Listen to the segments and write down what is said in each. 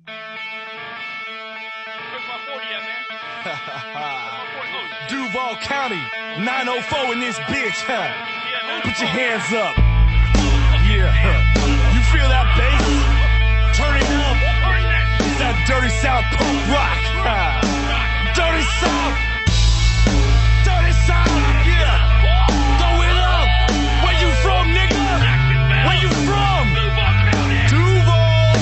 Where's my 40 at, man? Duval County, 904 in this bitch, huh? Put your hands up. Yeah. You feel that bass? Turn it up. It's that dirty South punk rock. Dirty South. Dirty South. Yeah. Throw it up. Where you from, nigga? Where you from? Duval.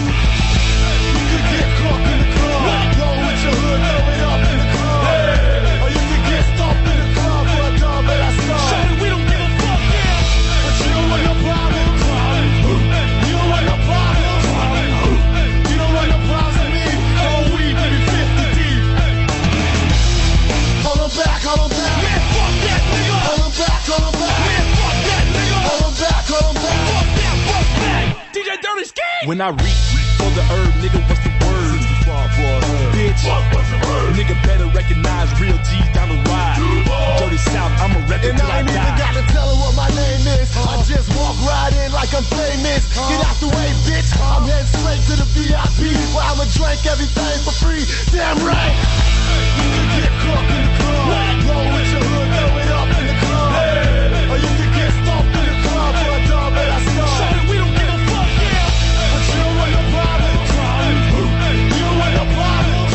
You could get caught in the club. Go with your hood, throw it up in the club. Or you could get stomped in the club for a dub and I stop. Shawty, we don't give a fuck, yeah. But you don't want no problem. You don't want no problem. You don't want no problems with me. Whole weed, maybe 50 deep. Hold on back, hold on back. Man, fuck that nigga. Hold on back, hold on back. Man, fuck that nigga. Hold on back, hold on back. Fuck that, fuck that. DJ Dirty Ski. When I reach for the herb, nigga, what's the word? Bitch, nigga better recognize real G's down the ride. Dirty South, I'ma rep it And till I I ain't even die. gotta tell her what my name is. I just walk right in like I'm famous. Get out the way, bitch. I'm heading straight to the VIP where I'ma drink everything for free. Damn right. You can get caught in the club. Roll with your hood, throw it up in the club. Or you can get stomped in the club for a dub and I stop. Shawty, we don't give a fuck, yeah. But you don't want no problem. You don't want no problem.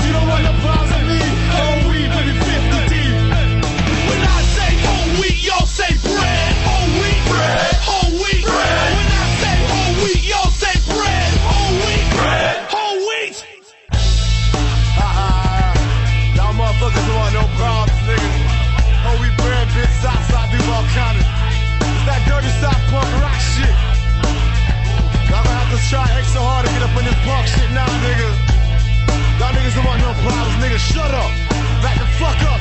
You don't want no problems with me. Whole weed, maybe 50 deep. When I say whole wheat, y'all say bread. Whole wheat, bread. Whole wheat, bread. When I say whole wheat, y'all say bread. Whole wheat, bread. Whole wheat. Y'all motherfuckers don't want no problems, nigga. Oh, we bread, bitch, Southside Duval County. It's that dirty South punk rock shit. Y'all gonna have to try extra hard to get up in this punk shit now, nigga. Y'all niggas don't want no problems, nigga. Shut up. Back the fuck up.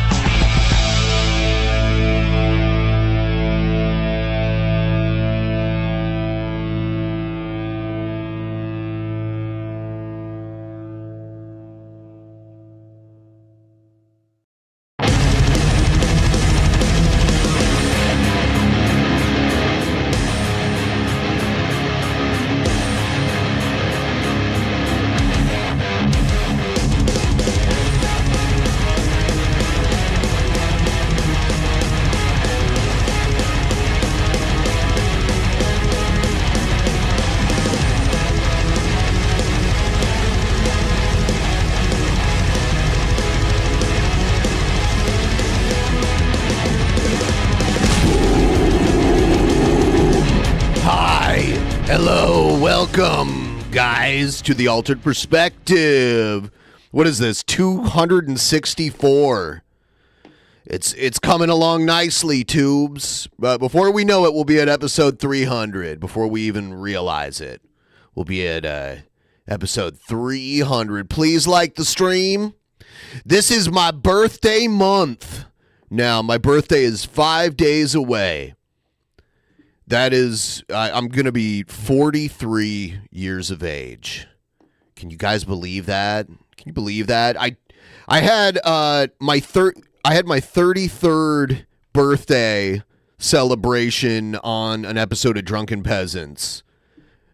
Hello, welcome, guys, to the Altered Perspective. What is this, 264? It's coming along nicely, tubes. But before we know it, we'll be at episode 300. Before we even realize it, we'll be at episode 300. Please like the stream. This is my birthday month. Now, my birthday is 5 days away. That is, I'm going to be 43 years of age. Can you guys believe that? Can you believe that? I had my 33rd birthday celebration on an episode of Drunken Peasants.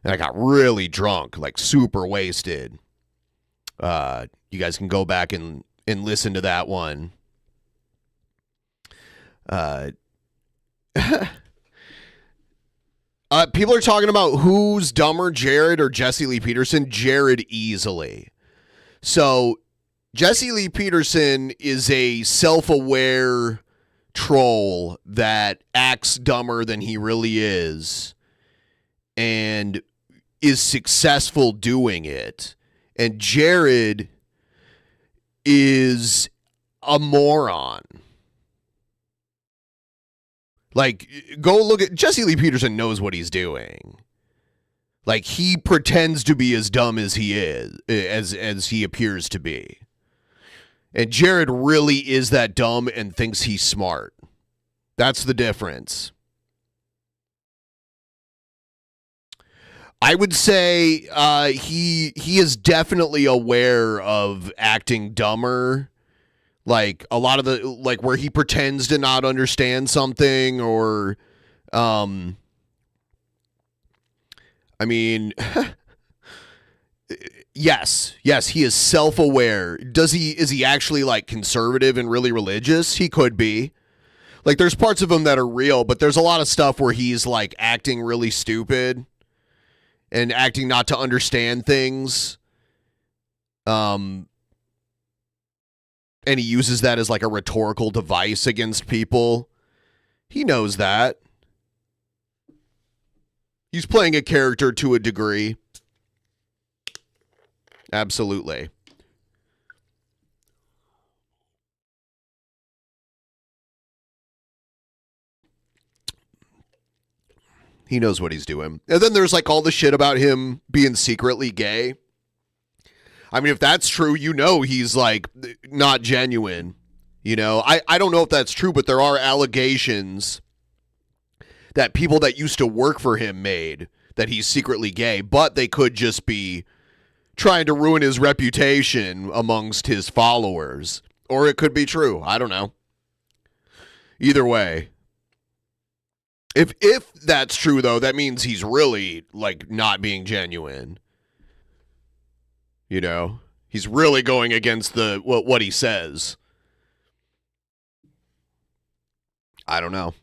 And I got really drunk, like super wasted. You guys can go back and listen to that one. People are talking about who's dumber, Jared or Jesse Lee Peterson. Jared easily. So Jesse Lee Peterson is a self-aware troll that acts dumber than he really is and is successful doing it. And Jared is a moron. Like, go look at Jesse Lee Peterson knows what he's doing. Like, he pretends to be as dumb as he is, as he appears to be. And Jared really is that dumb and thinks he's smart. That's the difference. I would say he is definitely aware of acting dumber. Like a lot of the, like where he pretends to not understand something or, I mean, Yes, he is self-aware. Is he actually like conservative and really religious? He could be. Like there's parts of him that are real, but there's a lot of stuff where he's like acting really stupid and acting not to understand things. And he uses that as like a rhetorical device against people. He knows that. He's playing a character to a degree. Absolutely. He knows what he's doing. And then there's like all the shit about him being secretly gay. I mean, if that's true, you know he's like not genuine. You know, I don't know if that's true, but there are allegations that people that used to work for him made that he's secretly gay, but they could just be trying to ruin his reputation amongst his followers. Or it could be true. I don't know. Either way. If that's true, though, that means he's really, like, not being genuine. You know? He's really going against what he says. I don't know.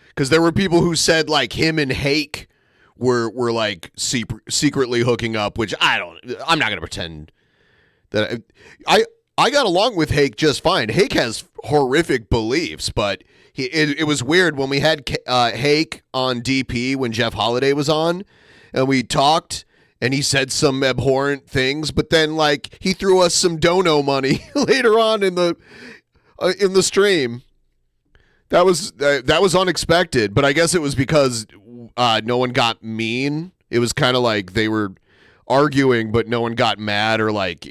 Because there were people who said, like, him and Hake were like secretly hooking up, which I'm not going to pretend that I got along with Hake just fine. Hake has horrific beliefs, but it was weird when we had Hake on DP when Jeff Holiday was on, and we talked, and he said some abhorrent things, but then like he threw us some dono money later on in the stream. That was unexpected, but I guess it was because no one got mean. It was kind of like they were arguing, but no one got mad or like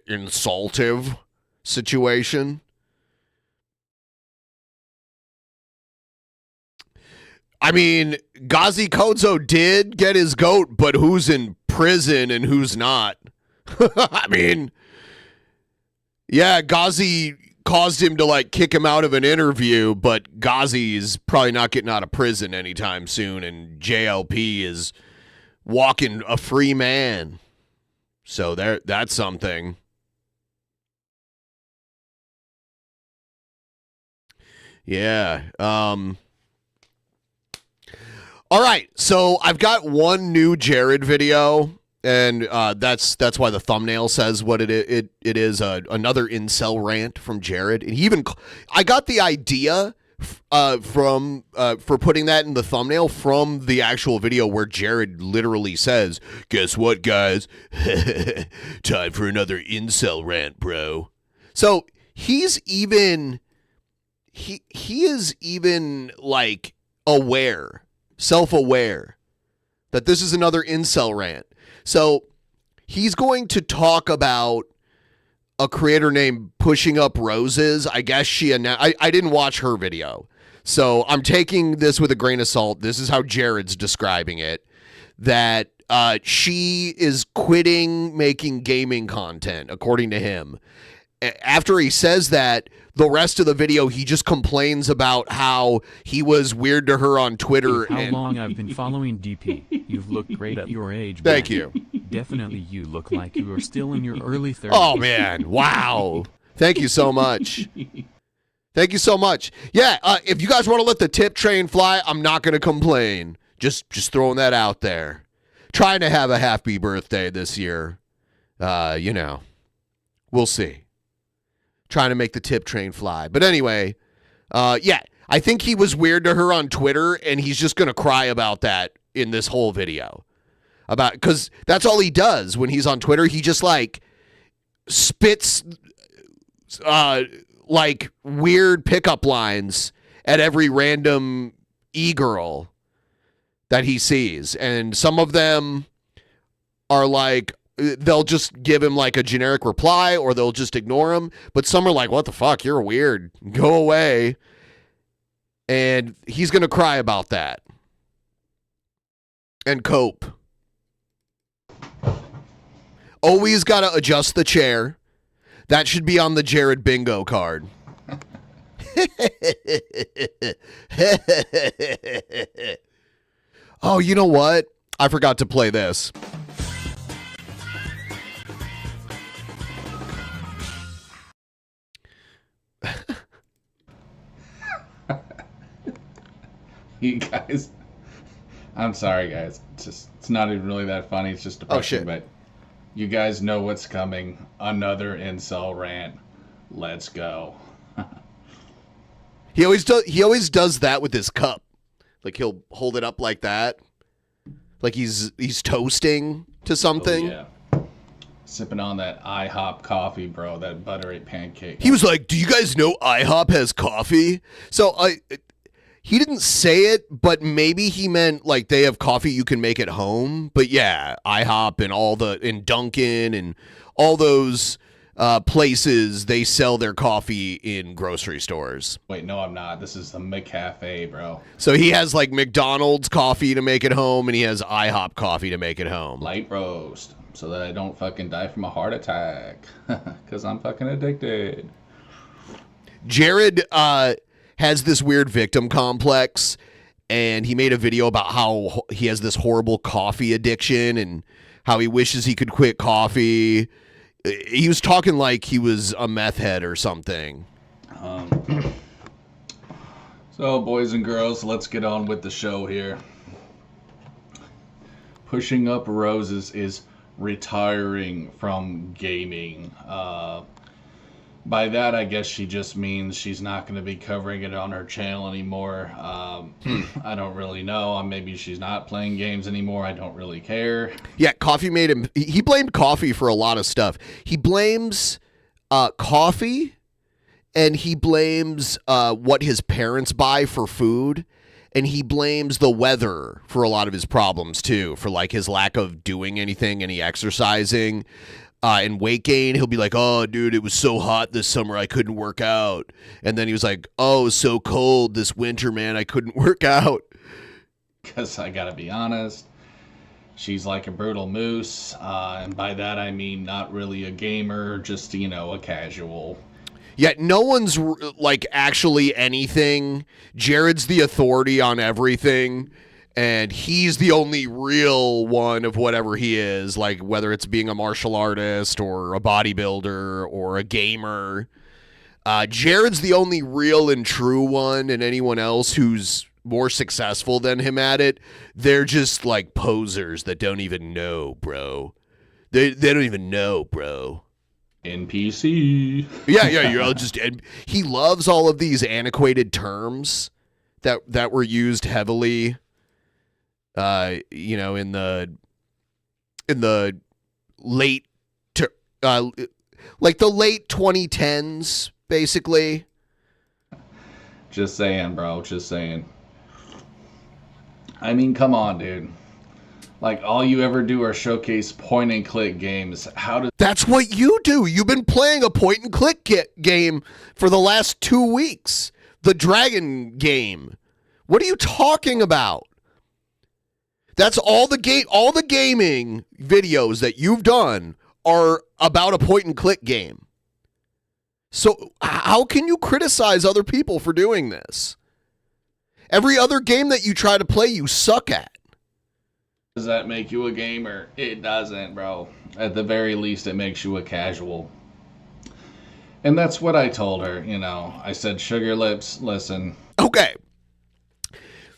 insultive situation. I mean, Ghazi Kodzo did get his goat, but who's in prison and who's not? I mean, yeah, Ghazi caused him to like kick him out of an interview, but Ghazi's probably not getting out of prison anytime soon, and JLP is walking a free man. So that's something. Yeah. All right. So I've got one new Jared video. And that's why the thumbnail says what it is. Another incel rant from Jared. And I got the idea for putting that in the thumbnail from the actual video where Jared literally says, "Guess what, guys? Time for another incel rant, bro." So he is even like self-aware that this is another incel rant. So he's going to talk about a creator named Pushing Up Roses. I guess I didn't watch her video, so I'm taking this with a grain of salt. This is how Jared's describing it, that she is quitting making gaming content, according to him. After he says that, the rest of the video, he just complains about how he was weird to her on Twitter. How long I've been following DP. You've looked great at your age. Thank you. Definitely you look like you are still in your early 30s. Oh, man. Wow. Thank you so much. Thank you so much. Yeah, if you guys want to let the tip train fly, I'm not going to complain. Just throwing that out there. Trying to have a happy birthday this year. You know, we'll see. Trying to make the tip train fly. But anyway, yeah, I think he was weird to her on Twitter, and he's just going to cry about that in this whole video. Because that's all he does when he's on Twitter. He just, like, spits, like, weird pickup lines at every random e-girl that he sees. And some of them are, like, they'll just give him like a generic reply, or they'll just ignore him. But some are like, "What the fuck? You're weird. Go away." And he's going to cry about that and cope. Always got to adjust the chair. That should be on the Jared bingo card. Oh, you know what? I forgot to play this. You guys, I'm sorry, guys. It's not even really that funny. It's just depressing. shit. But you guys know what's coming. Another incel rant. Let's go. He always does that with his cup. Like he'll hold it up like that, like he's toasting to something. Oh, yeah. Sipping on that IHOP coffee, bro. That buttery pancake. He was like, "Do you guys know IHOP has coffee?" So he didn't say it, but maybe he meant like they have coffee you can make at home. But yeah, IHOP and Dunkin' and all those places, they sell their coffee in grocery stores. Wait, no, I'm not. This is the McCafe, bro. So he has like McDonald's coffee to make at home, and he has IHOP coffee to make at home. Light roast, so that I don't fucking die from a heart attack. Because I'm fucking addicted. Jared has this weird victim complex, and he made a video about how he has this horrible coffee addiction and how he wishes he could quit coffee. He was talking like he was a meth head or something. So, boys and girls, let's get on with the show here. Pushing Up Roses is retiring from gaming. By that, I guess she just means she's not going to be covering it on her channel anymore. I don't really know. Maybe she's not playing games anymore. I don't really care. Yeah, coffee made him... He blamed coffee for a lot of stuff. He blames coffee, and he blames what his parents buy for food, and he blames the weather for a lot of his problems, too, for like his lack of doing anything, any exercising. And weight gain, he'll be like, "Oh, dude, it was so hot this summer, I couldn't work out." And then he was like, "Oh, it was so cold this winter, man, I couldn't work out." Because I gotta be honest, she's like a brutal moose. And by that, I mean not really a gamer, just, a casual. Yet no one's like actually anything. Jared's the authority on everything. And he's the only real one of whatever he is, like whether it's being a martial artist or a bodybuilder or a gamer. Jared's the only real and true one, and anyone else who's more successful than him at it, they're just like posers that don't even know, bro. They don't even know, bro. NPC. Yeah, you're all just... He loves all of these antiquated terms that were used heavily... in the late, like the late 2010s, basically. Just saying, bro. Just saying. I mean, come on, dude. Like, all you ever do are showcase point-and-click games. That's what you do. You've been playing a point-and-click game for the last 2 weeks. The Dragon game. What are you talking about? That's all the gaming videos that you've done are about a point-and-click game. So how can you criticize other people for doing this? Every other game that you try to play, you suck at. Does that make you a gamer? It doesn't, bro. At the very least, it makes you a casual. And that's what I told her, I said, Sugar Lips, listen. Okay.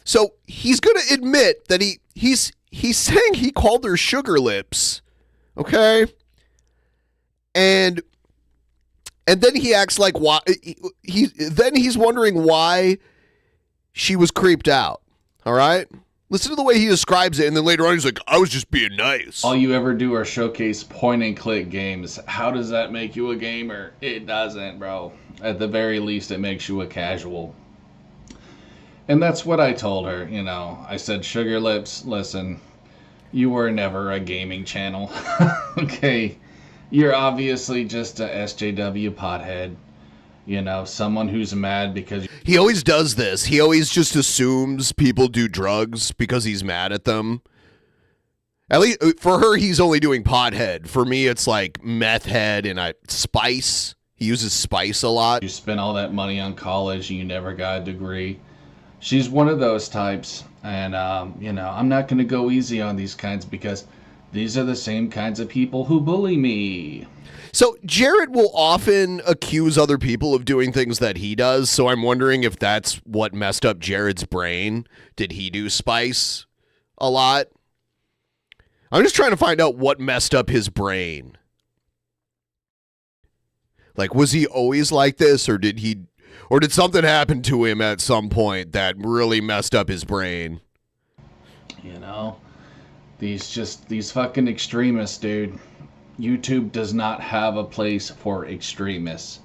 So he's going to admit that he's saying he called her Sugar Lips. Okay? And then he acts like why he's wondering why she was creeped out. All right? Listen to the way he describes it, and then later on he's like, "I was just being nice." All you ever do are showcase point-and-click games. How does that make you a gamer? It doesn't, bro. At the very least, it makes you a casual. And that's what I told her, I said, Sugar Lips, listen, you were never a gaming channel. Okay? You're obviously just a SJW pothead. Someone who's mad because... He always does this. He always just assumes people do drugs because he's mad at them. At least, for her, he's only doing pothead. For me, it's like meth head and spice. He uses spice a lot. You spent all that money on college and you never got a degree. She's one of those types. And, I'm not going to go easy on these kinds because these are the same kinds of people who bully me. So Jared will often accuse other people of doing things that he does. So I'm wondering if that's what messed up Jared's brain. Did he do spice a lot? I'm just trying to find out what messed up his brain. Like, was he always like this, or did something happen to him at some point that really messed up his brain? You know, these fucking extremists, dude. YouTube does not have a place for extremists.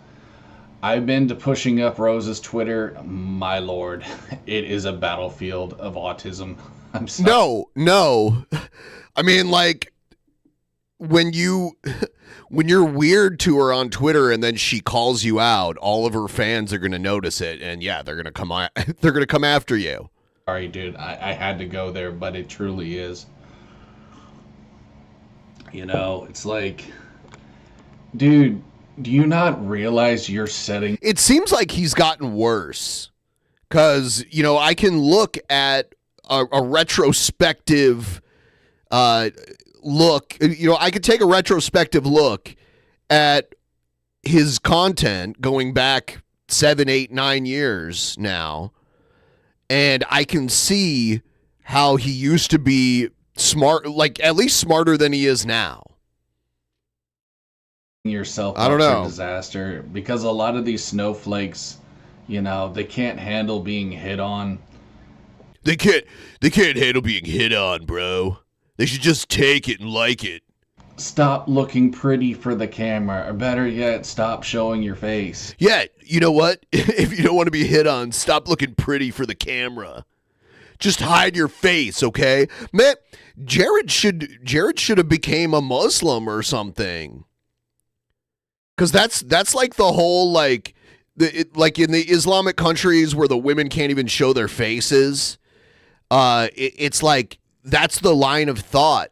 I've been to Pushing Up Rose's Twitter. My lord, it is a battlefield of autism. I'm sorry. No. I mean, like, when you're weird to her on Twitter and then she calls you out, all of her fans are going to notice it, and yeah, they're going to come after you. Sorry, dude. I had to go there, but it truly is. You know, it's like, dude, do you not realize you're setting... It seems like he's gotten worse. Because, you know, I can look at a retrospective look. You know, I could take a retrospective look at his content going back 7, 8, 9 years now. And I can see how he used to be smart, like at least smarter than he is now. Yourself I don't know. Disaster, because a lot of these snowflakes, you know, they can't handle being hit on. They can't handle being hit on, bro. They should just take it and like it. Stop looking pretty for the camera, or better yet, stop showing your face. Yeah, you know what? If you don't want to be hit on, stop looking pretty for the camera. Just hide your face, okay? Man, Jared should have became a Muslim or something. Cuz that's like the whole like like in the Islamic countries where the women can't even show their faces. It's like that's the line of thought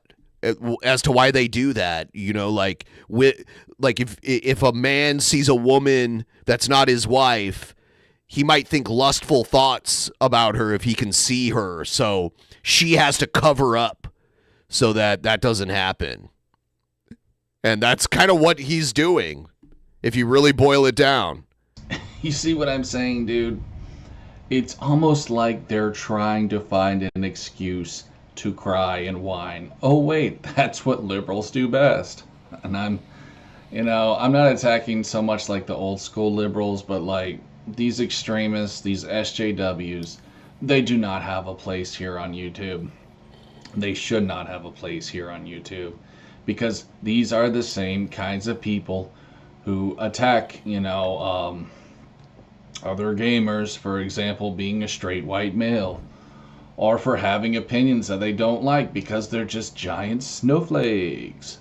as to why they do that, you know, like if a man sees a woman that's not his wife, he might think lustful thoughts about her if he can see her. So she has to cover up so that doesn't happen. And that's kind of what he's doing, if you really boil it down. You see what I'm saying, dude? It's almost like they're trying to find an excuse to cry and whine. Oh, wait, that's what liberals do best. And I'm not attacking so much like the old school liberals, but like, these extremists, these SJWs, they do not have a place here on YouTube. They should not have a place here on YouTube, because these are the same kinds of people who attack, other gamers, for example, being a straight white male, or for having opinions that they don't like because they're just giant snowflakes.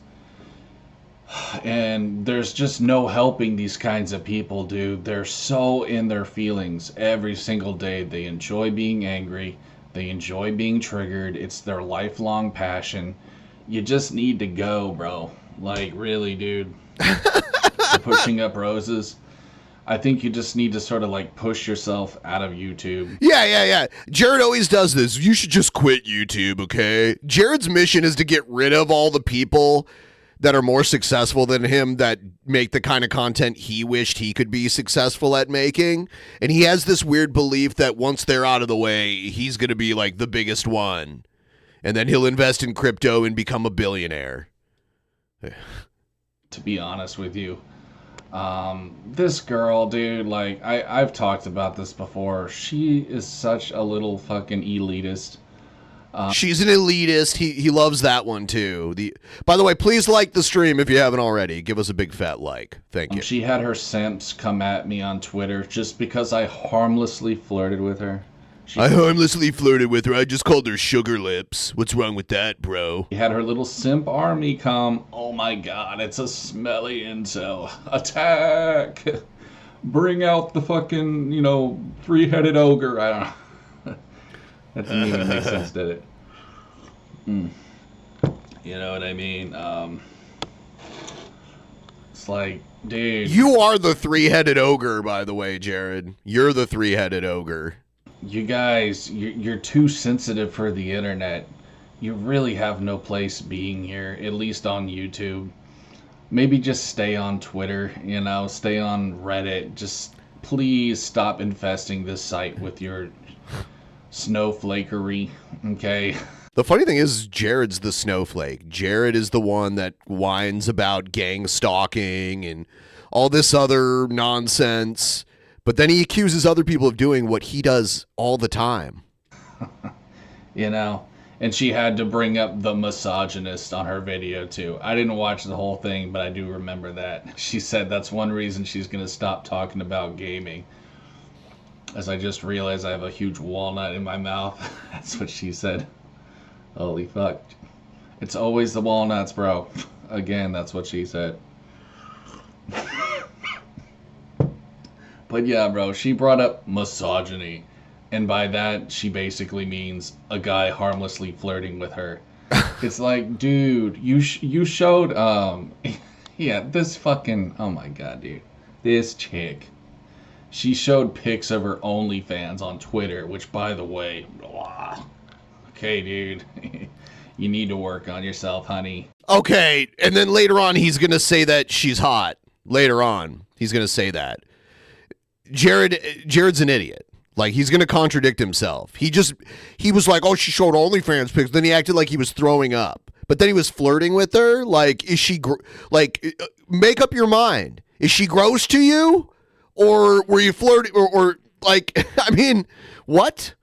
And there's just no helping these kinds of people, dude. They're so in their feelings every single day. They enjoy being angry. They enjoy being triggered. It's their lifelong passion. You just need to go, bro. Like, really, dude. The Pushing Up Roses. I think you just need to sort of like push yourself out of YouTube. Yeah. Jared always does this. You should just quit YouTube, okay? Jared's mission is to get rid of all the people that are more successful than him that make the kind of content he wished he could be successful at making. And he has this weird belief that once they're out of the way, he's going to be like the biggest one. And then he'll invest in crypto and become a billionaire. To be honest with you, this girl, dude, like, I've talked about this before. She is such a little fucking elitist. She's an elitist. He loves that one too. By the way, please like the stream if you haven't already. Give us a big fat like. Thank you. She had her simps come at me on Twitter just because I harmlessly flirted with her. I harmlessly flirted with her. I just called her sugar lips. What's wrong with that, bro? She had her little simp army come. Oh my god, it's a smelly incel. Attack! Bring out the fucking, three-headed ogre. I don't know. That didn't even make sense, did it? You know what I mean? It's like, dude. You are the three-headed ogre, by the way, Jared. You're the three-headed ogre. You guys, you're too sensitive for the internet. you really have no place being here, at least on YouTube. Maybe just stay on Twitter, you know, stay on Reddit. Just please stop infesting this site with your snowflakery, okay? The funny thing is, Jared's the snowflake. Jared is the one that whines about gang stalking and all this other nonsense, but then he accuses other people of doing what he does all the time. You know? And she had to bring up the misogynist on her video, too. I didn't watch the whole thing, but I do remember that. She said that's one reason she's going to stop talking about gaming. As I just realized I have a huge walnut in my mouth. That's what she said. Holy fuck. It's always the walnuts, bro. Again, that's what she said. But yeah, bro, she brought up misogyny. And by that, she basically means a guy harmlessly flirting with her. It's like, dude, you showed, yeah, this fucking, oh my god, dude. This chick. She showed pics of her OnlyFans on Twitter, which, by the way, blah. Okay, dude. You need to work on yourself, honey. Okay, and then later on, he's going to say that she's hot. Later on, he's going to say that. Jared's an idiot. Like, he's going to contradict himself. He was like, oh, she showed OnlyFans pics. Then he acted like he was throwing up. But then he was flirting with her. Like, is she, make up your mind. Is she gross to you? Or were you flirting, or like, I mean, what?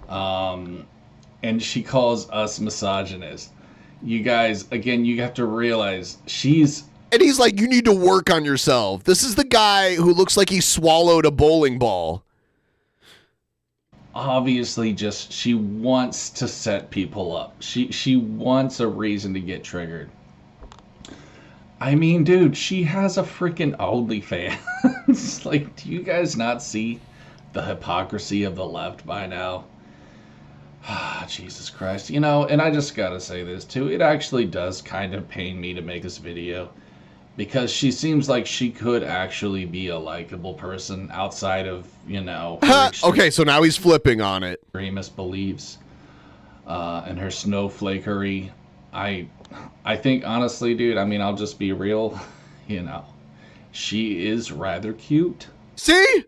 And she calls us misogynists. You guys, again, you have to realize And he's like, you need to work on yourself. This is the guy who looks like he swallowed a bowling ball. Obviously she wants to set people up. She wants a reason to get triggered. I mean, dude, she has a freaking OnlyFans. Like, do you guys not see the hypocrisy of the left by now? Jesus Christ. You know, and I just gotta say this too. It actually does kind of pain me to make this video. Because she seems like she could actually be a likable person outside of, you know... Okay, so now he's flipping on it. ...extremist beliefs and her snowflakery. I think, honestly, dude, I mean, I'll just be real. You know, she is rather cute. See?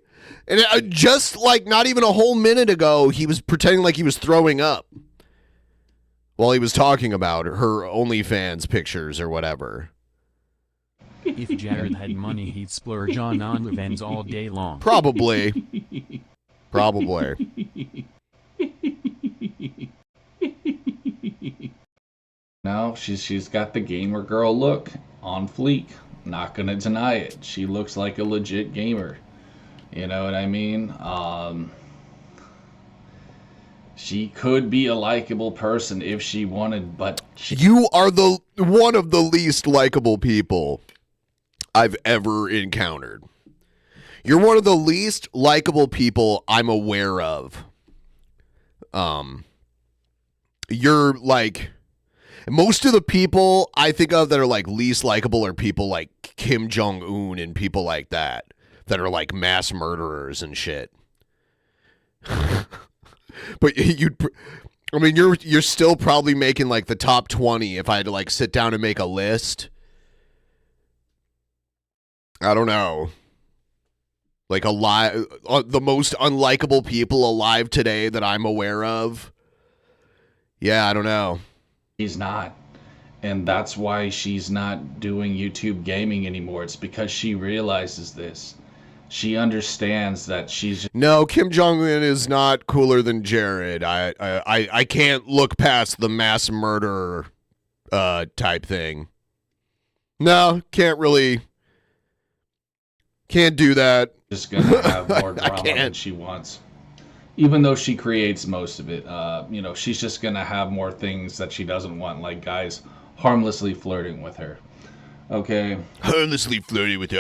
And just like not even a whole minute ago, he was pretending like he was throwing up while he was talking about her OnlyFans pictures or whatever. If Jared had money, he'd splurge on OnlyFans all day long. Probably. Probably. No, she's got the gamer girl look on fleek. Not gonna deny it. She looks like a legit gamer. You know what I mean? She could be a likable person if she wanted, but you are the one of the least likable people I've ever encountered. You're one of the least likable people I'm aware of. You're like, most of the people I think of that are like least likable are people like Kim Jong-un and people like that are like mass murderers and shit. But you're still probably making like the top 20 if I had to like sit down and make a list. I don't know. Like the most unlikable people alive today that I'm aware of. Yeah, I don't know. She's not. And that's why she's not doing YouTube gaming anymore. It's because she realizes this. She understands that she's... No, Kim Jong-un is not cooler than Jared. I can't look past the mass murder type thing. No, can't do that. Just gonna have more drama than she wants. Even though she creates most of it, you know, she's just gonna have more things that she doesn't want, like guys harmlessly flirting with her. Okay. Harmlessly flirting with her.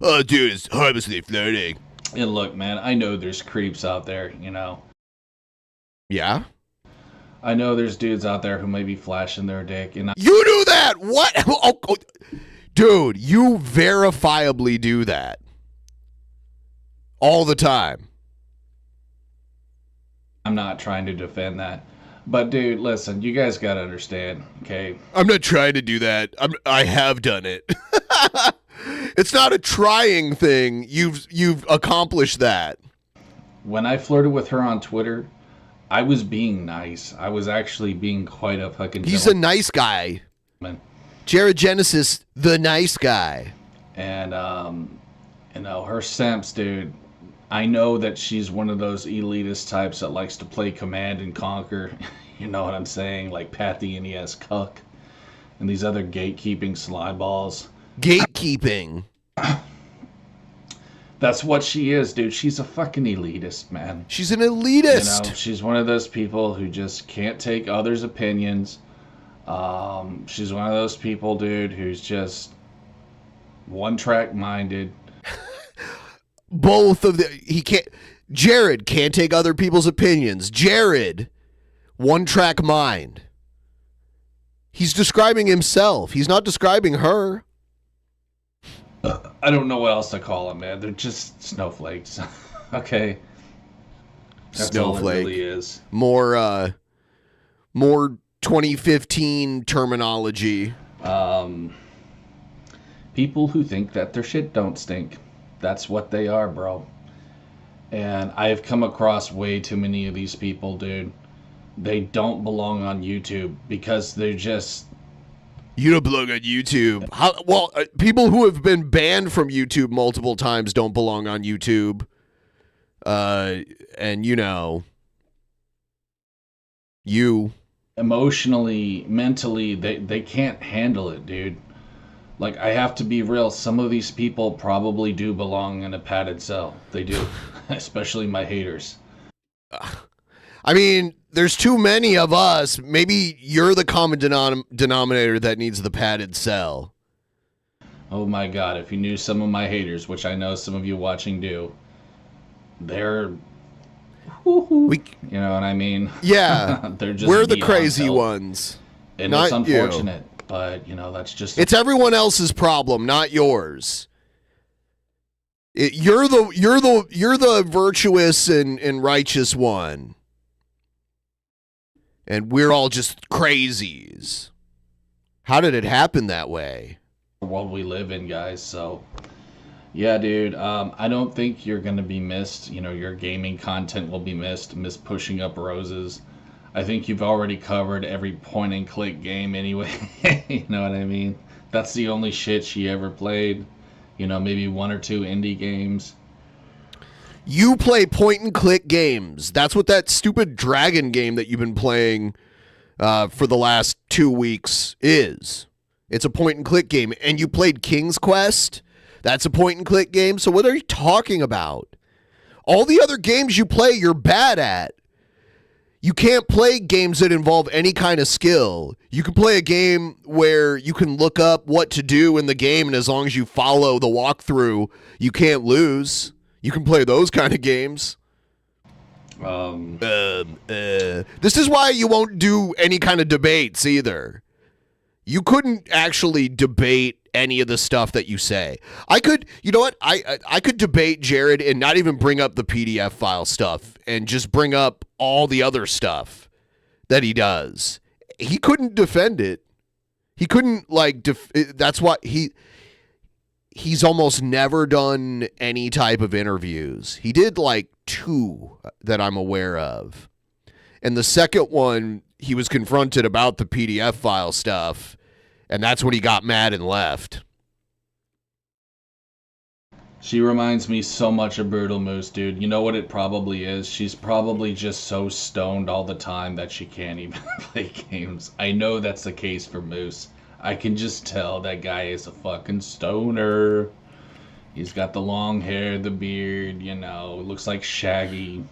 Oh, dude, it's harmlessly flirting. And look, man, I know there's creeps out there, you know. Yeah? I know there's dudes out there who may be flashing their dick. And you do that? What? Oh, dude, you verifiably do that. All the time. I'm not trying to defend that. But dude, listen, you guys gotta understand, okay? I'm not trying to do that. I have done it. It's not a trying thing. You've accomplished that. When I flirted with her on Twitter, I was being nice. I was actually being quite a fucking He's a nice guy. Jared Genesis, the nice guy. And, you know, her simps, dude, I know that she's one of those elitist types that likes to play Command and Conquer. You know what I'm saying? Like Pat the NES Cuck and these other gatekeeping slyballs. Gatekeeping. That's what she is, dude. She's a fucking elitist, man. She's an elitist. You know, she's one of those people who just can't take others' opinions. She's one of those people, dude, who's just one-track minded. Both of Jared can't take other people's opinions. Jared, one-track mind. He's describing himself. He's not describing her. I don't know what else to call them, man. They're just snowflakes. Okay. That's Snowflake. all it really is. More 2015 terminology. People who think that their shit don't stink. That's what they are, bro. And I've come across way too many of these people, dude. They don't belong on YouTube because they're just... You don't belong on YouTube. People who have been banned from YouTube multiple times don't belong on YouTube. And you know, emotionally, mentally, they can't handle it, dude. Like, I have to be real. Some of these people probably do belong in a padded cell. They do. Especially my haters. I mean, there's too many of us. Maybe you're the common denominator that needs the padded cell. Oh my God, if you knew some of my haters, which I know some of you watching do, they're... you know what I mean? Yeah. They're just we're the beyond crazy help. ones. And not it's unfortunate, you. but, you know, that's just... It's everyone else's problem, not yours. You're the virtuous and righteous one. And we're all just crazies. How did it happen that way? The world we live in, guys. So, yeah, dude. I don't think you're gonna be missed. You know, your gaming content will be missed. Miss pushing up roses. I think you've already covered every point and click game anyway. You know what I mean? That's the only shit she ever played. You know, maybe one or two indie games. You play point and click games. That's what that stupid dragon game that you've been playing for the last 2 weeks is. It's a point and click game. And you played King's Quest? That's a point and click game? So what are you talking about? All the other games you play, you're bad at. You can't play games that involve any kind of skill. You can play a game where you can look up what to do in the game, and as long as you follow the walkthrough, you can't lose. You can play those kind of games. This is why you won't do any kind of debates either. You couldn't actually debate any of the stuff that you say. I could, you know what? I could debate Jared and not even bring up the PDF file stuff and just bring up all the other stuff that he does. He couldn't defend it. He couldn't that's why he's almost never done any type of interviews. He did like 2 that I'm aware of. And the second one, he was confronted about the PDF file stuff, and that's when he got mad and left. She reminds me so much of Brutal Moose, dude. You know what it probably is? She's probably just so stoned all the time that she can't even play games. I know that's the case for Moose. I can just tell that guy is a fucking stoner. He's got the long hair, the beard, you know, looks like Shaggy.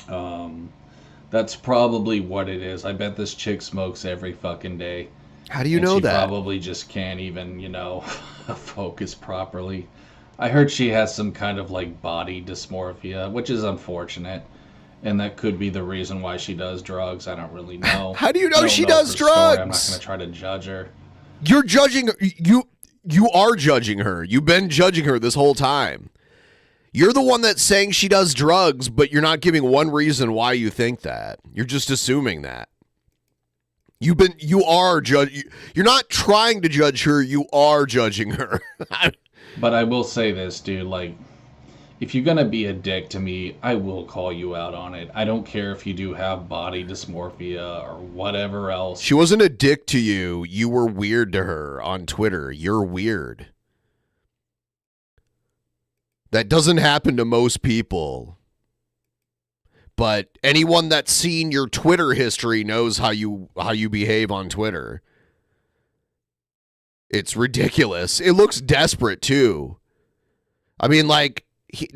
That's probably what it is. I bet this chick smokes every fucking day. How do you know that? She probably just can't even, you know, focus properly. I heard she has some kind of like body dysmorphia, which is unfortunate. And that could be the reason why she does drugs. I don't really know. How do you know she does drugs? I'm not going to try to judge her. You're judging you are judging her. You've been judging her this whole time. You're the one that's saying she does drugs, but you're not giving one reason why you think that. You're just assuming that. You're not trying to judge her, you are judging her. But I will say this, dude, like, if you're gonna be a dick to me, I will call you out on it. I don't care if you do have body dysmorphia or whatever else. She wasn't a dick to you. You were weird to her on Twitter. You're weird. That doesn't happen to most people. But anyone that's seen your Twitter history knows how you behave on Twitter. It's ridiculous. It looks desperate too. I mean, like,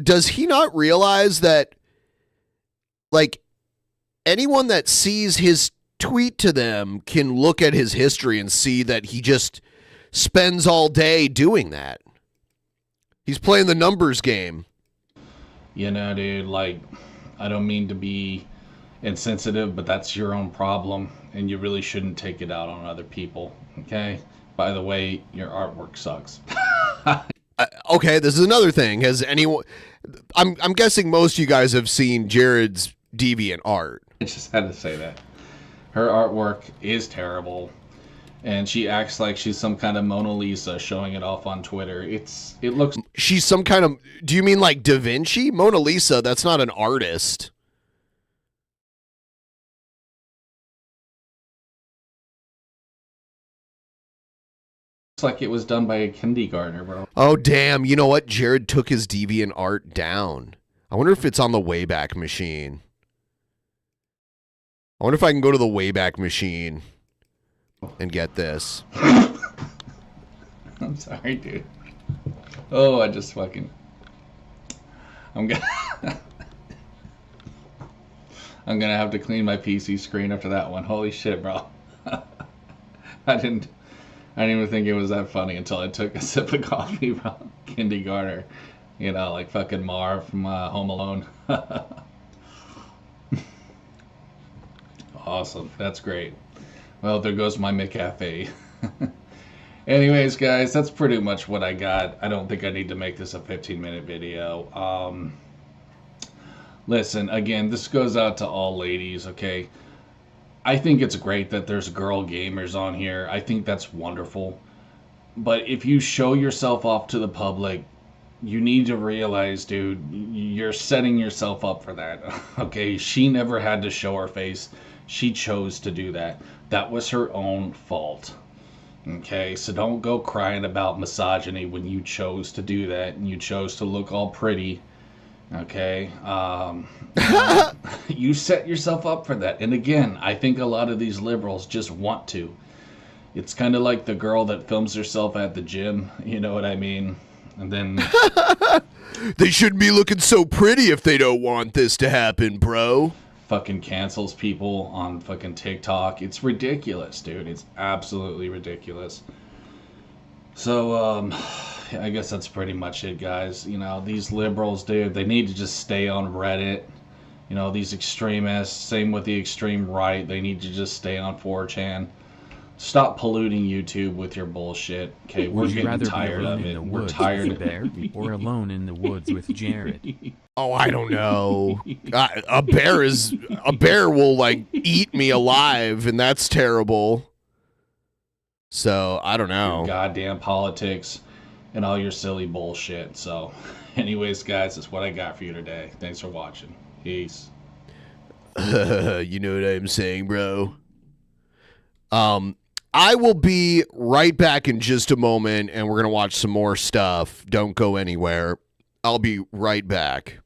does he not realize that, like, anyone that sees his tweet to them can look at his history and see that he just spends all day doing that? He's playing the numbers game. You know, dude, like, I don't mean to be insensitive, but that's your own problem, and you really shouldn't take it out on other people, okay? By the way, your artwork sucks. Okay, this is another thing. Has anyone... I'm guessing most of you guys have seen Jared's deviant art. I just had to say that. Her artwork is terrible, and she acts like she's some kind of Mona Lisa showing it off on Twitter. It looks... She's some kind of... Do you mean like Da Vinci? Mona Lisa, that's not an artist. like it was done by a kindergartner, bro. Oh, damn. You know what? Jared took his deviant art down. I wonder if it's on the Wayback Machine. I wonder if I can go to the Wayback Machine and get this. I'm sorry, dude. Oh, I just fucking... I'm gonna have to clean my PC screen after that one. Holy shit, bro. I didn't even think it was that funny until I took a sip of coffee from kindergartner. You know, like fucking Marv from Home Alone. Awesome. That's great. Well, there goes my McCafe. Anyways, guys, that's pretty much what I got. I don't think I need to make this a 15-minute video. Listen, again, this goes out to all ladies, okay? I think it's great that there's girl gamers on here. I think that's wonderful. But if you show yourself off to the public, you need to realize, dude, you're setting yourself up for that, okay? She never had to show her face. She chose to do that. That was her own fault. Okay, so don't go crying about misogyny when you chose to do that and you chose to look all pretty. Okay, you set yourself up for that. And again, I think a lot of these liberals just want to. It's kind of like the girl that films herself at the gym. You know what I mean? And then they shouldn't be looking so pretty if they don't want this to happen, bro. Fucking cancels people on fucking TikTok. It's ridiculous, dude. It's absolutely ridiculous. So, I guess that's pretty much it, guys. You know, these liberals, dude, they need to just stay on Reddit. You know, these extremists, same with the extreme right, they need to just stay on 4chan. Stop polluting YouTube with your bullshit. Okay, we're getting tired of it. We're tired of it. Or alone in the woods with Jared. Oh, I don't know. A bear will like eat me alive, and that's terrible. So I don't know. Your goddamn politics and all your silly bullshit. So, anyways, guys, that's what I got for you today. Thanks for watching. Peace. You know what I'm saying, bro? I will be right back in just a moment, and we're gonna watch some more stuff. Don't go anywhere. I'll be right back.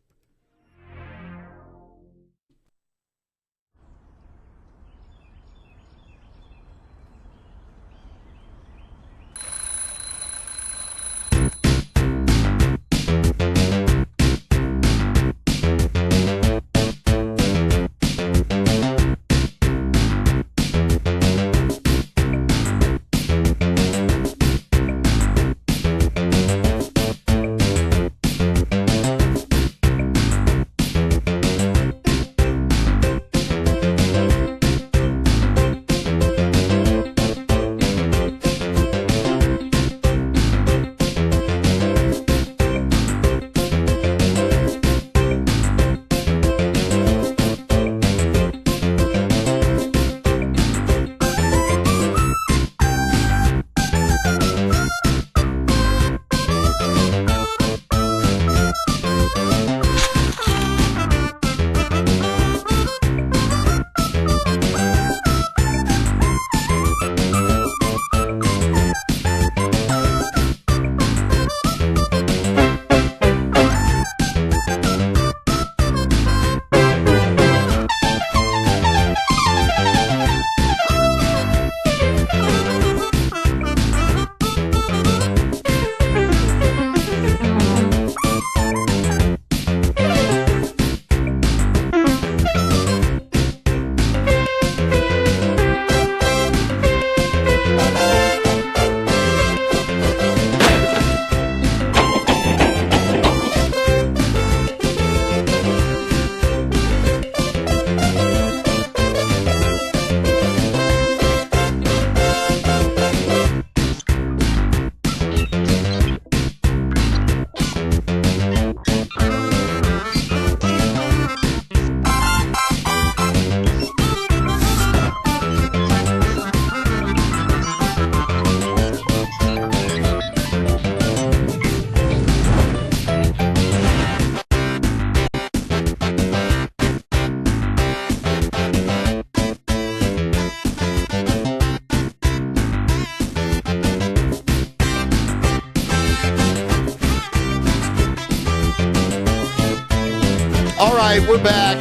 right, we're back.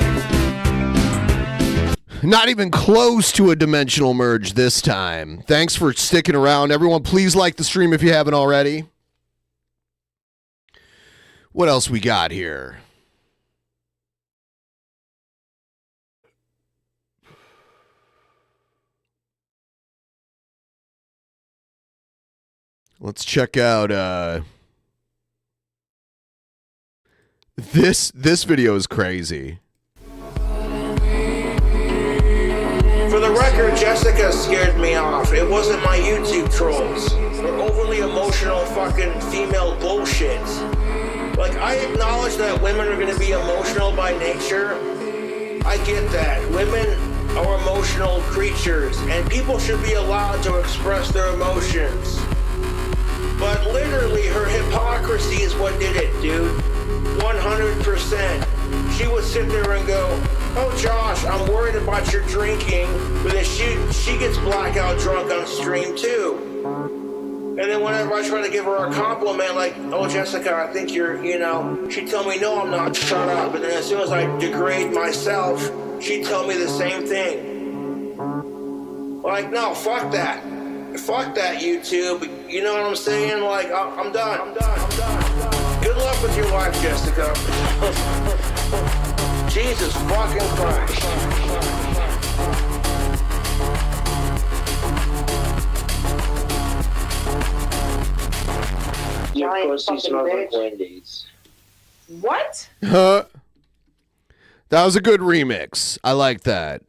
Not even close to a dimensional merge this time. Thanks for sticking around. Everyone, please like the stream if you haven't already. What else we got here? Let's check out this video is crazy. For the record, Jessica scared me off. It wasn't my YouTube trolls. They're overly emotional fucking female bullshit. Like, I acknowledge that women are going to be emotional by nature. I get that. Women are emotional creatures, and people should be allowed to express their emotions. But literally, her hypocrisy is what did it, dude. 100%. She would sit there and go, oh, Josh, I'm worried about your drinking, but then she gets blackout drunk on stream, too. And then whenever I try to give her a compliment, like, oh, Jessica, I think you're, she'd tell me, no, I'm not, shut up. And then as soon as I degrade myself, she'd tell me the same thing. Like, no, fuck that. Fuck that, YouTube. You know what I'm saying? Like, I'm done. Good luck with your life, Jessica. Jesus fucking Christ. Your pussy smells like Wendy's. What? That was a good remix. I like that.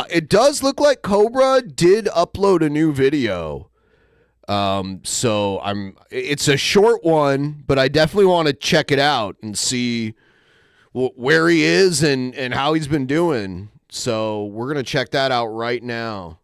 It does look like Cobra did upload a new video. So it's a short one, but I definitely want to check it out and see where he is and how he's been doing. So we're going to check that out right now.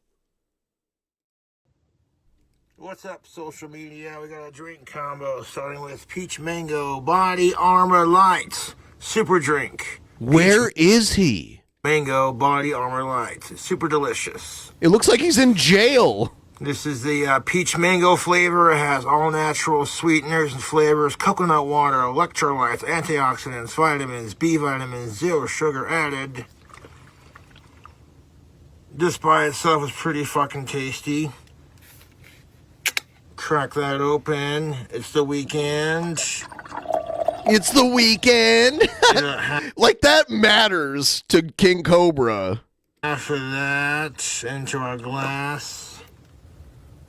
What's up, social media? We got a drink combo starting with Peach Mango Body Armor Light Super Drink. Where is he? Mango Body Armor Light. It's super delicious. It looks like he's in jail. This is the peach mango flavor. It has all natural sweeteners and flavors, coconut water, electrolytes, antioxidants, vitamins, B vitamins, zero sugar added. This by itself is pretty fucking tasty. Crack that open. It's the weekend. It's the weekend. Like that matters to King Cobra. After that, into our glass.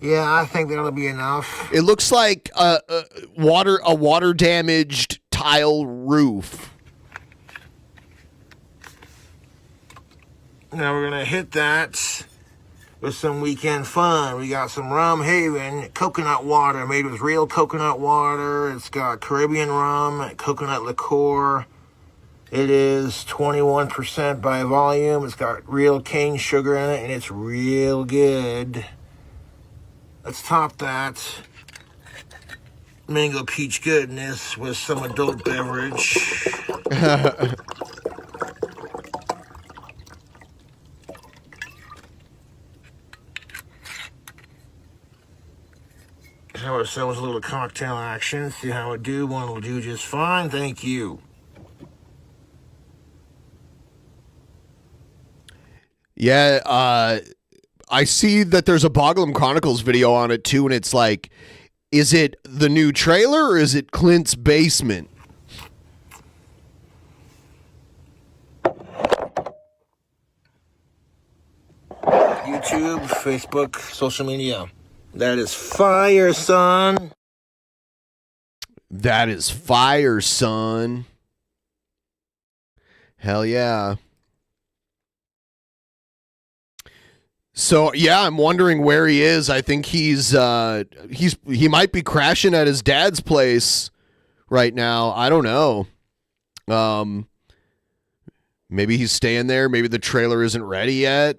Yeah, I think that'll be enough. It looks like a water damaged tile roof. Now we're gonna hit that with some weekend fun. We got some Rum Haven coconut water made with real coconut water. It's got Caribbean rum, coconut liqueur. It is 21% by volume. It's got real cane sugar in it, and it's real good. Let's top that mango peach goodness with some adult beverage. Have ourselves a little cocktail action. See how it do. One will do just fine. Thank you. Yeah, I see that there's a Boglum Chronicles video on it too, and it's like, is it the new trailer or is it Clint's basement? YouTube, Facebook, social media. That is fire, son. That is fire, son. Hell yeah. So yeah, I'm wondering where he is. I think he might be crashing at his dad's place right now. I don't know. Maybe he's staying there. Maybe the trailer isn't ready yet.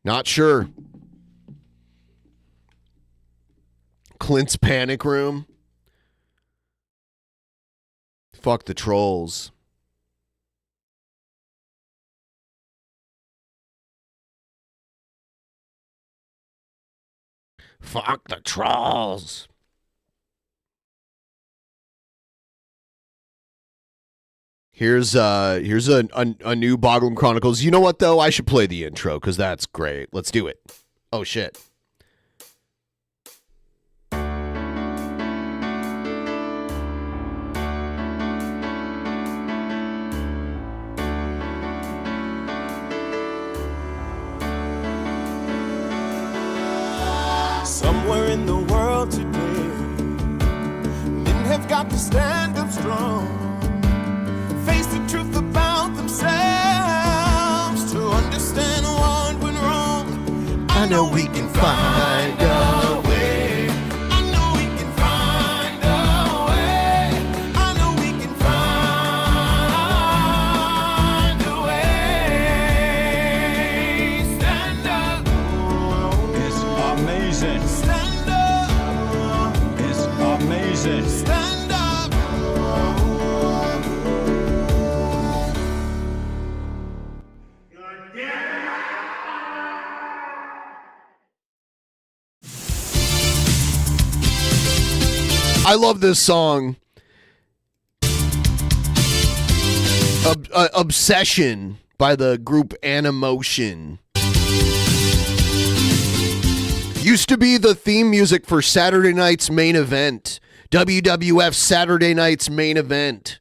Not sure. Clint's panic room. Fuck the trolls. Fuck the trolls. Here's a new Boglum Chronicles. You know what though? I should play the intro because that's great. Let's do it. Oh shit. Somewhere in the world today, men have got to stand up strong, face the truth about themselves, to understand what went wrong. I know we can find a way. I know we can find a way. I know we can find a way. Stand up. It's amazing. Stand up. It's amazing. Stand up. I love this song. Obsession by the group Animotion. Used to be the theme music for Saturday night's main event. WWF Saturday night's main event.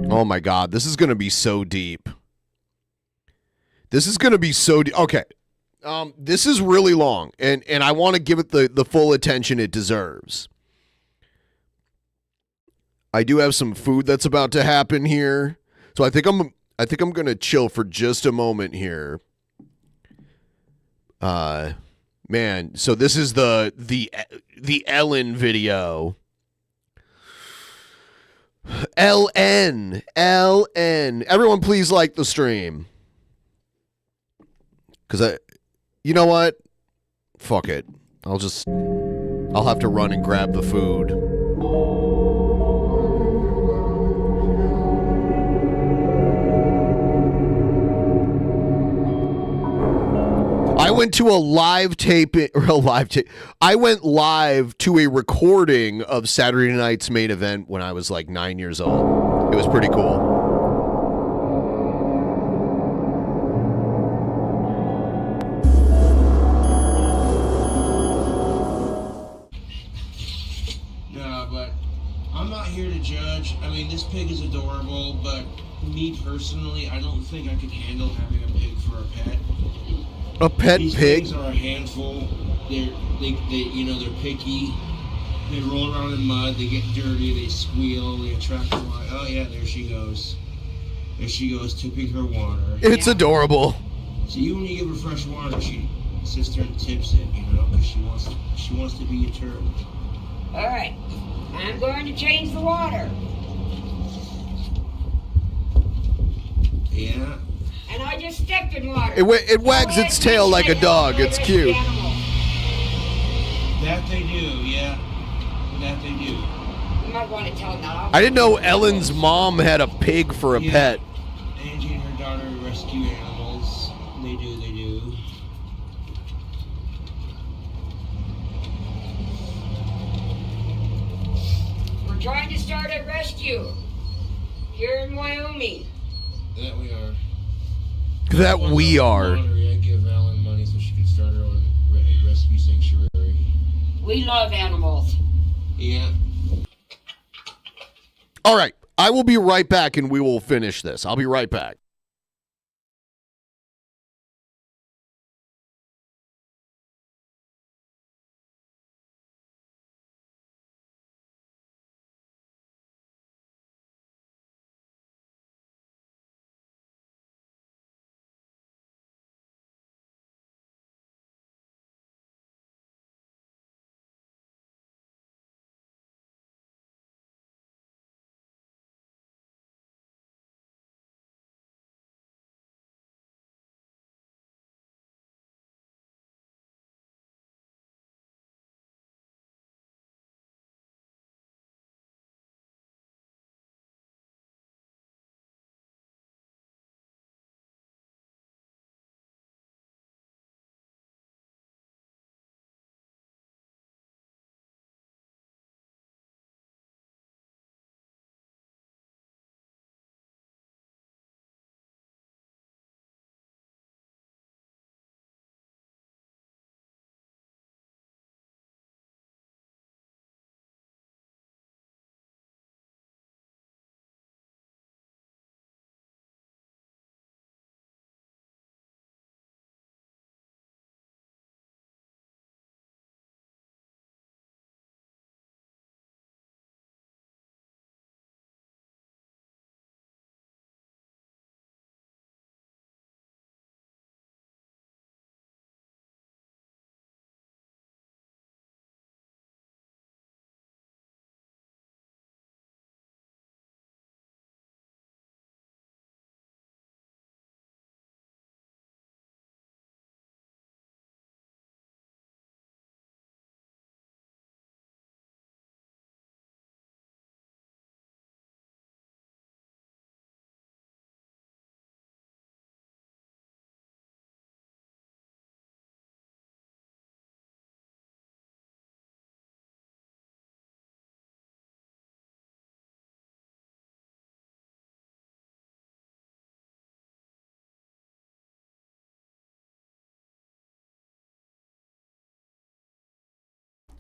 Oh my God, this is going to be so deep. This is going to be so deep. Okay. This is really long, and I want to give it the full attention it deserves. I do have some food that's about to happen here, so I think I'm going to chill for just a moment here. Man, so this is the Ellen video. LN. Everyone please like the stream. Because you know what? Fuck it. I'll have to run and grab the food. I went to a live taping, I went live to a recording of Saturday night's main event when I was like 9 years old. It was pretty cool. No, but I'm not here to judge. I mean, this pig is adorable, but me personally, I don't think I could handle having a pig for a pet. A pet These pig? pigs are a handful. They're picky. They roll around in mud. They get dirty. They squeal. They attract flies. Oh yeah, there she goes. There she goes, tipping her water. It's adorable. So when you give her fresh water, she sits there and tips it, because she wants to be a turd. All right, I'm going to change the water. Yeah. And I just stepped in water. It wags its tail like a dog. It's cute. That they do, yeah. That they do. You might want to tell them that. I didn't know Ellen's mom had a pig for a pet. Angie and her daughter rescue animals. They do. We're trying to start a rescue here in Wyoming. That we are. That we are. I give Ellen money so she can start her own rescue sanctuary. We love animals. Yeah. All right. I will be right back and we will finish this. I'll be right back.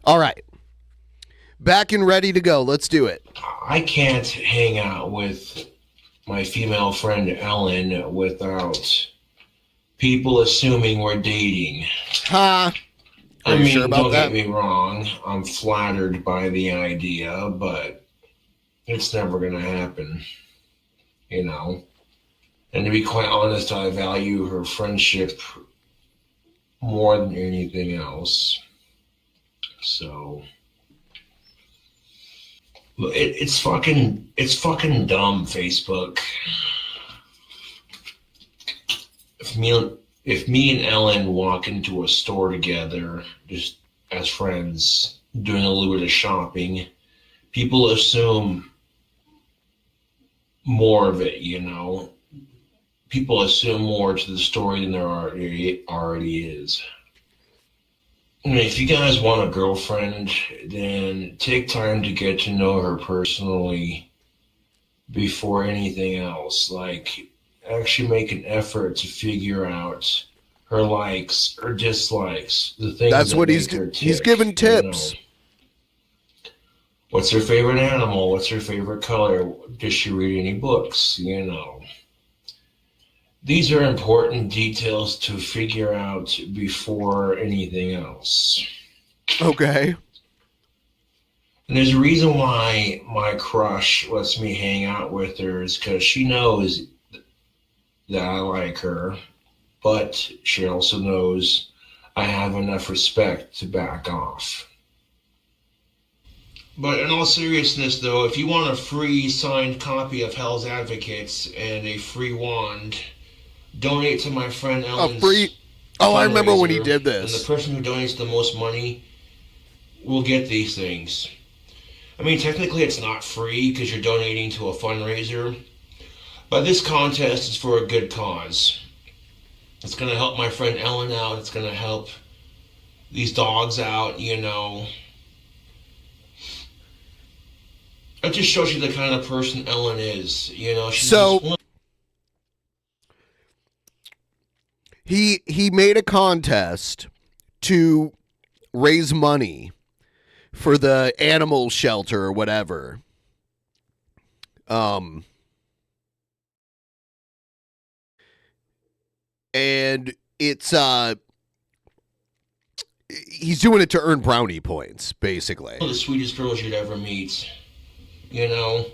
All right. Back and ready to go. Let's do it. I can't hang out with my female friend Ellen without people assuming we're dating. Huh? I mean, sure don't get me wrong. I'm flattered by the idea, but it's never going to happen, you know. And to be quite honest, I value her friendship more than anything else. So it's fucking dumb, Facebook. If me and Ellen walk into a store together, just as friends, doing a little bit of shopping, people assume more of it, you know. People assume more to the story than there already is. I mean, if you guys want a girlfriend, then take time to get to know her personally before anything else. Like, actually make an effort to figure out her likes or dislikes, the things that's that what make her tick, he's giving tips. You know. What's her favorite animal? What's her favorite color? Does she read any books? You know. These are important details to figure out before anything else. Okay. And there's a reason why my crush lets me hang out with her is because she knows that I like her, but she also knows I have enough respect to back off. But in all seriousness, though, if you want a free signed copy of Hell's Advocates and a free wand, donate to my friend Ellen's I remember when he did this. And the person who donates the most money will get these things. I mean, technically it's not free because you're donating to a fundraiser, but this contest is for a good cause. It's going to help my friend Ellen out. It's going to help these dogs out, you know. It just shows you the kind of person Ellen is, you know. She's He made a contest to raise money for the animal shelter or whatever. And it's he's doing it to earn brownie points, basically. One of the sweetest girls you'd ever meet, you know.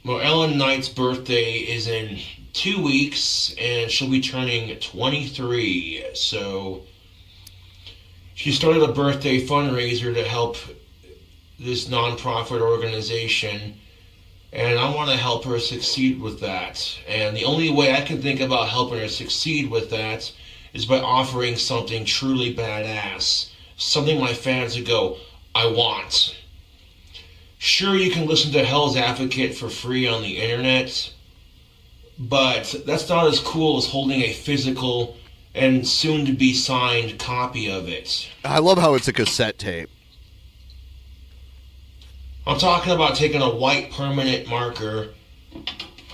Well, Ellen Knight's birthday is in 2 weeks, and she'll be turning 23. So she started a birthday fundraiser to help this nonprofit organization, and I want to help her succeed with that. And the only way I can think about helping her succeed with that is by offering something truly badass, something my fans would go, I want. Sure, you can listen to Hell's Advocate for free on the internet, but that's not as cool as holding a physical and soon-to-be signed copy of it. I love how it's a cassette tape. I'm talking about taking a white permanent marker,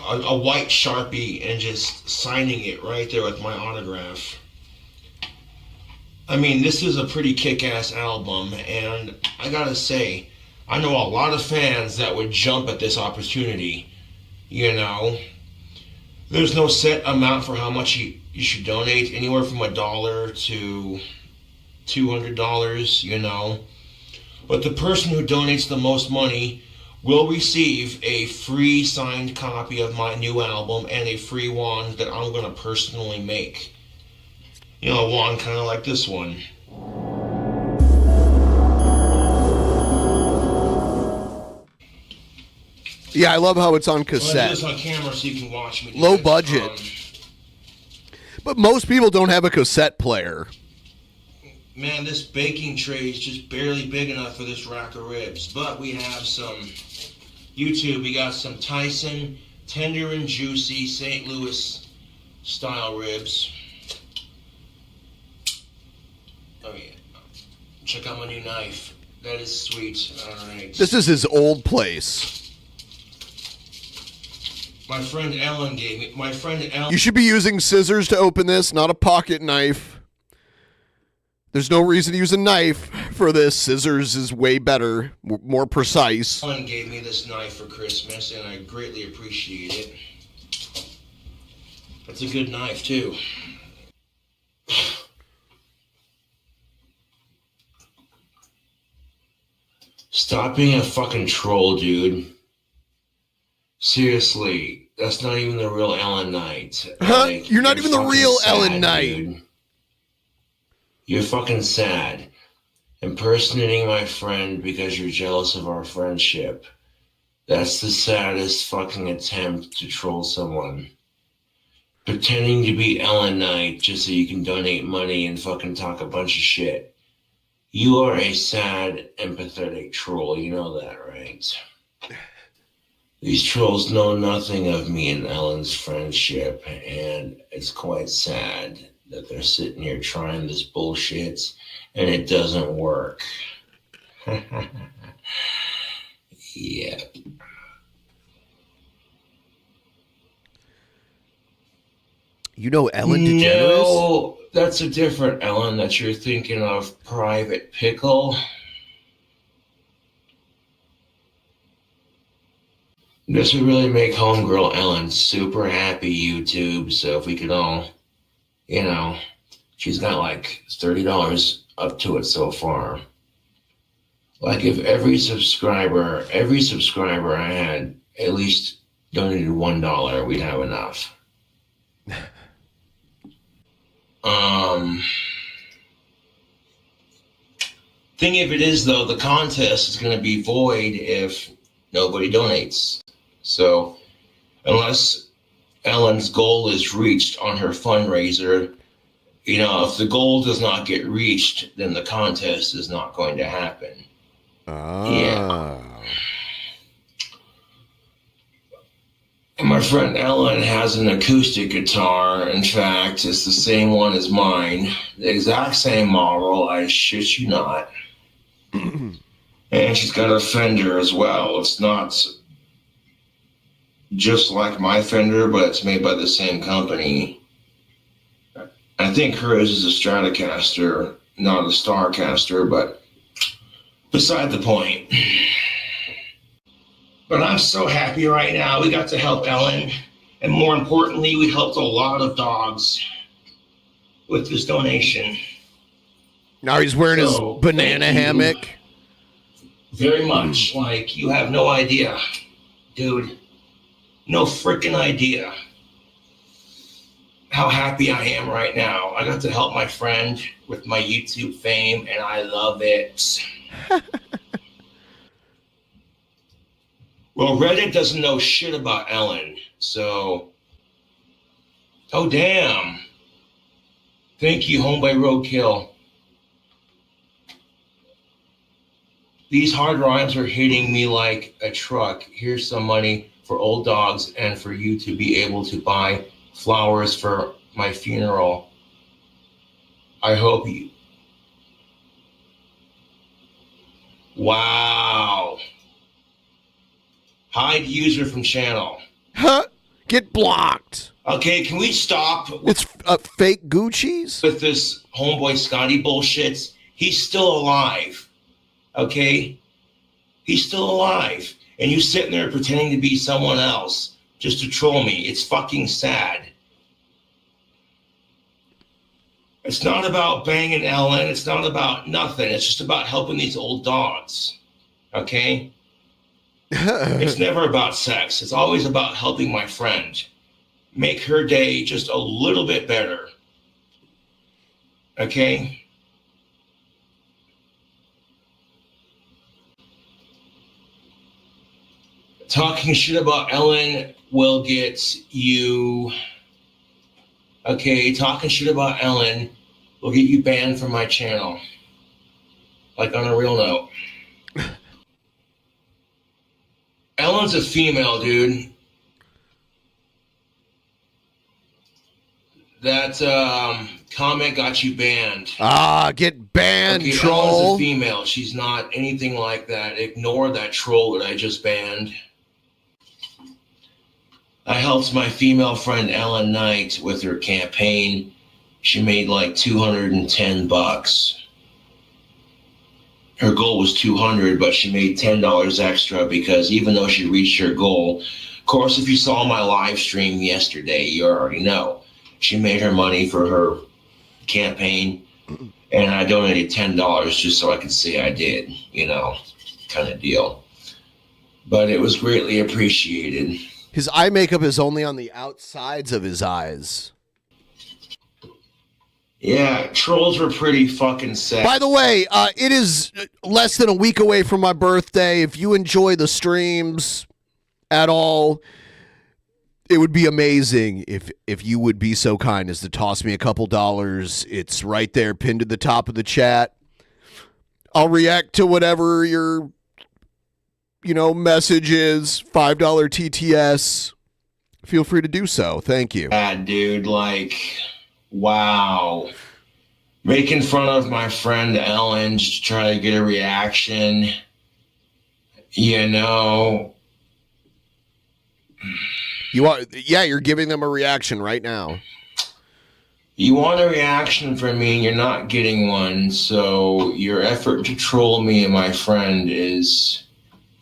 a white Sharpie, and just signing it right there with my autograph. I mean, this is a pretty kick-ass album, and I gotta say, I know a lot of fans that would jump at this opportunity, you know. There's no set amount for how much you should donate, anywhere from $1 to $200, you know. But the person who donates the most money will receive a free signed copy of my new album and a free wand that I'm going to personally make. You know, a wand kind of like this one. Yeah, I love how it's on cassette. I'll do this on camera so you can watch me. Low budget. But most people don't have a cassette player. Man, this baking tray is just barely big enough for this rack of ribs. But we have some YouTube. We got some Tyson tender and juicy St. Louis style ribs. Oh yeah. Check out my new knife. That is sweet. All right. This is his old place. My friend Ellen gave me. My friend Ellen. You should be using scissors to open this, not a pocket knife. There's no reason to use a knife for this. Scissors is way better, more precise. Someone gave me this knife for Christmas, and I greatly appreciate it. It's a good knife, too. Stop being a fucking troll, dude. Seriously, that's not even the real Ellen Knight. Huh? You're not even the real Ellen Knight. Dude. You're fucking sad. Impersonating my friend because you're jealous of our friendship. That's the saddest fucking attempt to troll someone. Pretending to be Ellen Knight just so you can donate money and fucking talk a bunch of shit. You are a sad, empathetic troll. You know that, right? These trolls know nothing of me and Ellen's friendship, and it's quite sad that they're sitting here trying this bullshit and it doesn't work. Yeah. You know Ellen DeGeneres? No, that's a different Ellen that you're thinking of, Private Pickle. This would really make homegirl Ellen super happy, YouTube. So if we could all, you know, she's got like $30 up to it so far. Like if every subscriber I had at least donated $1, we'd have enough. Thing of it is though, the contest is going to be void if nobody donates. So unless Ellen's goal is reached on her fundraiser, you know, if the goal does not get reached, then the contest is not going to happen. Yeah. And my friend Ellen has an acoustic guitar. In fact, it's the same one as mine. The exact same model, I shit you not. And she's got a Fender as well. It's not just like my Fender, but it's made by the same company. I think hers is a Stratocaster, not a Starcaster, but beside the point. But I'm so happy right now. We got to help Ellen. And more importantly, we helped a lot of dogs with this donation. Now he's wearing his banana hammock. Very much. Like, you have no idea, dude. No freaking idea how happy I am right now. I got to help my friend with my YouTube fame, and I love it. Well, Reddit doesn't know shit about Ellen, so... Oh, damn. Thank you, Home by Roadkill. These hard rhymes are hitting me like a truck. Here's some money for old dogs and for you to be able to buy flowers for my funeral. I hope you... Wow. Hide user from channel. Huh? Get blocked. Okay, can we stop? It's fake Gucci's? With this homeboy Scotty bullshit. He's still alive. Okay? He's still alive. And you sitting there pretending to be someone else just to troll me. It's fucking sad. It's not about banging Ellen. It's not about nothing. It's just about helping these old dogs. Okay? It's never about sex. It's always about helping my friend make her day just a little bit better. Okay? Talking shit about Ellen will get you... Okay, talking shit about Ellen will get you banned from my channel. Like, on a real note. Ellen's a female, dude. That comment got you banned. Ah, get banned, okay, troll. Ellen's a female. She's not anything like that. Ignore that troll that I just banned. I helped my female friend Ellen Knight with her campaign. She made like $210. her goal was 200, but she made $10 extra because even though she reached her goal, of course, if you saw my live stream yesterday, you already know she made her money for her campaign, and I donated $10 just so I could say I did, you know, kind of deal. But it was greatly appreciated. His eye makeup is only on the outsides of his eyes. Yeah, trolls were pretty fucking sad. By the way, it is less than a week away from my birthday. If you enjoy the streams at all, it would be amazing if you would be so kind as to toss me a couple dollars. It's right there pinned to the top of the chat. I'll react to whatever your message is. $5 TTS. Feel free to do so. Thank you. Bad dude, like, wow. Making fun of my friend Ellen just to try to get a reaction. You know. You're giving them a reaction right now. You want a reaction from me and you're not getting one, so your effort to troll me and my friend is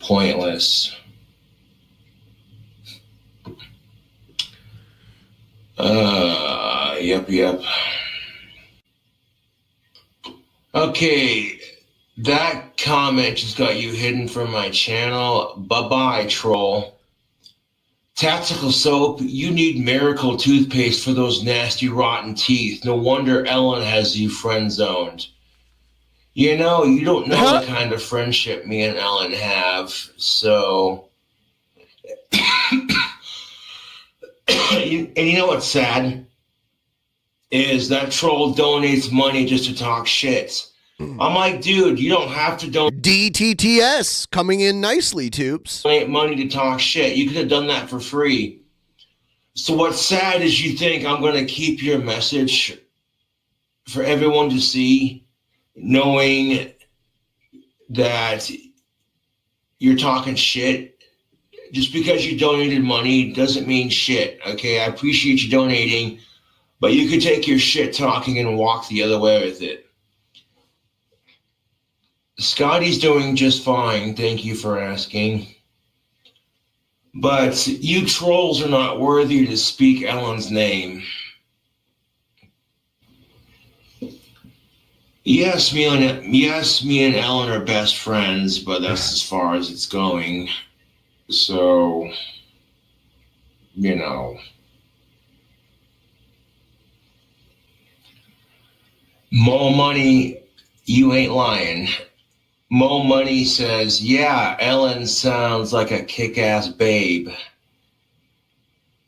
pointless. Yep. Okay, that comment just got you hidden from my channel. Bye-bye, troll. Tactical soap, you need miracle toothpaste for those nasty rotten teeth. No wonder Ellen has you friend-zoned. You know, you don't know the kind of friendship me and Ellen have, so... And you know what's sad? Is that troll donates money just to talk shit. I'm like, dude, you don't have to donate. DTTS coming in nicely, Tubes. Donate money to talk shit. You could have done that for free. So what's sad is you think I'm going to keep your message for everyone to see, knowing that you're talking shit. Just because you donated money doesn't mean shit, okay? I appreciate you donating, but you could take your shit talking and walk the other way with it. Scotty's doing just fine, thank you for asking. But you trolls are not worthy to speak Ellen's name. Yes, me and Ellen are best friends, but that's as far as it's going. So, you know. Mo Money, you ain't lying. Mo Money says, yeah, Ellen sounds like a kick-ass babe.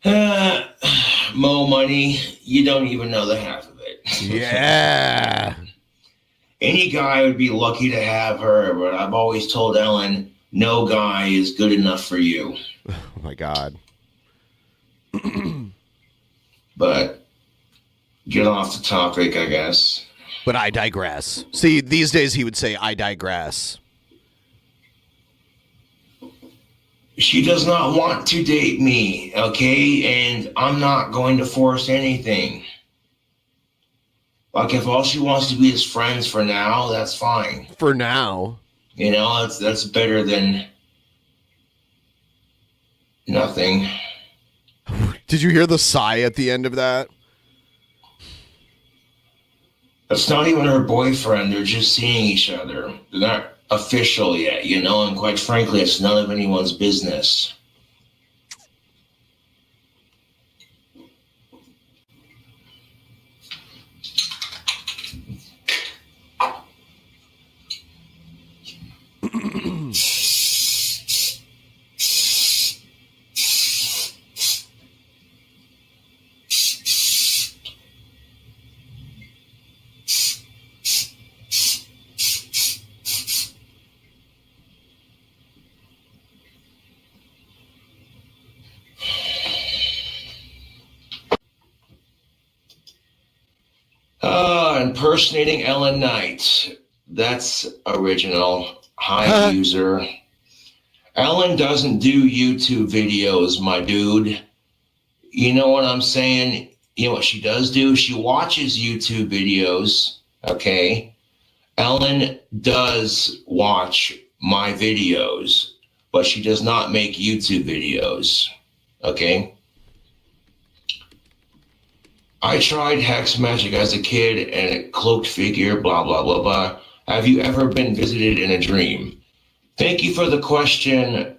Mo Money, you don't even know the half of it. Yeah. Any guy would be lucky to have her, but I've always told Ellen, no guy is good enough for you. Oh, my God. But get off the topic, I guess. But I digress. See, these days he would say, I digress. She does not want to date me, okay? And I'm not going to force anything. Like, if all she wants to be is friends for now, that's fine. For now. You know, that's better than nothing. Did you hear the sigh at the end of that? That's not even her boyfriend. They're just seeing each other. They're not official yet, you know, and quite frankly, it's none of anyone's business. Impersonating Ellen Knight. That's original. Hi, user. Ellen doesn't do YouTube videos, my dude. You know what I'm saying? You know what she does do? She watches YouTube videos, okay? Ellen does watch my videos, but she does not make YouTube videos. Okay? I tried hex magic as a kid and a cloaked figure, blah, blah, blah, blah. Have you ever been visited in a dream? Thank you for the question,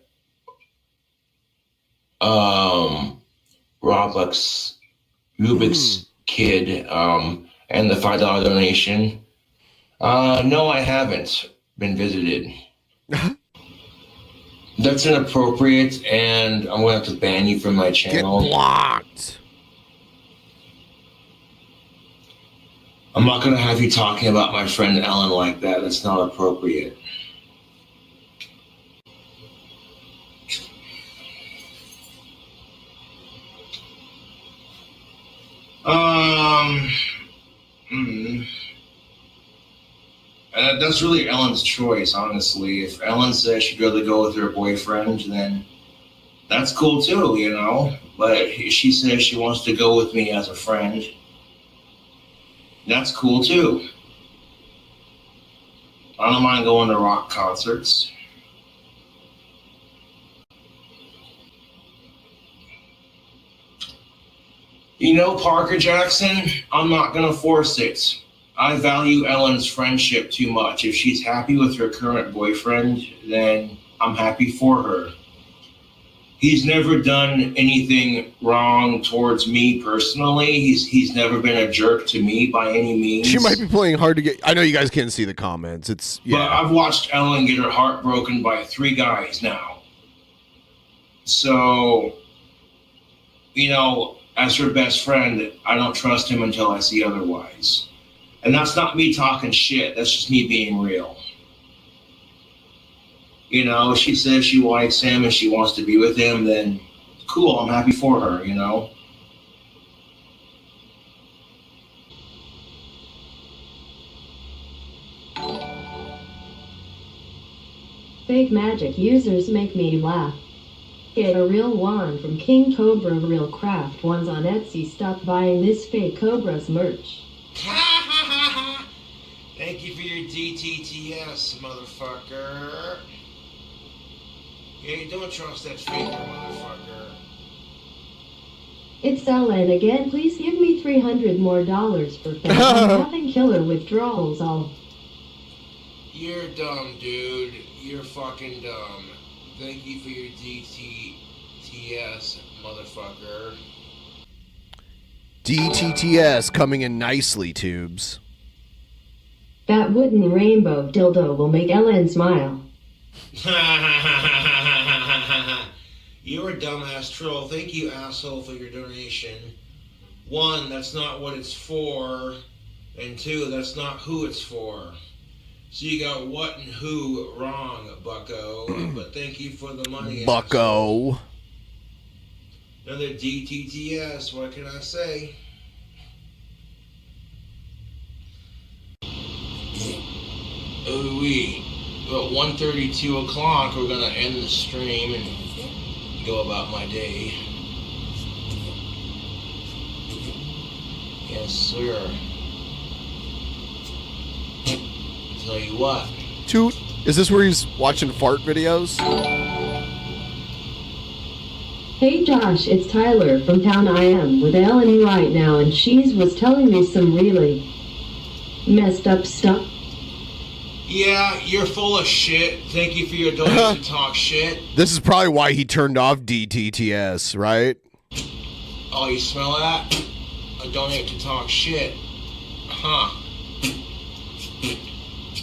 Rubik's Kid, and the $5 donation. No, I haven't been visited. That's inappropriate, and I'm going to have to ban you from my channel. Get blocked. I'm not going to have you talking about my friend Ellen like that. That's not appropriate. That's really Ellen's choice, honestly. If Ellen says she'd rather go with her boyfriend, then that's cool too, you know? But if she says she wants to go with me as a friend, that's cool too. I don't mind going to rock concerts. You know, Parker Jackson, I'm not going to force it. I value Ellen's friendship too much. If she's happy with her current boyfriend, then I'm happy for her. He's never done anything wrong towards me personally. He's never been a jerk to me by any means. She might be playing hard to get. I know you guys can't see the comments. It's yeah. But I've watched Ellen get her heart broken by 3 guys now. So, you know, as her best friend, I don't trust him until I see otherwise. And that's not me talking shit. That's just me being real. You know, she says she likes him and she wants to be with him, then cool, I'm happy for her, you know? Fake magic users make me laugh. Get a real wand from King Cobra Real Craft ones on Etsy. Stop buying this fake Cobra's merch. Thank you for your DTTS, motherfucker. Yeah, you don't trust that faker, motherfucker. It's Ellen again. Please give me $300 more for fame. I'm having killer withdrawals all. You're dumb, dude. You're fucking dumb. Thank you for your DTTS, motherfucker. DTTS coming in nicely, Tubes. That wooden rainbow dildo will make Ellen smile. You're a dumbass troll. Thank you, asshole, for your donation. 1, that's not what it's for. And 2, that's not who it's for. So you got what and who wrong, bucko. But thank you for the money, bucko. Asshole. Another DTTS, what can I say? Oh, about 1:32 o'clock, we're gonna end the stream and go about my day. Yes, sir. Tell you what. Toot. Is this where he's watching fart videos? Hey Josh, it's Tyler from town. I am with Ellen right now, and she was telling me some really messed up stuff. Yeah, you're full of shit. Thank you for your donation to talk shit. This is probably why he turned off DTTS, right? Oh, you smell that? I donate to talk shit. Huh.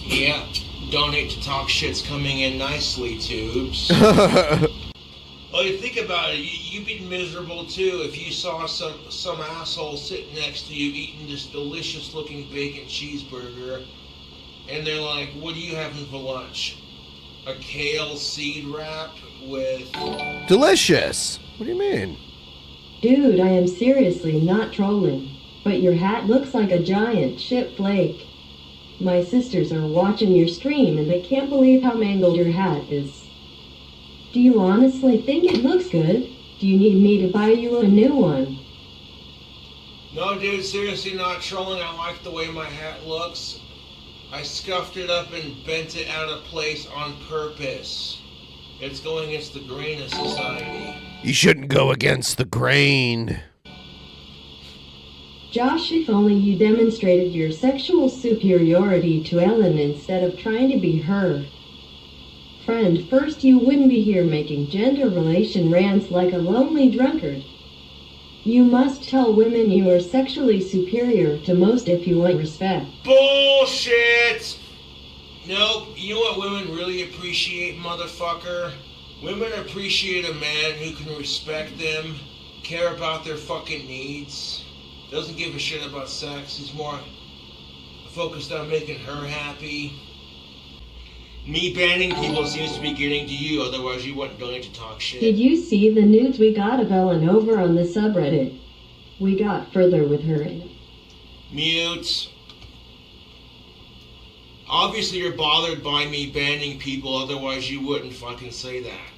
Yeah, donate to talk shit's coming in nicely, Tubes. Well, you think about it, you'd be miserable too if you saw some asshole sitting next to you eating this delicious looking bacon cheeseburger, and they're like, what are you having for lunch? A kale seed wrap with... Delicious! What do you mean? Dude, I am seriously not trolling, but your hat looks like a giant shit flake. My sisters are watching your stream and they can't believe how mangled your hat is. Do you honestly think it looks good? Do you need me to buy you a new one? No, dude, seriously not trolling. I like the way my hat looks. I scuffed it up and bent it out of place on purpose. It's going against the grain of society. You shouldn't go against the grain. Josh, if only you demonstrated your sexual superiority to Ellen instead of trying to be her. Friend, first you wouldn't be here making gender relation rants like a lonely drunkard. You must tell women you are sexually superior to most if you want respect. Bullshit! Nope. You know what women really appreciate, motherfucker? Women appreciate a man who can respect them, care about their fucking needs, doesn't give a shit about sex. He's more focused on making her happy. Me banning people seems to be getting to you, otherwise you wouldn't going to talk shit. Did you see the nudes we got of Ellen over on the subreddit? We got further with her. Mute. Obviously you're bothered by me banning people, otherwise you wouldn't fucking say that.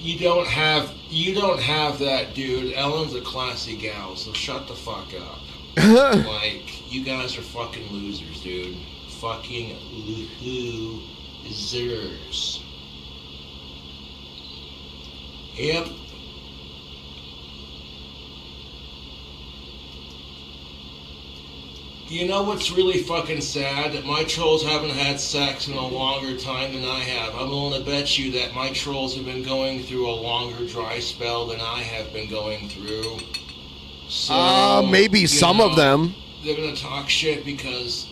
You don't have that, dude. Ellen's a classy gal, so shut the fuck up. Like, you guys are fucking losers, dude. Fucking losers. Yep. You know what's really fucking sad? That my trolls haven't had sex in a longer time than I have. I'm willing to bet you that my trolls have been going through a longer dry spell than I have been going through. So, maybe some of them. They're gonna talk shit because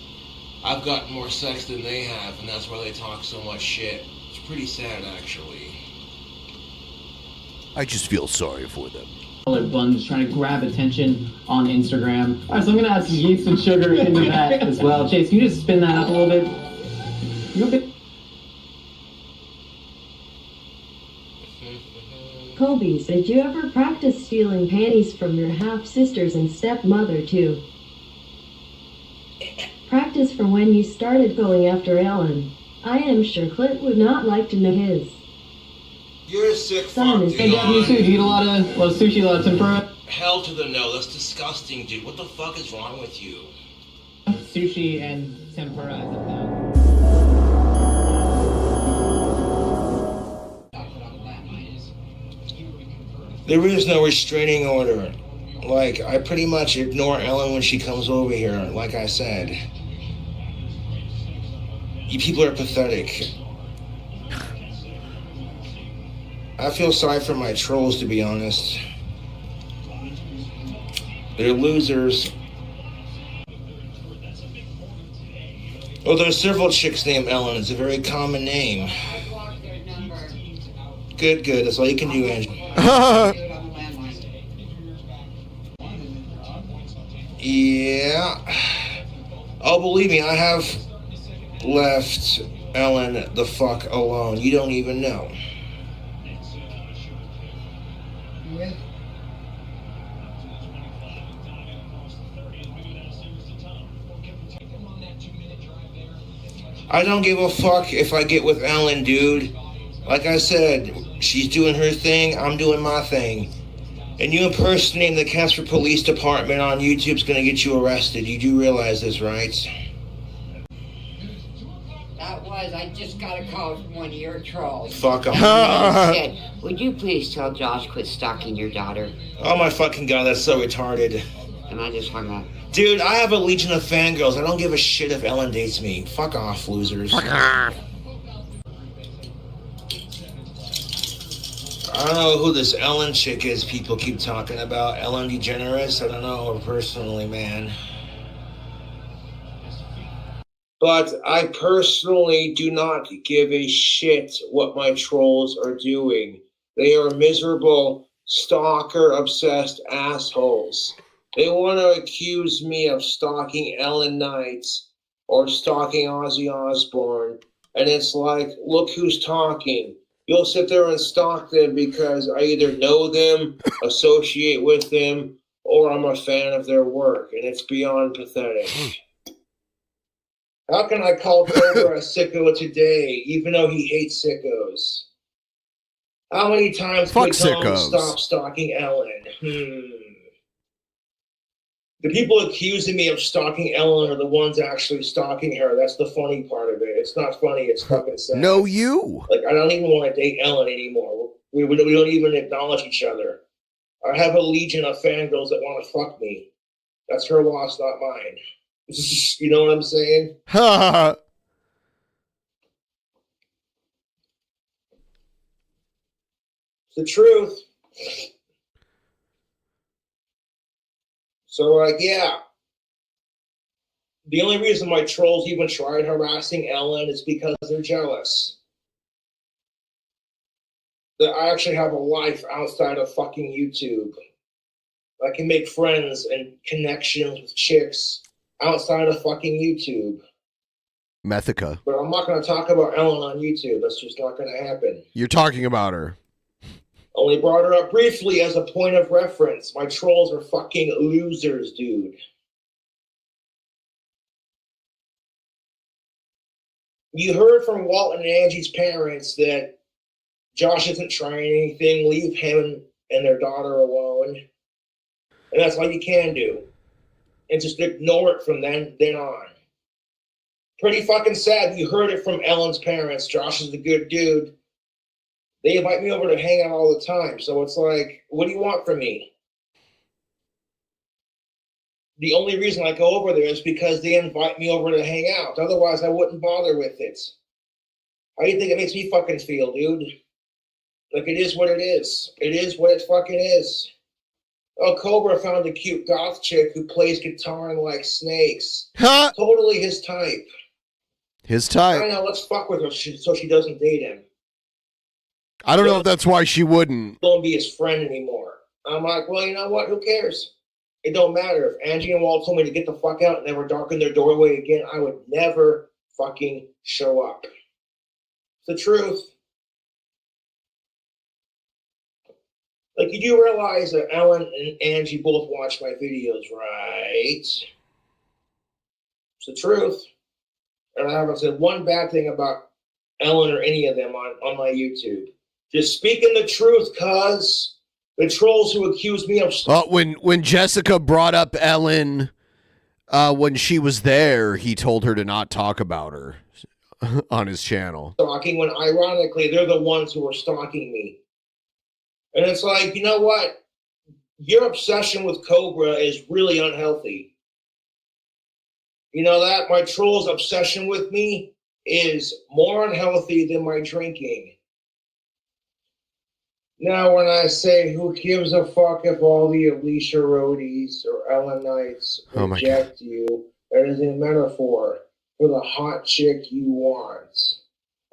I've gotten more sex than they have, and that's why they talk so much shit. It's pretty sad, actually. I just feel sorry for them. Buns trying to grab attention on Instagram. All right, so I'm gonna add some yeast and sugar into that as well. Chase, can you just spin that up a little bit? Colby, did you ever practice stealing panties from your half-sisters and stepmother too? Practice for when you started going after Ellen. I am sure Clint would not like to know his. You're a sick Son fuck, is dude. Hey, Dad, you too. Do you eat a lot of sushi, a lot of tempura? Hell to the no. That's disgusting, dude. What the fuck is wrong with you? Sushi and tempura. There is no restraining order. Like, I pretty much ignore Ellen when she comes over here, like I said. You people are pathetic. I feel sorry for my trolls, to be honest. They're losers. Well, there's several chicks named Ellen. It's a very common name. Good, good. That's all you can do, Angel. Yeah. Oh, believe me, I have left Ellen the fuck alone. You don't even know. I don't give a fuck if I get with Ellen, dude. Like I said, she's doing her thing, I'm doing my thing. And you impersonating the Casper Police Department on YouTube's gonna get you arrested. You do realize this, right? I just got a call from one of your trolls. Fuck off. He said, would you please tell Josh quit stalking your daughter? Oh my fucking god, that's so retarded. And I just hung up. Dude, I have a legion of fangirls. I don't give a shit if Ellen dates me. Fuck off, losers. Fuck off. I don't know who this Ellen chick is people keep talking about. Ellen DeGeneres? I don't know her personally, man. But I personally do not give a shit what my trolls are doing. They are miserable, stalker-obsessed assholes. They want to accuse me of stalking Ellen Knight or stalking Ozzy Osbourne. And it's like, look who's talking. You'll sit there and stalk them because I either know them, associate with them, or I'm a fan of their work. And it's beyond pathetic. How can I call Cobra a sicko today, even though he hates sickos? How many times Fuck can we tell him to sickos. stop stalking Ellen? The people accusing me of stalking Ellen are the ones actually stalking her. That's the funny part of it. It's not funny. It's fucking sad. No, you. Like, I don't even want to date Ellen anymore. We don't even acknowledge each other. I have a legion of fangirls that want to fuck me. That's her loss, not mine. You know what I'm saying? Ha! It's the truth. So, like, yeah. The only reason my trolls even tried harassing Ellen is because they're jealous. That I actually have a life outside of fucking YouTube. I can make friends and connections with chicks outside of fucking YouTube. Methica. But I'm not going to talk about Ellen on YouTube. That's just not going to happen. You're talking about her. Only brought her up briefly as a point of reference. My trolls are fucking losers, dude. You heard from Walt and Angie's parents that Josh isn't trying anything. Leave him and their daughter alone. And that's all you can do. And just ignore it from then on. Pretty fucking sad. You heard it from Ellen's parents. Josh is a good dude. They invite me over to hang out all the time. So it's like, what do you want from me? The only reason I go over there is because they invite me over to hang out. Otherwise, I wouldn't bother with it. How do you think it makes me fucking feel, dude? Like, it is what it is. It is what it fucking is. Oh, Cobra found a cute goth chick who plays guitar and likes snakes. Huh? Totally his type. His type. I know, let's fuck with her so she doesn't date him. I don't know if that's why she wouldn't. Don't be his friend anymore. I'm like, well, you know what? Who cares? It don't matter. If Angie and Walt told me to get the fuck out and never darken their doorway again, I would never fucking show up. It's the truth. Like, you do realize that Ellen and Angie both watch my videos, right? It's the truth. And I haven't said one bad thing about Ellen or any of them on my YouTube. Just speaking the truth, cuz the trolls who accuse me of... Well, when Jessica brought up Ellen when she was there, he told her to not talk about her on his channel. Stalking, when ironically, they're the ones who are stalking me. And it's like, you know what? Your obsession with Cobra is really unhealthy. You know that? My troll's obsession with me is more unhealthy than my drinking. Now, when I say, who gives a fuck if all the Alicia Roadies or Ellenites reject you, that is a metaphor for the hot chick you want,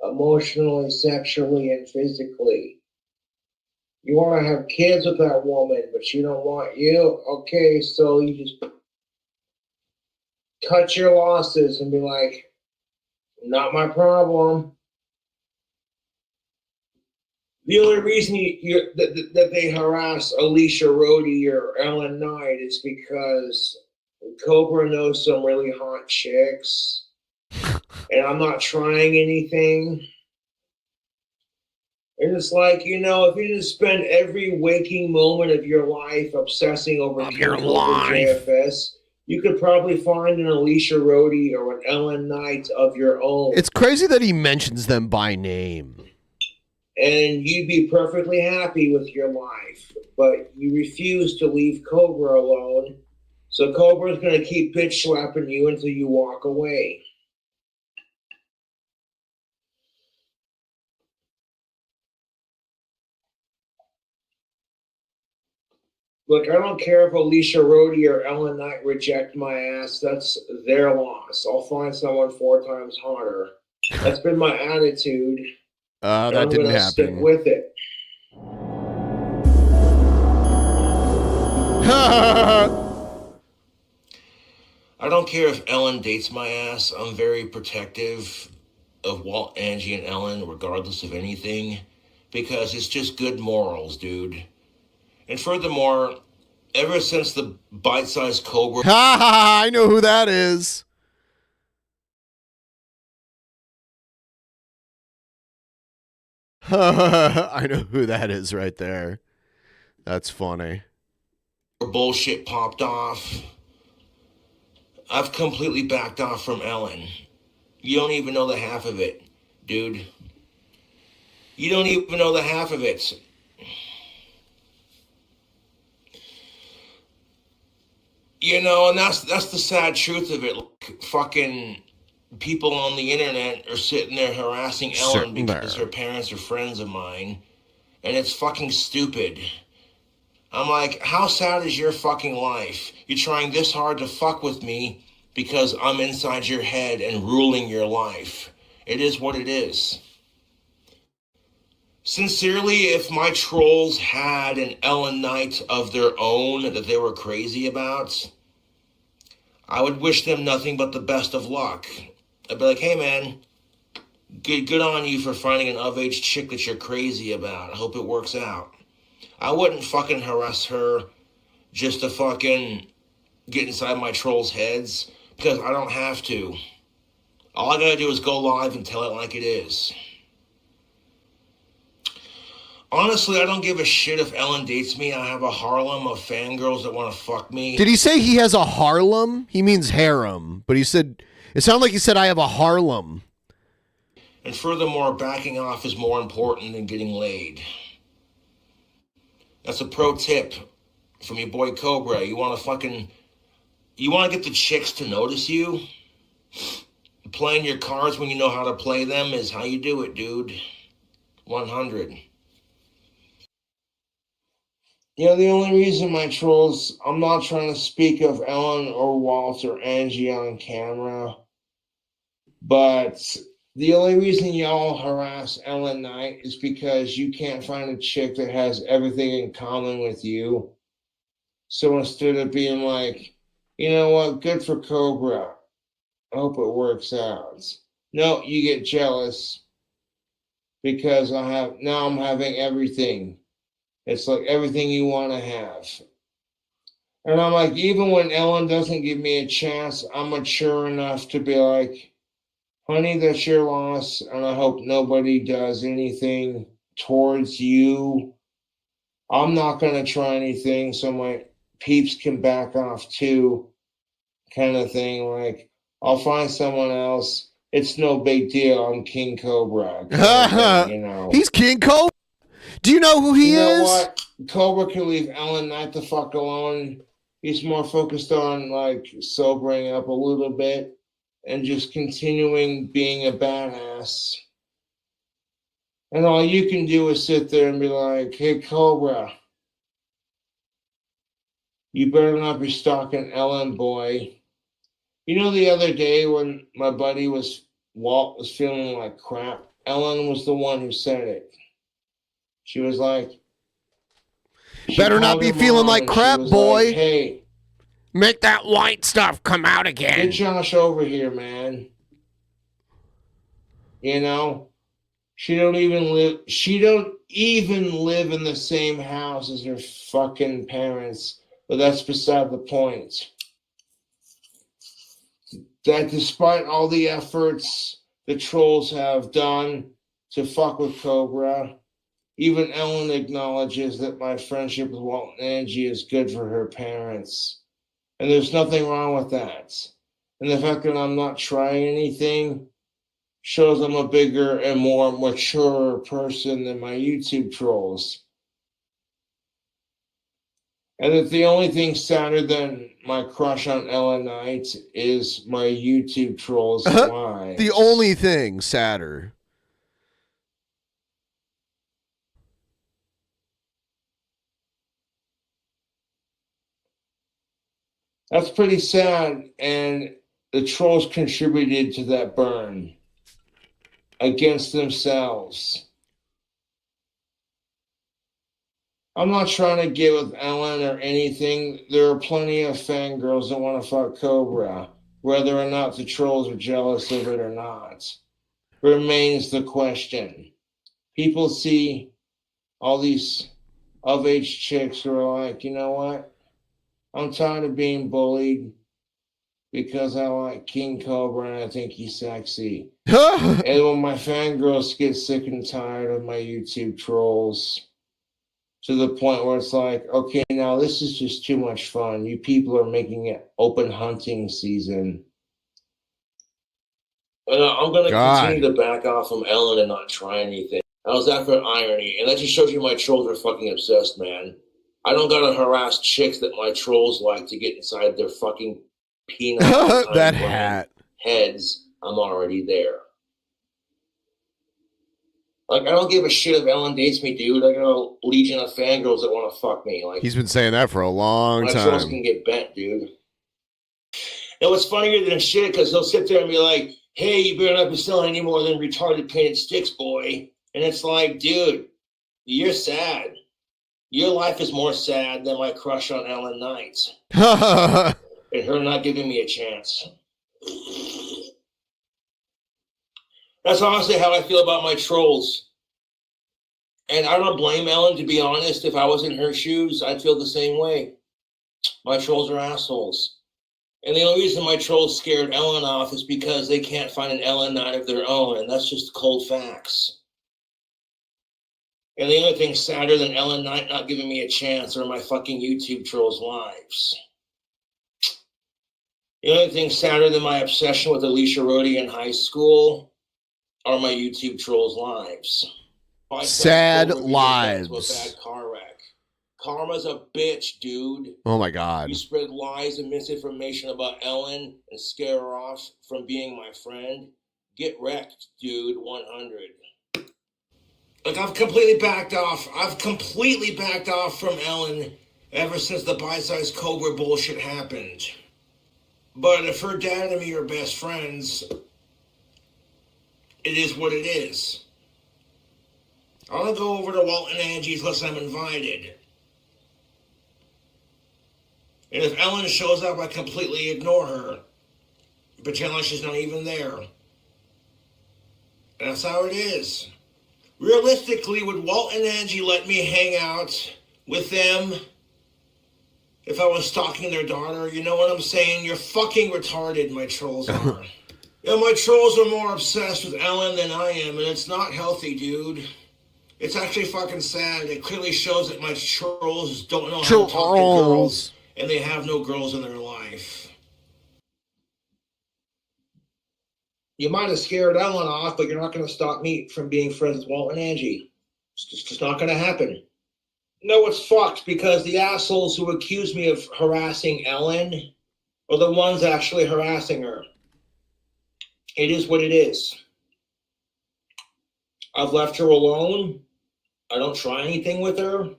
emotionally, sexually, and physically. You want to have kids with that woman, but she don't want you? Okay, so you just cut your losses and be like, not my problem. The only reason that they harass Alicia Rohde or Ellen Knight is because Cobra knows some really hot chicks, and I'm not trying anything. And it's like, you know, if you just spend every waking moment of your life obsessing over KingCobraJFS, you could probably find an Alicia Rohde or an Ellen Knight of your own. It's crazy that he mentions them by name. And you'd be perfectly happy with your life, but you refuse to leave Cobra alone, so Cobra's going to keep bitch slapping you until you walk away. Look, I don't care if Alicia Rohde or Ellen Knight reject my ass. That's their loss. I'll find someone 4 times hotter. That's been my attitude. That didn't happen. Stick with it. I don't care if Ellen dates my ass. I'm very protective of Walt, Angie, and Ellen, regardless of anything, because it's just good morals, dude. And furthermore, ever since the bite-sized Cobra... Ha ha ha! I know who that is. I know who that is right there. That's funny. Bullshit popped off. I've completely backed off from Ellen. You don't even know the half of it, dude. You don't even know the half of it. You know, and that's the sad truth of it. Like, fucking people on the internet are sitting there harassing Ellen because her parents are friends of mine, and it's fucking stupid. I'm like, how sad is your fucking life? You're trying this hard to fuck with me because I'm inside your head and ruling your life. It is what it is. Sincerely, if my trolls had an Ellen night of their own that they were crazy about, I would wish them nothing but the best of luck. I'd be like, hey man, good on you for finding an of-age chick that you're crazy about. I hope it works out. I wouldn't fucking harass her just to fucking get inside my trolls' heads, because I don't have to. All I gotta do is go live and tell it like it is. Honestly, I don't give a shit if Ellen dates me. I have a Harlem of fangirls that want to fuck me. Did he say he has a Harlem? He means harem, but he said, it sounded like he said I have a Harlem. And furthermore, backing off is more important than getting laid. That's a pro tip from your boy Cobra. You want to get the chicks to notice you? Playing your cards when you know how to play them is how you do it, dude. 100. You know, the only reason my trolls, I'm not trying to speak of Ellen or Walt or Angie on camera, but the only reason y'all harass Ellen Knight is because you can't find a chick that has everything in common with you. So instead of being like, you know what, good for Cobra, I hope it works out. No, you get jealous because now I'm having everything. It's like everything you want to have. And I'm like, even when Ellen doesn't give me a chance, I'm mature enough to be like, honey, that's your loss, and I hope nobody does anything towards you. I'm not going to try anything so my peeps can back off too, kind of thing. Like, I'll find someone else. It's no big deal. I'm King Cobra. Thing, you know. He's King Cobra? Do you know who he is? You know what? Cobra can leave Ellen Knight the fuck alone. He's more focused on, like, sobering up a little bit and just continuing being a badass. And all you can do is sit there and be like, hey, Cobra, you better not be stalking Ellen, boy. You know, the other day when my buddy Walt was feeling like crap, Ellen was the one who said it. She was like, better not be feeling like crap, boy. Like, hey, make that white stuff come out again. Get Josh over here, man. You know, she don't even live in the same house as her fucking parents. But that's beside the point. That despite all the efforts the trolls have done to fuck with Cobra, even Ellen acknowledges that my friendship with Walt and Angie is good for her parents. And there's nothing wrong with that. And the fact that I'm not trying anything shows I'm a bigger and more mature person than my YouTube trolls. And that the only thing sadder than my crush on Ellen Knight is my YouTube trolls' lives. The only thing sadder. That's pretty sad, and the trolls contributed to that burn against themselves. I'm not trying to get with Ellen or anything. There are plenty of fangirls that want to fuck Cobra, whether or not the trolls are jealous of it or not. Remains the question. People see all these of-age chicks who are like, you know what? I'm tired of being bullied. because I like King Cobra and I think he's sexy. And when my fangirls get sick and tired of my YouTube trolls, to the point where it's like, okay, now this is just too much fun. You people are making it open hunting season. And I'm going to continue to back off from Ellen and not try anything. How's that for irony? And that just shows you my trolls are fucking obsessed, man. I don't got to harass chicks that my trolls like to get inside their fucking peanut that hat heads. I'm already there. Like, I don't give a shit if Ellen dates me, dude. I got a legion of fangirls that want to fuck me. Like, he's been saying that for a long my time. trolls can get bent, dude. And what's funnier than shit, because he'll sit there and be like, hey, you better not be selling any more than retarded painted sticks, boy. And it's like, dude, you're sad. Your life is more sad than my crush on Ellen Knight. And her not giving me a chance. That's honestly how I feel about my trolls. And I don't blame Ellen, to be honest. If I was in her shoes, I'd feel the same way. My trolls are assholes. And the only reason my trolls scared Ellen off is because they can't find an Ellen Knight of their own, and that's just cold facts. And the only thing sadder than Ellen Knight not giving me a chance are my fucking YouTube trolls' lives. The only thing sadder than my obsession with Alicia Rhodey in high school are my YouTube trolls' lives. Sad lives. A bad car wreck. Karma's a bitch, dude. Oh my God. You spread lies and misinformation about Ellen and scare her off from being my friend. Get wrecked, dude. 100. Like, I've completely backed off. I've completely backed off from Ellen ever since the bite-sized Cobra bullshit happened. But if her dad and me are best friends, it is what it is. I don't go over to Walt and Angie's unless I'm invited. And if Ellen shows up, I completely ignore her. Pretend like she's not even there. And that's how it is. Realistically, would Walt and Angie let me hang out with them if I was stalking their daughter? You know what I'm saying? You're fucking retarded, my trolls are. Yeah, my trolls are more obsessed with Ellen than I am, and it's not healthy, dude. It's actually fucking sad. It clearly shows that my trolls don't know how to talk to girls, and they have no girls in their life. You might have scared Ellen off, but you're not going to stop me from being friends with Walt and Angie. It's just not going to happen. No, it's fucked, because the assholes who accuse me of harassing Ellen are the ones actually harassing her. It is what it is. I've left her alone. I don't try anything with her.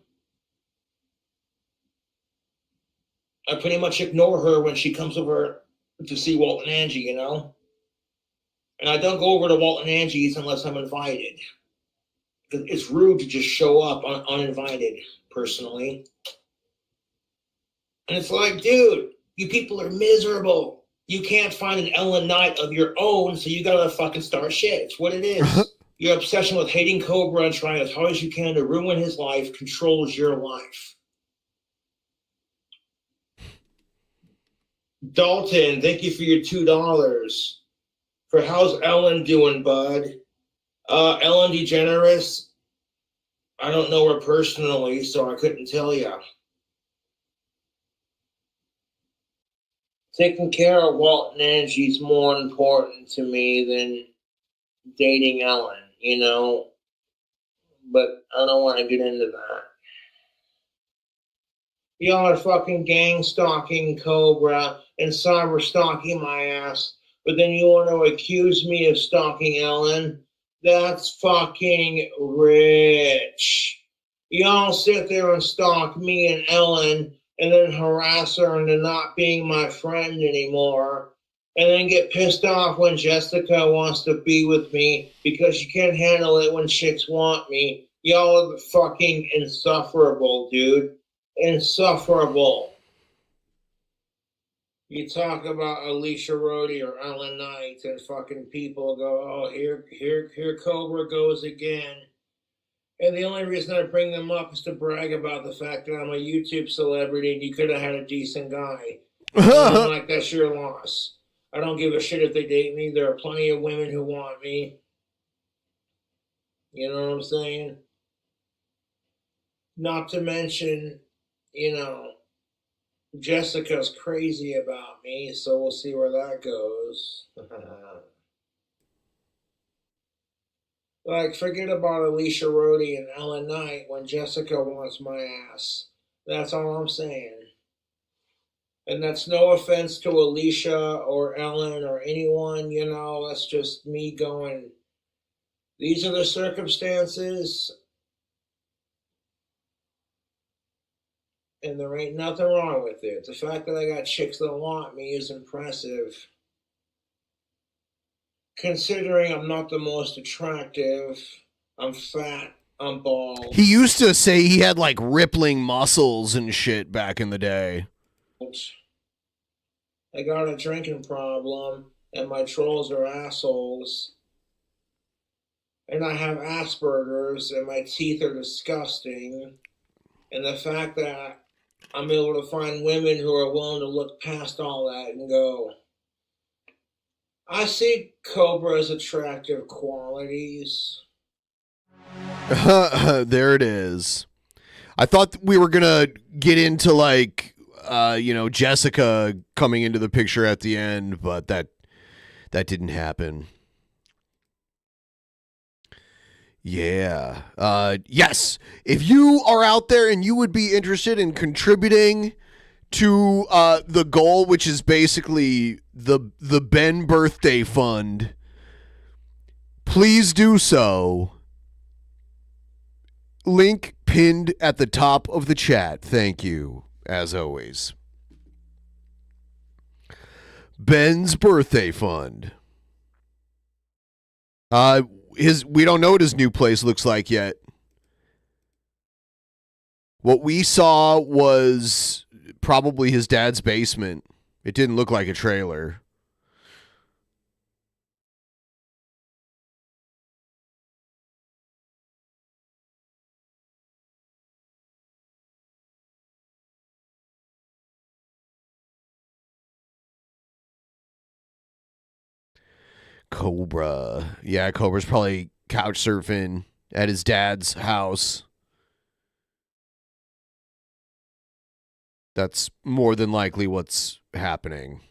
I pretty much ignore her when she comes over to see Walt and Angie, you know? And I don't go over to Walt and Angie's unless I'm invited. It's rude to just show up uninvited, personally. And it's like, dude, you people are miserable. You can't find an Ellen Knight of your own, so you gotta fucking start shit. It's what it is. Your obsession with hating Cobra and trying as hard as you can to ruin his life controls your life. Dalton, thank you for your $2. For how's Ellen doing, bud? Ellen DeGeneres, I don't know her personally, so I couldn't tell you. Taking care of Walt and Angie's more important to me than dating Ellen, you know? But I don't want to get into that. Y'all are fucking gang stalking Cobra and cyber stalking my ass. But then you want to accuse me of stalking Ellen? That's fucking rich. Y'all sit there and stalk me and Ellen and then harass her into not being my friend anymore. And then get pissed off when Jessica wants to be with me because you can't handle it when chicks want me. Y'all are fucking insufferable, dude. Insufferable. You talk about Alicia Rhodey or Ellen Knight, and fucking people go, oh, here Cobra goes again. And the only reason I bring them up is to brag about the fact that I'm a YouTube celebrity and you could have had a decent guy. I'm like, that's your loss. I don't give a shit if they date me. There are plenty of women who want me. You know what I'm saying? Not to mention, you know, Jessica's crazy about me, so we'll see where that goes. Like, forget about Alicia Rhodey and Ellen Knight when Jessica wants my ass. That's all I'm saying. And that's no offense to Alicia or Ellen or anyone, you know, that's just me going, these are the circumstances, and there ain't nothing wrong with it. The fact that I got chicks that want me is impressive. Considering I'm not the most attractive, I'm fat, I'm bald. He used to say he had like rippling muscles and shit back in the day. I got a drinking problem, and my trolls are assholes. And I have Asperger's, and my teeth are disgusting. And the fact that I'm able to find women who are willing to look past all that and go, I see Cobra's attractive qualities. There it is. I thought we were gonna get into like Jessica coming into the picture at the end, but that didn't happen. Yeah. Yes. If you are out there and you would be interested in contributing to the goal, which is basically the Ben Birthday Fund, please do so. Link pinned at the top of the chat. Thank you, as always. Ben's Birthday Fund. We don't know what his new place looks like yet. What we saw was probably his dad's basement. It didn't look like a trailer. Cobra. Yeah, Cobra's probably couch surfing at his dad's house. That's more than likely what's happening.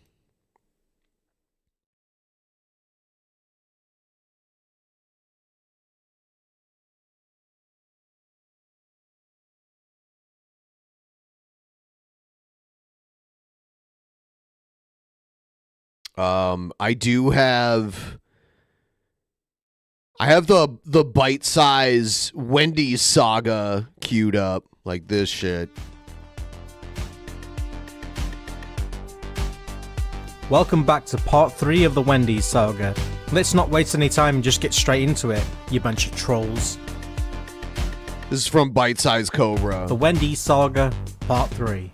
I have the bite size Wendy saga queued up, like this shit. Welcome back to part 3 of the Wendy saga. Let's not waste any time and just get straight into it, you bunch of trolls. This is from Bite Size Cobra. The Wendy saga, part 3.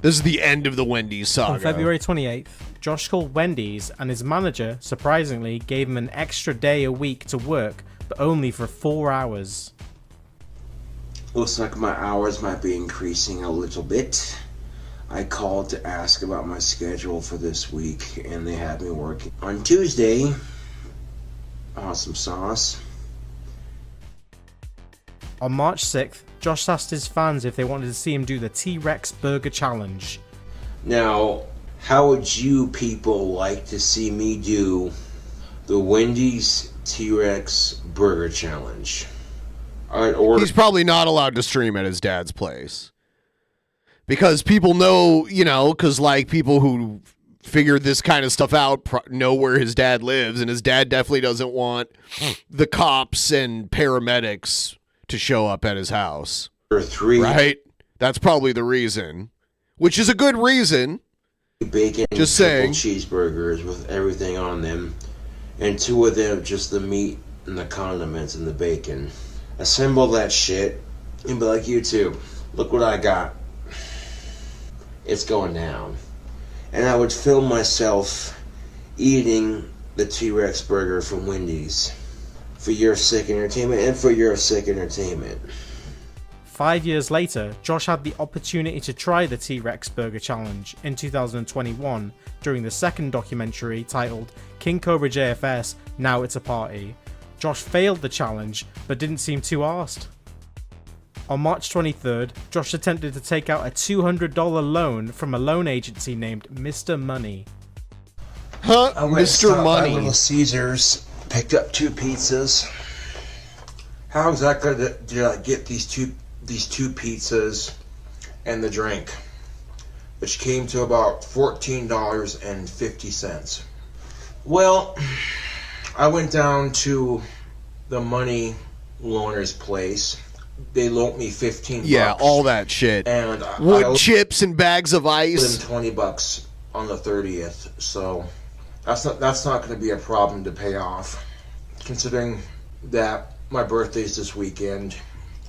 This is the end of the Wendy's saga. On February 28th, Josh called Wendy's and his manager, surprisingly, gave him an extra day a week to work, but only for 4 hours. Looks like my hours might be increasing a little bit. I called to ask about my schedule for this week, and they had me working on Tuesday. Awesome sauce. On March 6th, Josh asked his fans if they wanted to see him do the T-Rex Burger Challenge. Now, how would you people like to see me do the Wendy's T-Rex Burger Challenge? He's probably not allowed to stream at his dad's place. Because people know, because like people who figured this kind of stuff out know where his dad lives, and his dad definitely doesn't want the cops and paramedics to show up at his house. Or 3. Right? That's probably the reason. Which is a good reason. Bacon just saying. Cheeseburgers with everything on them. And 2 of them just the meat and the condiments and the bacon. Assemble that shit and be like, YouTube, look what I got. It's going down. And I would film myself eating the T-Rex burger from Wendy's for your sick entertainment and for your sick entertainment. 5 years later, Josh had the opportunity to try the T-Rex Burger Challenge in 2021 during the second documentary titled KingCobraJFS, Now It's a Party. Josh failed the challenge, but didn't seem too arsed. On March 23rd, Josh attempted to take out a $200 loan from a loan agency named Mr. Money. Huh? I went Mr. Money. by Little Caesars, picked up 2 pizzas. How exactly did I get these two pizzas and the drink, which came to about $14.50? Well, I went down to the money loaner's place. They loaned me $15. Yeah, all that shit. And wood chips and bags of ice. Them $20 on the 30th. So that's not going to be a problem to pay off, considering that my birthday's this weekend.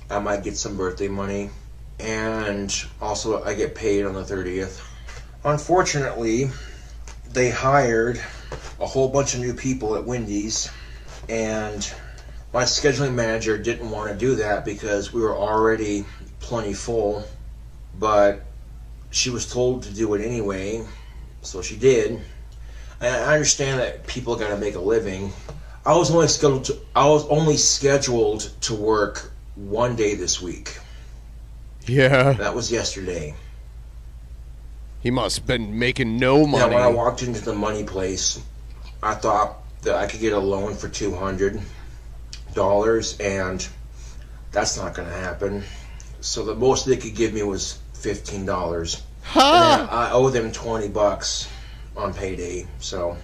I might get some birthday money, and also I get paid on the 30th. Unfortunately, they hired a whole bunch of new people at Wendy's, and my scheduling manager didn't want to do that because we were already plenty full, but she was told to do it anyway, so she did. And I understand that people got to make a living. I was only scheduled to work one day this week. Yeah. That was yesterday. He must have been making no money. Now, when I walked into the money place, I thought that I could get a loan for $200, and that's not going to happen. So the most they could give me was $15. Huh? And I owe them $20 on payday, so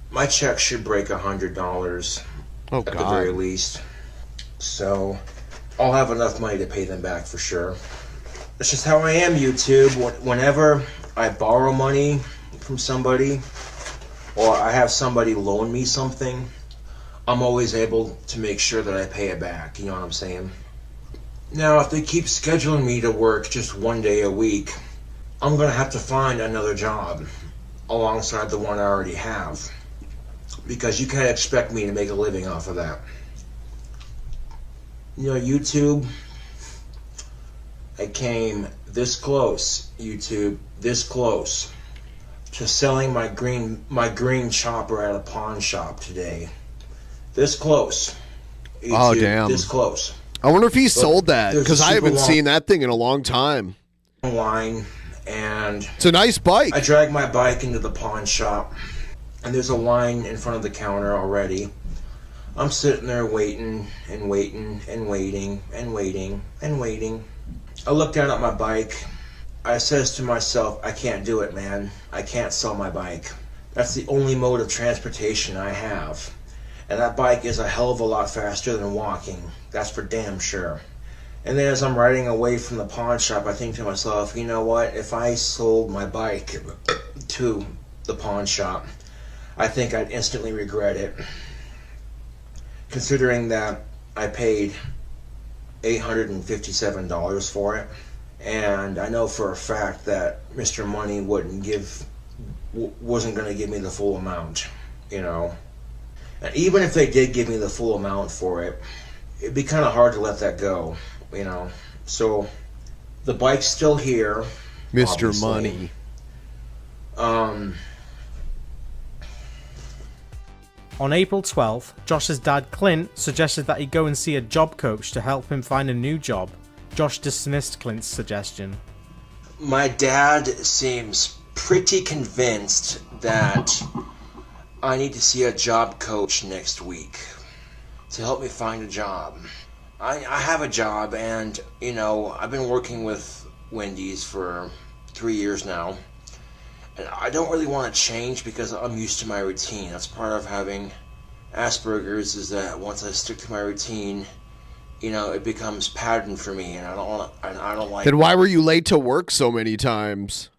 my check should break $100 at the very least. So I'll have enough money to pay them back for sure. That's just how I am, YouTube. Whenever I borrow money from somebody, or I have somebody loan me something, I'm always able to make sure that I pay it back. You know what I'm saying? Now, if they keep scheduling me to work just one day a week, I'm going to have to find another job alongside the one I already have, because you can't expect me to make a living off of that. You know, YouTube, I came this close, YouTube, this close to selling my green chopper at a pawn shop today. This close. YouTube, oh, damn. This close. I wonder if he sold that, because I haven't seen that thing in a long time. Line, and it's a nice bike. I dragged my bike into the pawn shop, and there's a line in front of the counter already. I'm sitting there waiting and waiting and waiting and waiting and waiting. I look down at my bike. I says to myself, I can't do it, man. I can't sell my bike. That's the only mode of transportation I have. And that bike is a hell of a lot faster than walking. That's for damn sure. And then as I'm riding away from the pawn shop, I think to myself, you know what? If I sold my bike to the pawn shop, I think I'd instantly regret it. Considering that I paid $857 for it. And I know for a fact that Mr. Money wasn't going to give me the full amount, you know. And even if they did give me the full amount for it, it'd be kind of hard to let that go, you know. So the bike's still here, Mr. obviously. Money. On April 12th, Josh's dad Clint suggested that he go and see a job coach to help him find a new job. Josh dismissed Clint's suggestion. My dad seems pretty convinced that I need to see a job coach next week to help me find a job. I have a job, and, you know, I've been working with Wendy's for 3 years now. And I don't really want to change because I'm used to my routine. That's part of having Asperger's, is that once I stick to my routine, you know, it becomes pattern for me, and I don't like. Then why were you late to work so many times?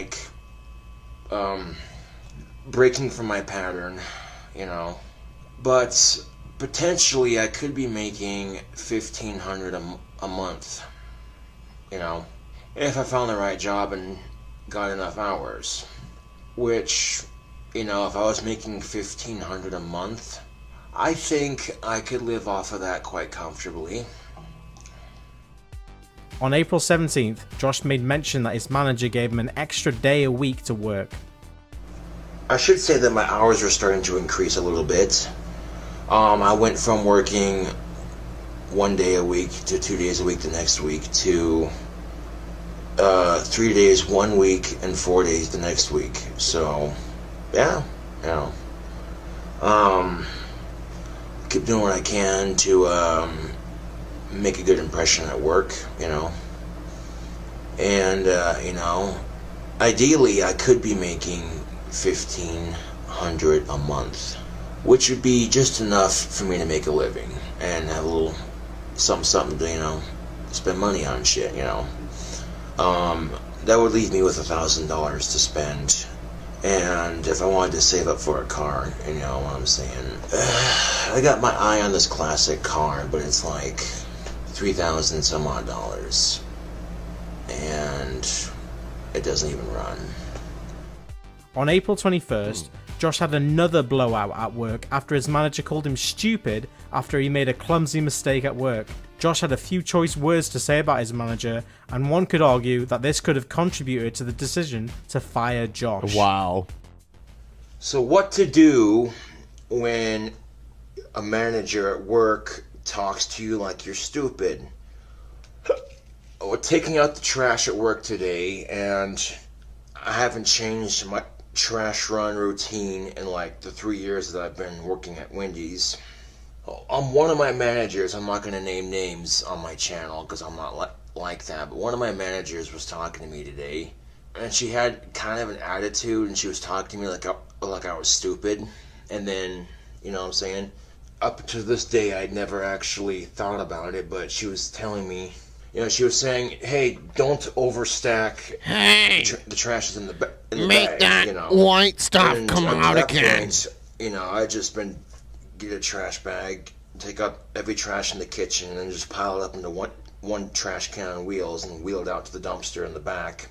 Breaking from my pattern, you know. But potentially I could be making $1,500 a month, you know, if I found the right job and got enough hours. Which, you know, if I was making $1,500 a month, I think I could live off of that quite comfortably. On April 17th, Josh made mention that his manager gave him an extra day a week to work. I should say that my hours are starting to increase a little bit. I went from working 1 day a week to 2 days a week the next week to 3 days 1 week and 4 days the next week. So, yeah. Keep doing what I can to make a good impression at work, And, ideally I could be making $1,500 a month, which would be just enough for me to make a living and have a little something to, spend money on shit, That would leave me with $1,000 to spend. And if I wanted to save up for a car, you know what I'm saying? I got my eye on this classic car, but it's like $3,000 some odd dollars. And it doesn't even run. On April 21st, Josh had another blowout at work after his manager called him stupid after he made a clumsy mistake at work. Josh had a few choice words to say about his manager, and one could argue that this could have contributed to the decision to fire Josh. Wow. So what to do when a manager at work talks to you like you're stupid? We're taking out the trash at work today, and I haven't changed my trash run routine in like the 3 years that I've been working at Wendy's. One of my managers, I'm not going to name names on my channel because I'm not like that, but one of my managers was talking to me today, and she had kind of an attitude, and she was talking to me like I was stupid. And then, you know what I'm saying, up to this day I'd never actually thought about it, but she was telling me, she was saying, hey, don't overstack. Hey, the trash is in the make bag, that white stuff come out again. I just been get a trash bag, take up every trash in the kitchen, and then just pile it up into one trash can on wheels and wheel it out to the dumpster in the back.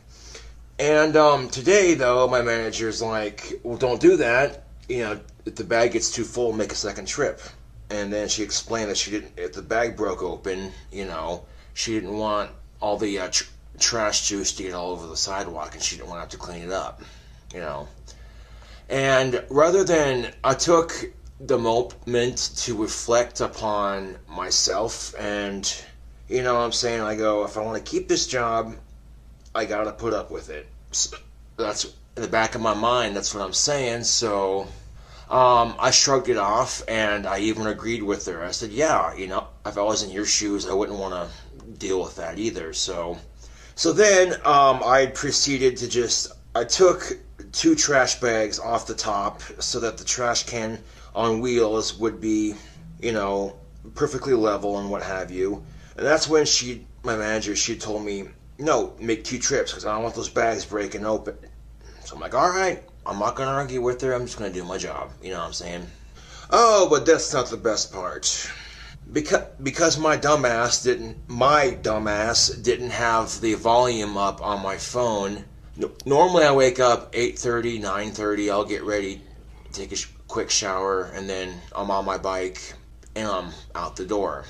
And today, though, my manager's like, well, don't do that. If the bag gets too full, make a second trip. And then she explained that if the bag broke open, she didn't want all the trash juice to get all over the sidewalk, and she didn't want to have to clean it up, And rather than, I took the moment to reflect upon myself, and, what I'm saying, I go, if I want to keep this job, I gotta put up with it. So that's in the back of my mind, that's what I'm saying. So I shrugged it off, and I even agreed with her. I said, yeah, if I was in your shoes, I wouldn't want to deal with that either. So then I proceeded to I took 2 trash bags off the top so that the trash can on wheels would be, perfectly level and what have you. And that's when my manager, she told me, no, make 2 trips because I don't want those bags breaking open. So I'm like, all right, I'm not going to argue with her. I'm just going to do my job. You know what I'm saying? Oh, but that's not the best part. Because my dumbass didn't have the volume up on my phone. Normally I wake up 8:30, 9:30. I'll get ready, take a quick shower, and then I'm on my bike and I'm out the door.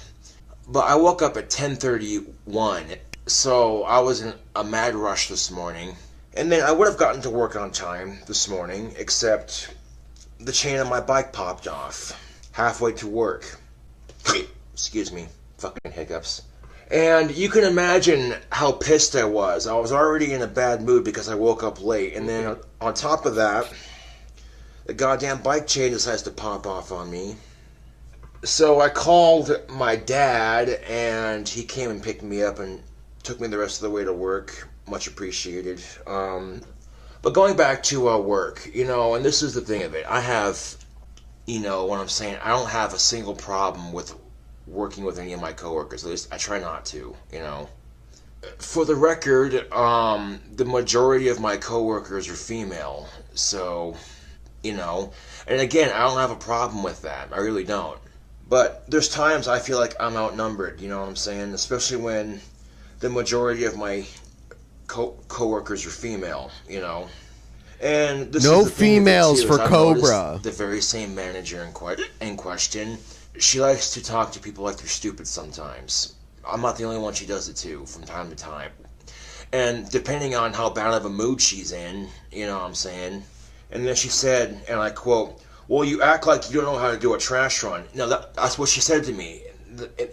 But I woke up at 10:31, so I was in a mad rush this morning. And then I would have gotten to work on time this morning, except the chain on my bike popped off halfway to work. Excuse me, fucking hiccups. And you can imagine how pissed I was. I was already in a bad mood because I woke up late, and then on top of that, the goddamn bike chain decides to pop off on me. So I called my dad, and he came and picked me up and took me the rest of the way to work. Much appreciated. But going back to work, and this is the thing of it. I have, what I'm saying, I don't have a single problem with working with any of my coworkers. At least I try not to, For the record, the majority of my coworkers are female. So, and again, I don't have a problem with that. I really don't. But there's times I feel like I'm outnumbered, you know what I'm saying? Especially when the majority of my coworkers are female, And this no is the females too, for Cobra. The very same manager in question, she likes to talk to people like they're stupid sometimes. I'm not the only one she does it to from time to time. And depending on how bad of a mood she's in, you know what I'm saying? And then she said, and I quote, well, you act like you don't know how to do a trash run. No, that's what she said to me.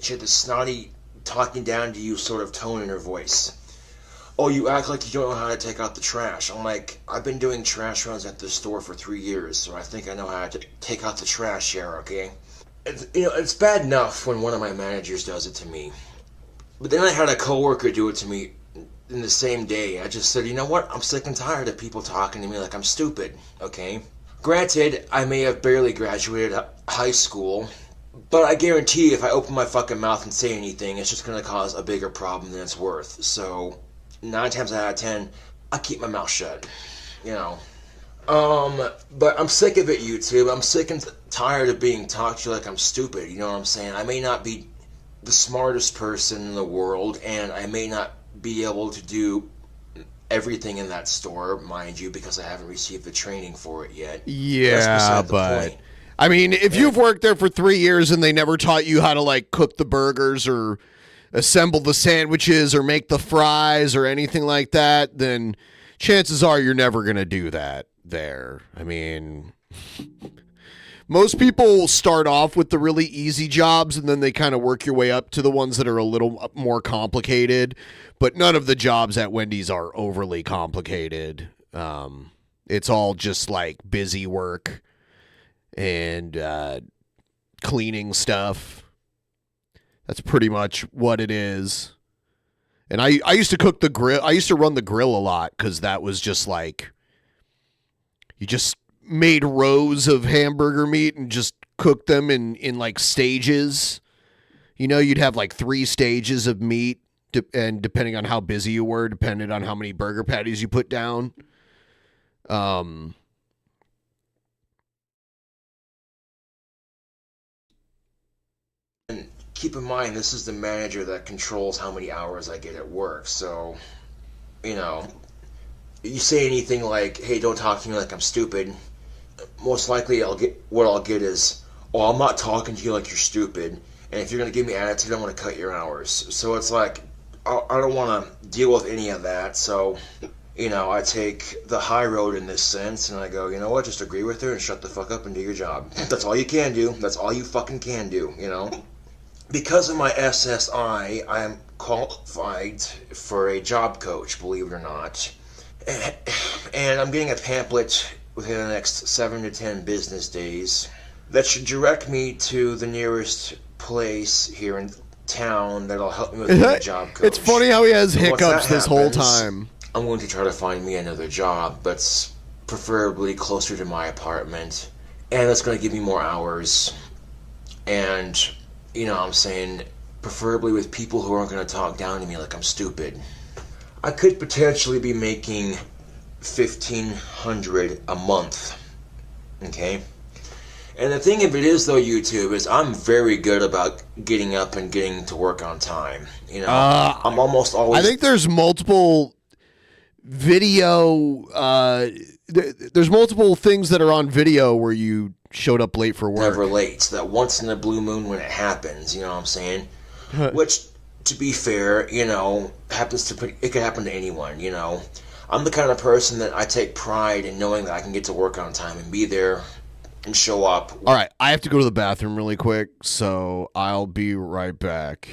She had this snotty, talking down to you sort of tone in her voice. Oh, you act like you don't know how to take out the trash. I'm like, I've been doing trash runs at this store for 3 years, so I think I know how to take out the trash here, okay? It's bad enough when one of my managers does it to me. But then I had a coworker do it to me in the same day. I just said, you know what? I'm sick and tired of people talking to me like I'm stupid, okay? Granted, I may have barely graduated high school, but I guarantee if I open my fucking mouth and say anything, it's just gonna cause a bigger problem than it's worth. So, 9 times out of 10, I keep my mouth shut, you know. But I'm sick of it, YouTube. I'm sick and tired of being talked to like I'm stupid, you know what I'm saying? I may not be the smartest person in the world, and I may not be able to do everything in that store, mind you, because I haven't received the training for it yet. Yeah, but I mean, if you've worked there for 3 years and they never taught you how to like cook the burgers or assemble the sandwiches or make the fries or anything like that, then chances are you're never going to do that there. I mean, most people start off with the really easy jobs and then they kind of work your way up to the ones that are a little more complicated. But none of the jobs at Wendy's are overly complicated. It's all just like busy work and cleaning stuff. That's pretty much what it is. And I used to cook the grill. I used to run the grill a lot because that was just like, you just made rows of hamburger meat and just cooked them in like stages. You know, you'd have like 3 stages of meat. And depending on how busy you were, depending on how many burger patties you put down. And keep in mind, this is the manager that controls how many hours I get at work. So, you know, you say anything like, hey, don't talk to me like I'm stupid. Most likely I'll get is, oh, I'm not talking to you like you're stupid. And if you're going to give me attitude, I'm going to cut your hours. So it's like, I don't want to deal with any of that, so, you know, I take the high road in this sense, and I go, you know what, just agree with her and shut the fuck up and do your job. That's all you can do. That's all you fucking can do, you know? Because of my SSI, I am qualified for a job coach, believe it or not. And I'm getting a pamphlet within the next 7 to 10 business days that should direct me to the nearest place here in town that'll help me with being a job coach. It's funny how he has And once hiccups that this whole happens, time. I'm going to try to find me another job, but preferably closer to my apartment, and that's going to give me more hours, and, you know what I'm saying, preferably with people who aren't going to talk down to me like I'm stupid. I could potentially be making $1,500 a month, okay? And the thing of it is, though, YouTube, is I'm very good about getting up and getting to work on time. You know, I'm almost always... I think there's multiple video... there's multiple things that are on video where you showed up late for work. Never late. It's that once in a blue moon when it happens, you know what I'm saying? Which, to be fair, you know, it could happen to anyone, you know? I'm the kind of person that I take pride in knowing that I can get to work on time and be there and show up. All right, I have to go to the bathroom really quick, so I'll be right back.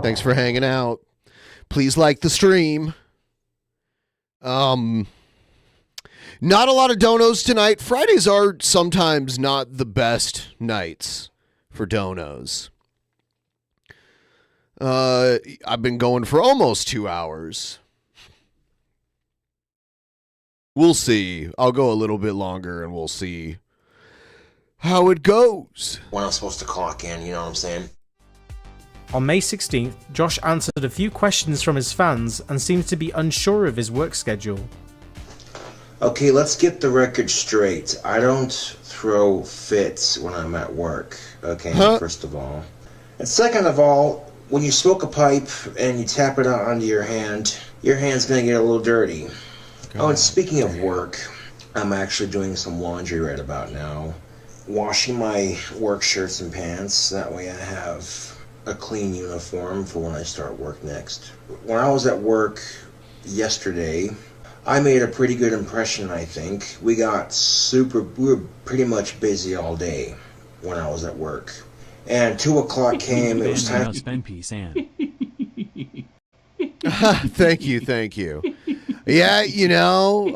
Thanks for hanging out. Please like the stream. Not a lot of donos tonight. Fridays are sometimes not the best nights for donos. I've been going for almost 2 hours. We'll see. I'll go a little bit longer and we'll see how it goes. When I'm supposed to clock in, you know what I'm saying? On May 16th, Josh answered a few questions from his fans and seemed to be unsure of his work schedule. Okay, let's get the record straight. I don't throw fits when I'm at work, okay, first of all. And second of all, when you smoke a pipe and you tap it out onto your hand's gonna get a little dirty. Oh, and speaking of work, I'm actually doing some laundry right about now. Washing my work shirts and pants, that way I have a clean uniform for when I start work next. When I was at work yesterday, I made a pretty good impression, I think. We were pretty much busy all day when I was at work. And 2 o'clock came, it was time to spend peace and Thank you. Yeah, you know,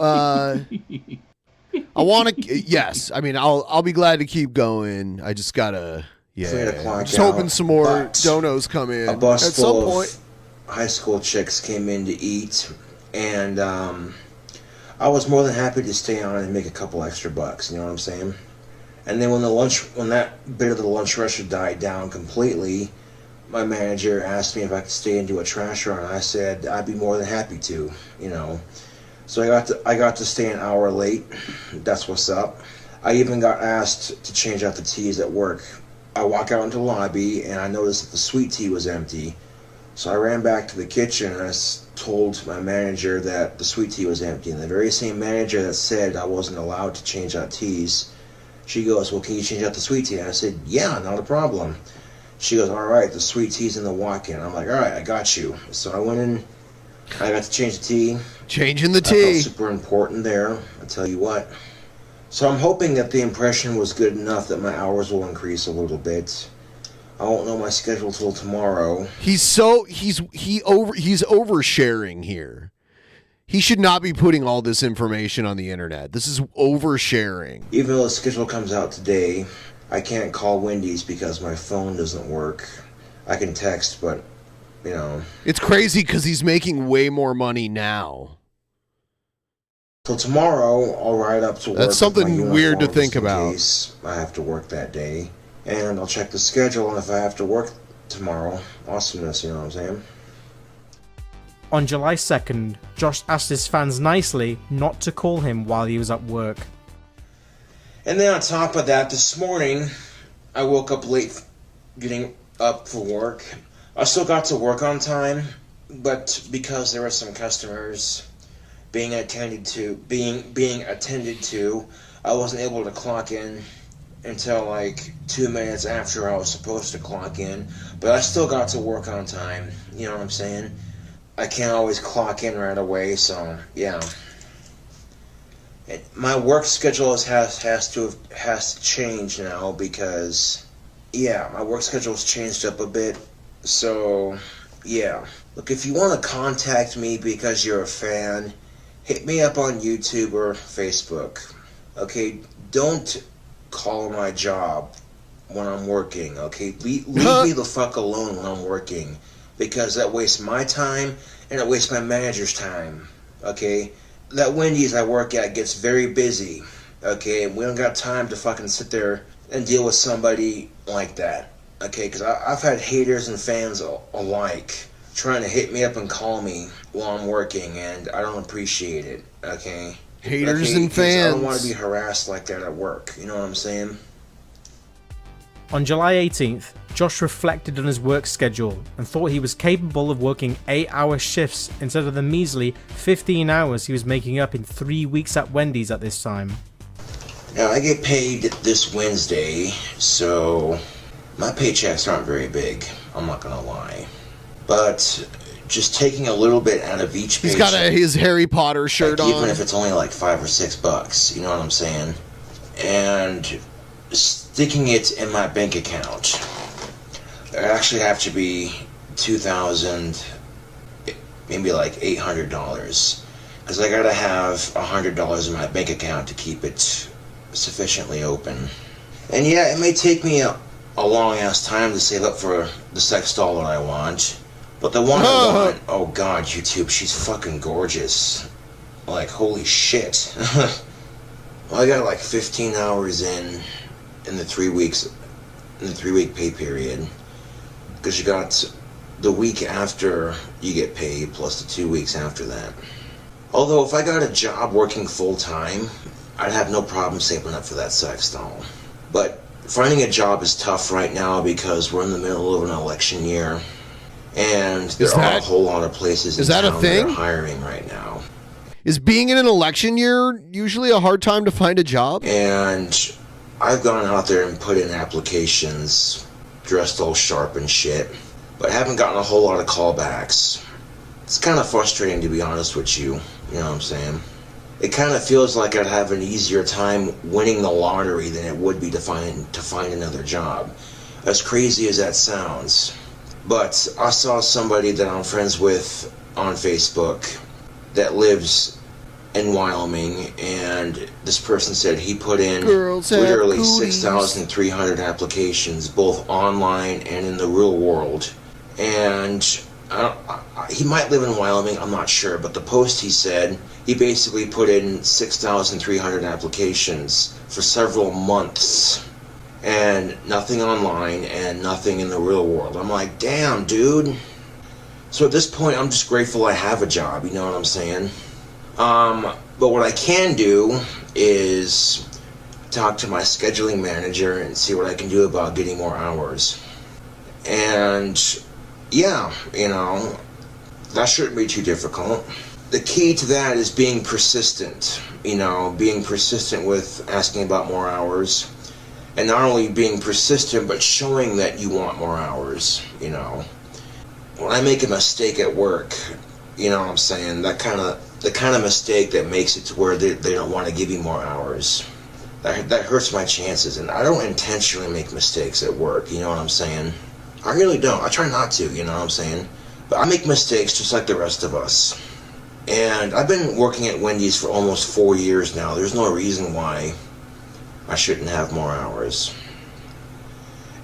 I want to. Yes, I mean, I'll be glad to keep going. I just gotta. Yeah, just hoping some more donos come in a bus at some full point. Of high school chicks came in to eat, and I was more than happy to stay on and make a couple extra bucks. You know what I'm saying? And then when that bit of the lunch rush had died down completely, my manager asked me if I could stay and do a trash run. I said I'd be more than happy to, you know. So I got to stay an hour late. That's what's up. I even got asked to change out the teas at work. I walk out into the lobby and I noticed that the sweet tea was empty. So I ran back to the kitchen and I told my manager that the sweet tea was empty. And the very same manager that said I wasn't allowed to change out teas, she goes, "Well, can you change out the sweet tea?" And I said, "Yeah, not a problem." She goes, "All right, the sweet tea's in the walk-in." I'm like, "All right, I got you." So I went in, I got to change the tea. Changing the I tea. felt super important there, I tell you what. So I'm hoping that the impression was good enough that my hours will increase a little bit. I won't know my schedule till tomorrow. He's oversharing here. He should not be putting all this information on the internet. This is oversharing. Even though the schedule comes out today, I can't call Wendy's because my phone doesn't work. I can text, but, you know. It's crazy because he's making way more money now. So tomorrow, I'll ride up to work. That's something weird to think about. In case I have to work that day. And I'll check the schedule, and if I have to work tomorrow, awesomeness, you know what I'm saying? On July 2nd, Josh asked his fans nicely not to call him while he was at work. And then on top of that, this morning, I woke up late getting up for work. I still got to work on time, but because there were some customers being attended to, I wasn't able to clock in until like 2 minutes after I was supposed to clock in. But I still got to work on time, you know what I'm saying? I can't always clock in right away, so yeah. My work schedule has to change now because, yeah, my work schedule's changed up a bit. So, yeah. Look, if you want to contact me because you're a fan, hit me up on YouTube or Facebook. Okay, don't call my job when I'm working. Okay, leave me the fuck alone when I'm working, because that wastes my time and it wastes my manager's time. Okay. That Wendy's I work at gets very busy, okay? We don't got time to fucking sit there and deal with somebody like that, okay? Because I've had haters and fans alike trying to hit me up and call me while I'm working, and I don't appreciate it, okay? Haters and fans. I don't want to be harassed like that at work, you know what I'm saying? On July 18th, Josh reflected on his work schedule and thought he was capable of working 8-hour shifts instead of the measly 15 hours he was making up in 3 weeks at Wendy's at this time. Now, I get paid this Wednesday, so my paychecks aren't very big, I'm not gonna lie. But just taking a little bit out of each paycheck. He's got his Harry Potter shirt on. Even if it's only like $5 or $6, you know what I'm saying? And sticking it in my bank account. I actually have to be $2,000, maybe like $800, because I gotta have $100 in my bank account to keep it sufficiently open. And yeah, it may take me a long ass time to save up for the sex doll that I want, but the one I want, oh god, YouTube, she's fucking gorgeous. Like, holy shit. Well, I got like 15 hours in the 3 weeks, in the 3-week pay period, because you got the week after you get paid plus the 2 weeks after that. Although if I got a job working full time, I'd have no problem saving up for that sex doll. But finding a job is tough right now because we're in the middle of an election year, and there are a whole lot of places in town that are hiring right now. Is being in an election year usually a hard time to find a job? And I've gone out there and put in applications, dressed all sharp and shit, but haven't gotten a whole lot of callbacks. It's kind of frustrating, to be honest with you, you know what I'm saying? It kind of feels like I'd have an easier time winning the lottery than it would be to find another job. As crazy as that sounds. But I saw somebody that I'm friends with on Facebook that lives in Wyoming, and this person said he put in literally 6,300 applications, both online and in the real world. And he might live in Wyoming, I'm not sure, but the post he said, he basically put in 6,300 applications for several months, and nothing online and nothing in the real world. I'm like, damn, dude. So at this point, I'm just grateful I have a job, you know what I'm saying? But what I can do is talk to my scheduling manager and see what I can do about getting more hours. And yeah, you know, that shouldn't be too difficult. The key to that is being persistent, you know, being persistent with asking about more hours. And not only being persistent, but showing that you want more hours, you know. When I make a mistake at work, you know what I'm saying, the kind of mistake that makes it to where they don't want to give you more hours, that hurts my chances. And I don't intentionally make mistakes at work, you know what I'm saying? I really don't. I try not to, you know what I'm saying? But I make mistakes just like the rest of us. And I've been working at Wendy's for almost 4 years now. There's no reason why I shouldn't have more hours.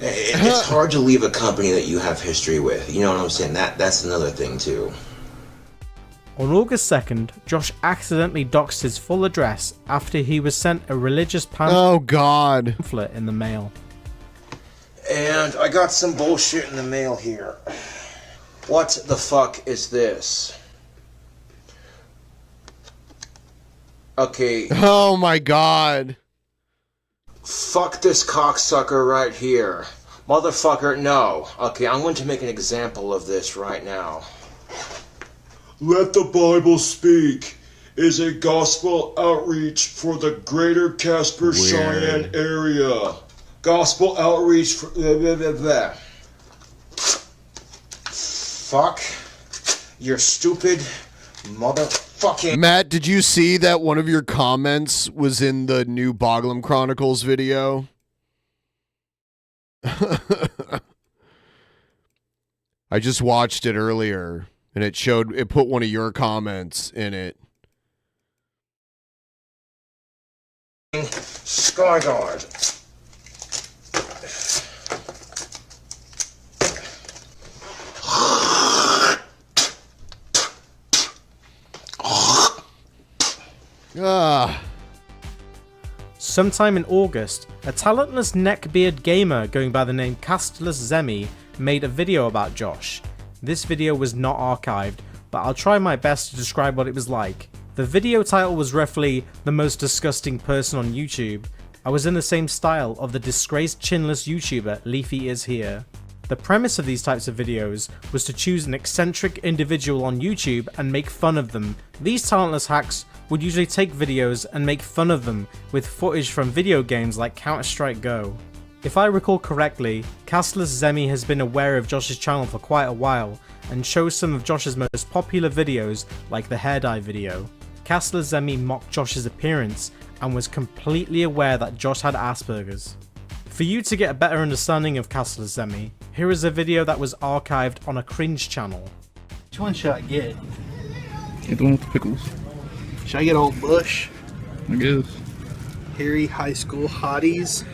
It's hard to leave a company that you have history with. You know what I'm saying? That's another thing too. On August 2nd, Josh accidentally doxed his full address after he was sent a religious pamphlet in the mail. And I got some bullshit in the mail here. What the fuck is this? Okay. Oh my god. Fuck this cocksucker right here. Motherfucker, no. Okay, I'm going to make an example of this right now. Let the Bible Speak is a gospel outreach for the greater Casper Cheyenne area. Gospel outreach for... Fuck. You're stupid motherfucking... Matt, did you see that one of your comments was in the new Boglum Chronicles video? I just watched it earlier, and it put one of your comments in it. Skyguard. Sometime in August, a talentless neckbeard gamer going by the name Castless Zemi made a video about Josh. This video was not archived, but I'll try my best to describe what it was like. The video title was roughly "The Most Disgusting Person on YouTube." I was in the same style of the disgraced chinless YouTuber Leafy Is Here. The premise of these types of videos was to choose an eccentric individual on YouTube and make fun of them. These talentless hacks would usually take videos and make fun of them with footage from video games like Counter-Strike Go. If I recall correctly, Castless Zemi has been aware of Josh's channel for quite a while and chose some of Josh's most popular videos like the hair dye video. Castless Zemi mocked Josh's appearance and was completely aware that Josh had Asperger's. For you to get a better understanding of Castler Zemi, here is a video that was archived on a cringe channel. Which one should I get? Get the one with the pickles. Should I get Old Bush? I guess. Hairy high school hotties.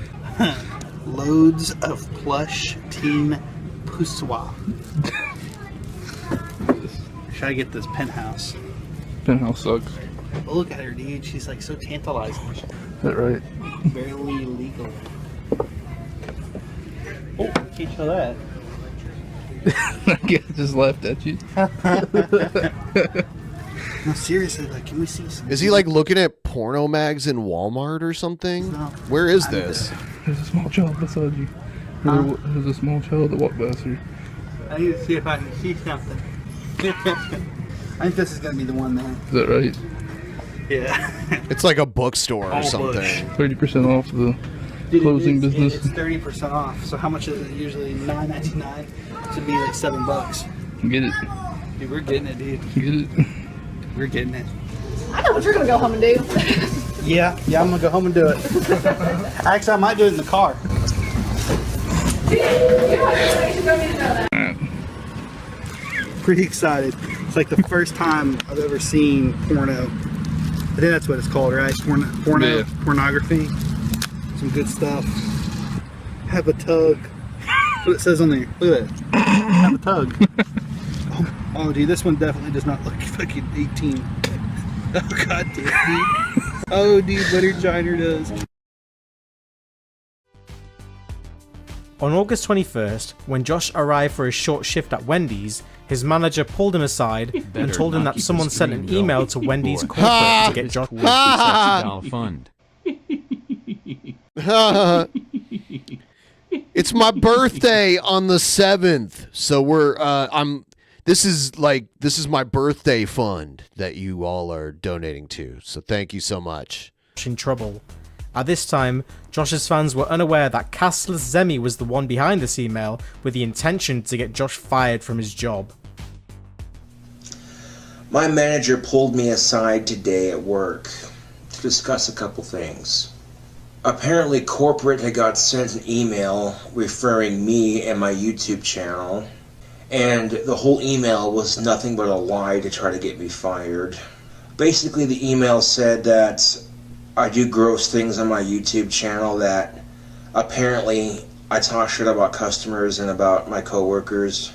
Loads of plush teen poussoir. Should I get this penthouse? Penthouse sucks. Oh, look at her, dude. She's like so tantalizing. Is that right? Barely legal. Oh, can't show that. I just laughed at you. No, seriously, like, can we see some? Is he like looking at porno mags in Walmart or something? No. Where is this? There's a small child beside you. Huh? There's a small child that walked past you. I need to see if I can see something. I think this is gonna be the one, man. Is that right? Yeah. It's like a bookstore or All something. Bush. 30% off the Dude, closing it's business. 30% off. So how much is it usually? $9.99 to be like $7. Get it. Dude, we're getting it, dude. Get it. We're getting it. I know what you're gonna go home and do. Yeah, I'm gonna go home and do it. Actually, I might do it in the car. Pretty excited. It's like the first time I've ever seen porno. I think that's what it's called, right? Porno, Yeah. pornography. Some good stuff. Have a tug. That's what it says on there. Look at that. Have a tug. Oh, dude, this one definitely does not look fucking 18. Oh, god damn, dude. Oh, dude, what her giner does. On August 21st, when Josh arrived for his short shift at Wendy's, his manager pulled him aside and told him that someone sent an email to Wendy's corporate to get Josh $60 fund. It's my birthday on the 7th, so we're this is my birthday fund that you all are donating to. So thank you so much. in trouble. At this time, Josh's fans were unaware that Castler Zemi was the one behind this email with the intention to get Josh fired from his job. My manager pulled me aside today at work to discuss a couple things. Apparently corporate had got sent an email referring me and my YouTube channel, and the whole email was nothing but a lie to try to get me fired. Basically the email said that I do gross things on my YouTube channel, that apparently I talk shit about customers and about my coworkers.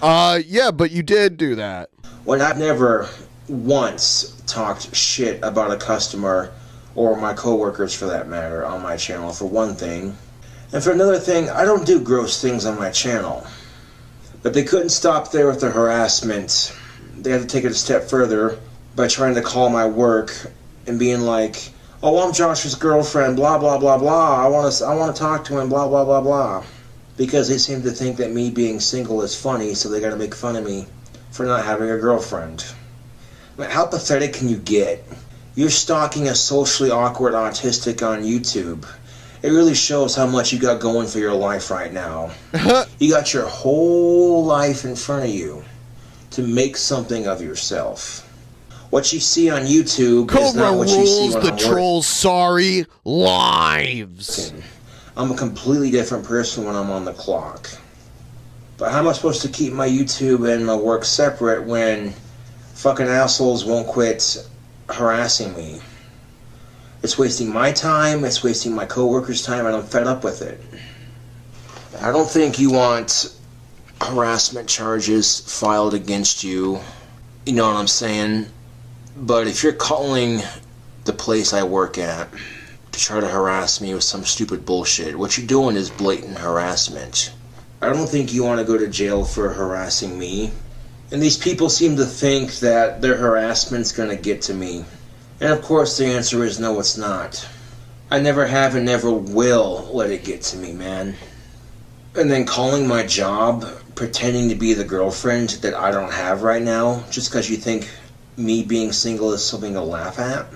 Yeah, but you did do that. When I've never once talked shit about a customer or my coworkers for that matter on my channel, for one thing. And for another thing, I don't do gross things on my channel. But they couldn't stop there with the harassment. They had to take it a step further by trying to call my work and being like, "Oh, I'm Josh's girlfriend, blah blah blah blah. I want to talk to him, blah blah blah blah." Because they seem to think that me being single is funny, so they got to make fun of me for not having a girlfriend. I mean, how pathetic can you get? You're stalking a socially awkward autistic on YouTube. It really shows how much you got going for your life right now. You got your whole life in front of you to make something of yourself. What you see on YouTube is not what you see when the trolls sorry lives. I'm a completely different person when I'm on the clock. But how am I supposed to keep my YouTube and my work separate when fucking assholes won't quit harassing me? It's wasting my time, it's wasting my coworkers' time, and I'm fed up with it. I don't think you want harassment charges filed against you, you know what I'm saying? But if you're calling the place I work at to try to harass me with some stupid bullshit, what you're doing is blatant harassment. I don't think you want to go to jail for harassing me. And these people seem to think that their harassment's gonna get to me. And of course the answer is no, it's not. I never have and never will let it get to me, man. And then calling my job, pretending to be the girlfriend that I don't have right now, just because you think me being single is something to laugh at.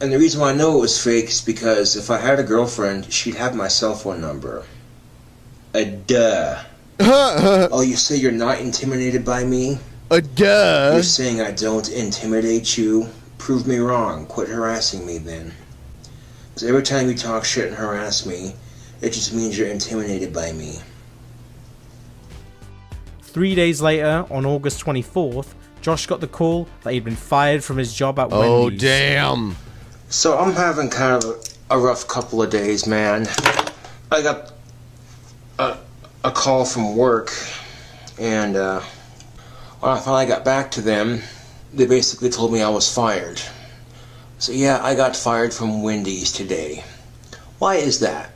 And the reason why I know it was fake is because if I had a girlfriend, she'd have my cell phone number. Duh. Oh, you say you're not intimidated by me? Duh. You're saying I don't intimidate you? Prove me wrong. Quit harassing me then. Because every time you talk shit and harass me, It just means you're intimidated by me. 3 days later, on August 24th, Josh got the call that he'd been fired from his job at Wendy's. Oh, damn. So I'm having kind of a rough couple of days, man. I got a call from work, and when I finally got back to them, they basically told me I was fired. So yeah, I got fired from Wendy's today. Why is that?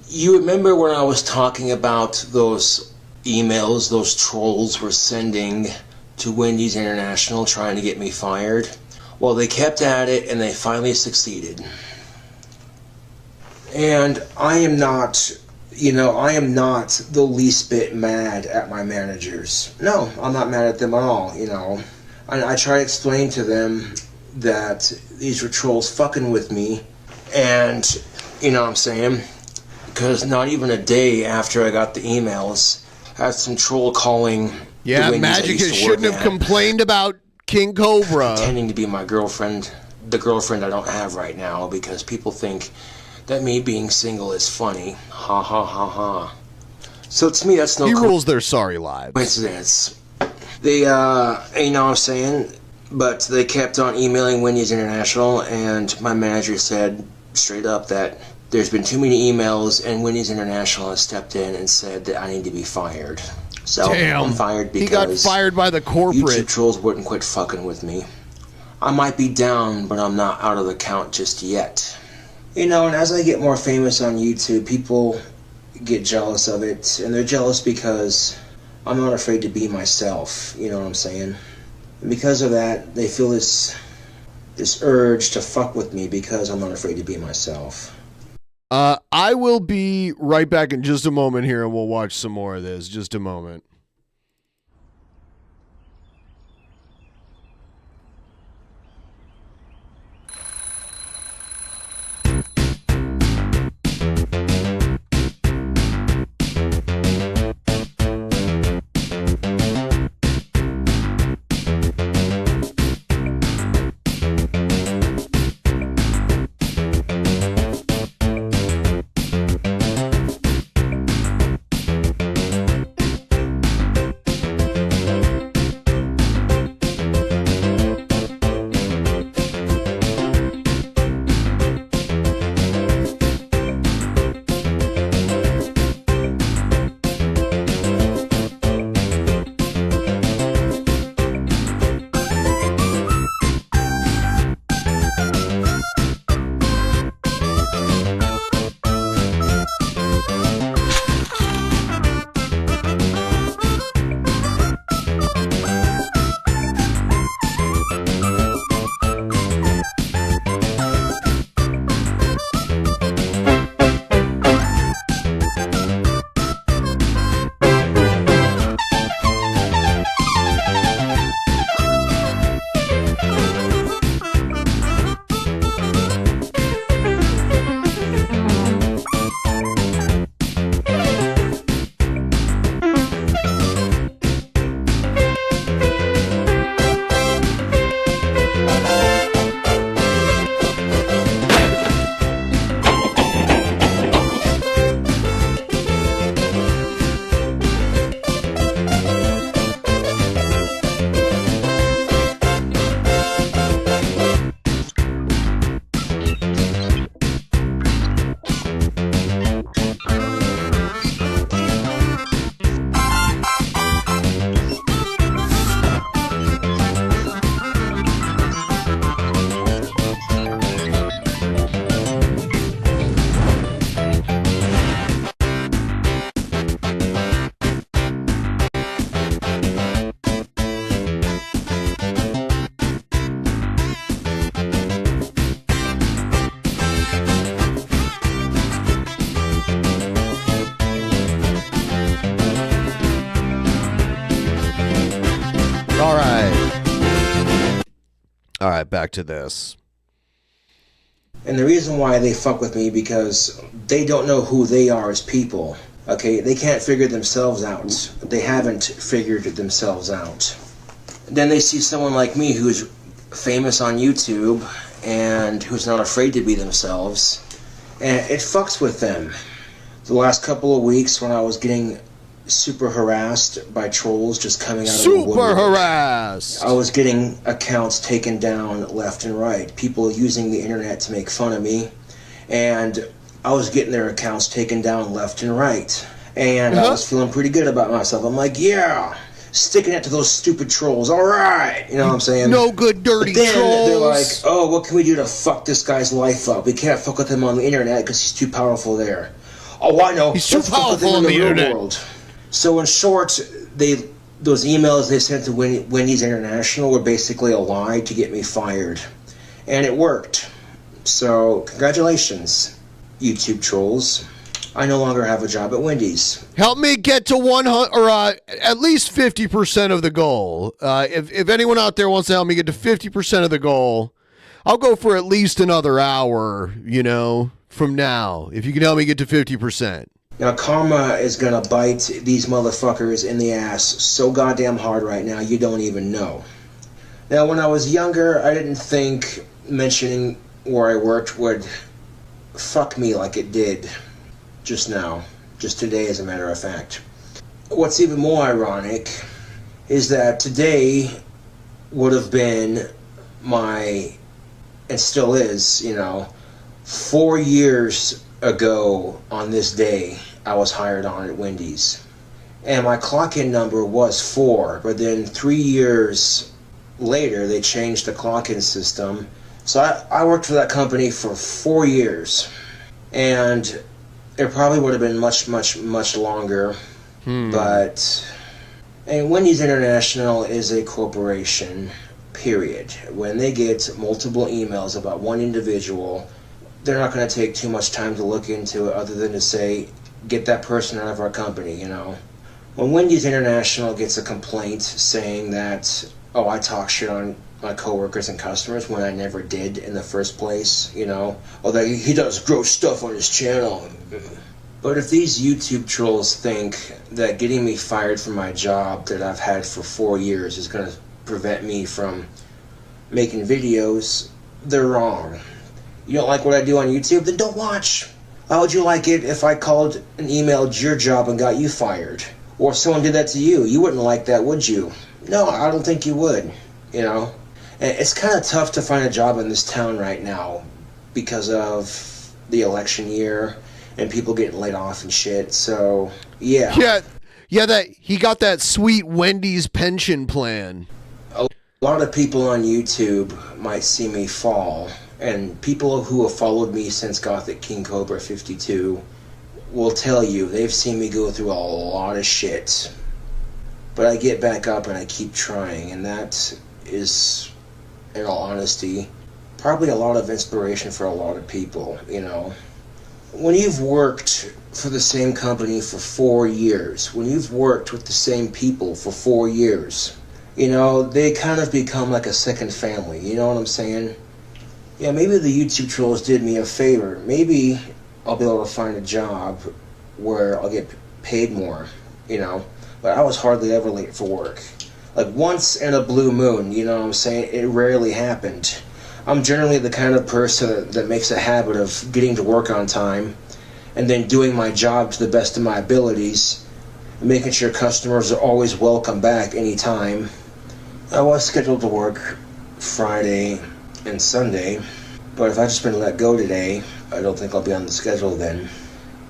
You remember when I was talking about those emails those trolls were sending to Wendy's International trying to get me fired? Well, they kept at it and they finally succeeded. And I am not, I am not the least bit mad at my managers. No, I'm not mad at them at all, I try to explain to them that these were trolls fucking with me, and, you know what I'm saying? Because not even a day after I got the emails, I had some troll calling. Yeah, Magicus shouldn't have complained about King Cobra. Pretending to be my girlfriend, the girlfriend I don't have right now, because people think that me being single is funny. Ha ha ha ha. So to me, that's no. He rules their sorry lives. Coincidence. They, you know what I'm saying? But they kept on emailing Wendy's International, and my manager said straight up that there's been too many emails, and Wendy's International has stepped in and said that I need to be fired. So Damn. I'm fired because he got fired by the corporate. YouTube trolls wouldn't quit fucking with me. I might be down, but I'm not out of the count just yet. And as I get more famous on YouTube, people get jealous of it, and they're jealous because I'm not afraid to be myself, you know what I'm saying? And because of that, they feel this urge to fuck with me because I'm not afraid to be myself. I will be right back in just a moment here, and we'll watch some more of this. Just a moment. All right, back to this. And the reason why they fuck with me because they don't know who they are as people. Okay, they can't figure themselves out. They haven't figured themselves out. Then they see someone like me who's famous on YouTube and who's not afraid to be themselves, and it fucks with them. The last couple of weeks when I was getting super harassed by trolls just coming out of the Super woodwork, harassed. I was getting accounts taken down left and right. People using the internet to make fun of me. And I was getting their accounts taken down left and right. And I was feeling pretty good about myself. I'm like, yeah, sticking it to those stupid trolls. All right. You know what I'm saying? No good dirty but then trolls. They're like, oh, what can we do to fuck this guy's life up? We can't fuck with him on the internet because he's too powerful there. Oh, I know. He's too Let's fuck with him powerful in on the real internet. world. So in short, those emails they sent to Wendy's International were basically a lie to get me fired. And it worked. So congratulations, YouTube trolls. I no longer have a job at Wendy's. Help me get to 100, or at least 50% of the goal. If anyone out there wants to help me get to 50% of the goal, I'll go for at least another hour, from now. If you can help me get to 50%. Now, karma is going to bite these motherfuckers in the ass so goddamn hard right now, you don't even know. Now, when I was younger, I didn't think mentioning where I worked would fuck me like it did just now. Just today, as a matter of fact. What's even more ironic is that today would have been and still is, 4 years ago on this day I was hired on at Wendy's, and my clock-in number was 4, but then 3 years later they changed the clock-in system, so I worked for that company for 4 years, and it probably would have been much longer, but Wendy's International is a corporation, period. When they get multiple emails about one individual, they're not going to take too much time to look into it other than to say, get that person out of our company, When Wendy's International gets a complaint saying that, oh, I talk shit on my coworkers and customers when I never did in the first place, or that he does gross stuff on his channel. But if these YouTube trolls think that getting me fired from my job that I've had for 4 years is going to prevent me from making videos, they're wrong. You don't like what I do on YouTube? Then don't watch. How would you like it if I called and emailed your job and got you fired? Or if someone did that to you? You wouldn't like that, would you? No, I don't think you would, And it's kind of tough to find a job in this town right now because of the election year and people getting laid off and shit, so, yeah. Yeah, that he got that sweet Wendy's pension plan. A lot of people on YouTube might see me fall, and people who have followed me since Gothic KingCobraJFS will tell you they've seen me go through a lot of shit. But I get back up and I keep trying, and that is, in all honesty, probably a lot of inspiration for a lot of people, When you've worked for the same company for 4 years, when you've worked with the same people for 4 years, they kind of become like a second family, you know what I'm saying? Yeah, maybe the YouTube trolls did me a favor. Maybe I'll be able to find a job where I'll get paid more, But I was hardly ever late for work. Like once in a blue moon, you know what I'm saying? It rarely happened. I'm generally the kind of person that makes a habit of getting to work on time and then doing my job to the best of my abilities, making sure customers are always welcome back anytime. I was scheduled to work Friday and Sunday, but if I've just been let go today, I don't think I'll be on the schedule then.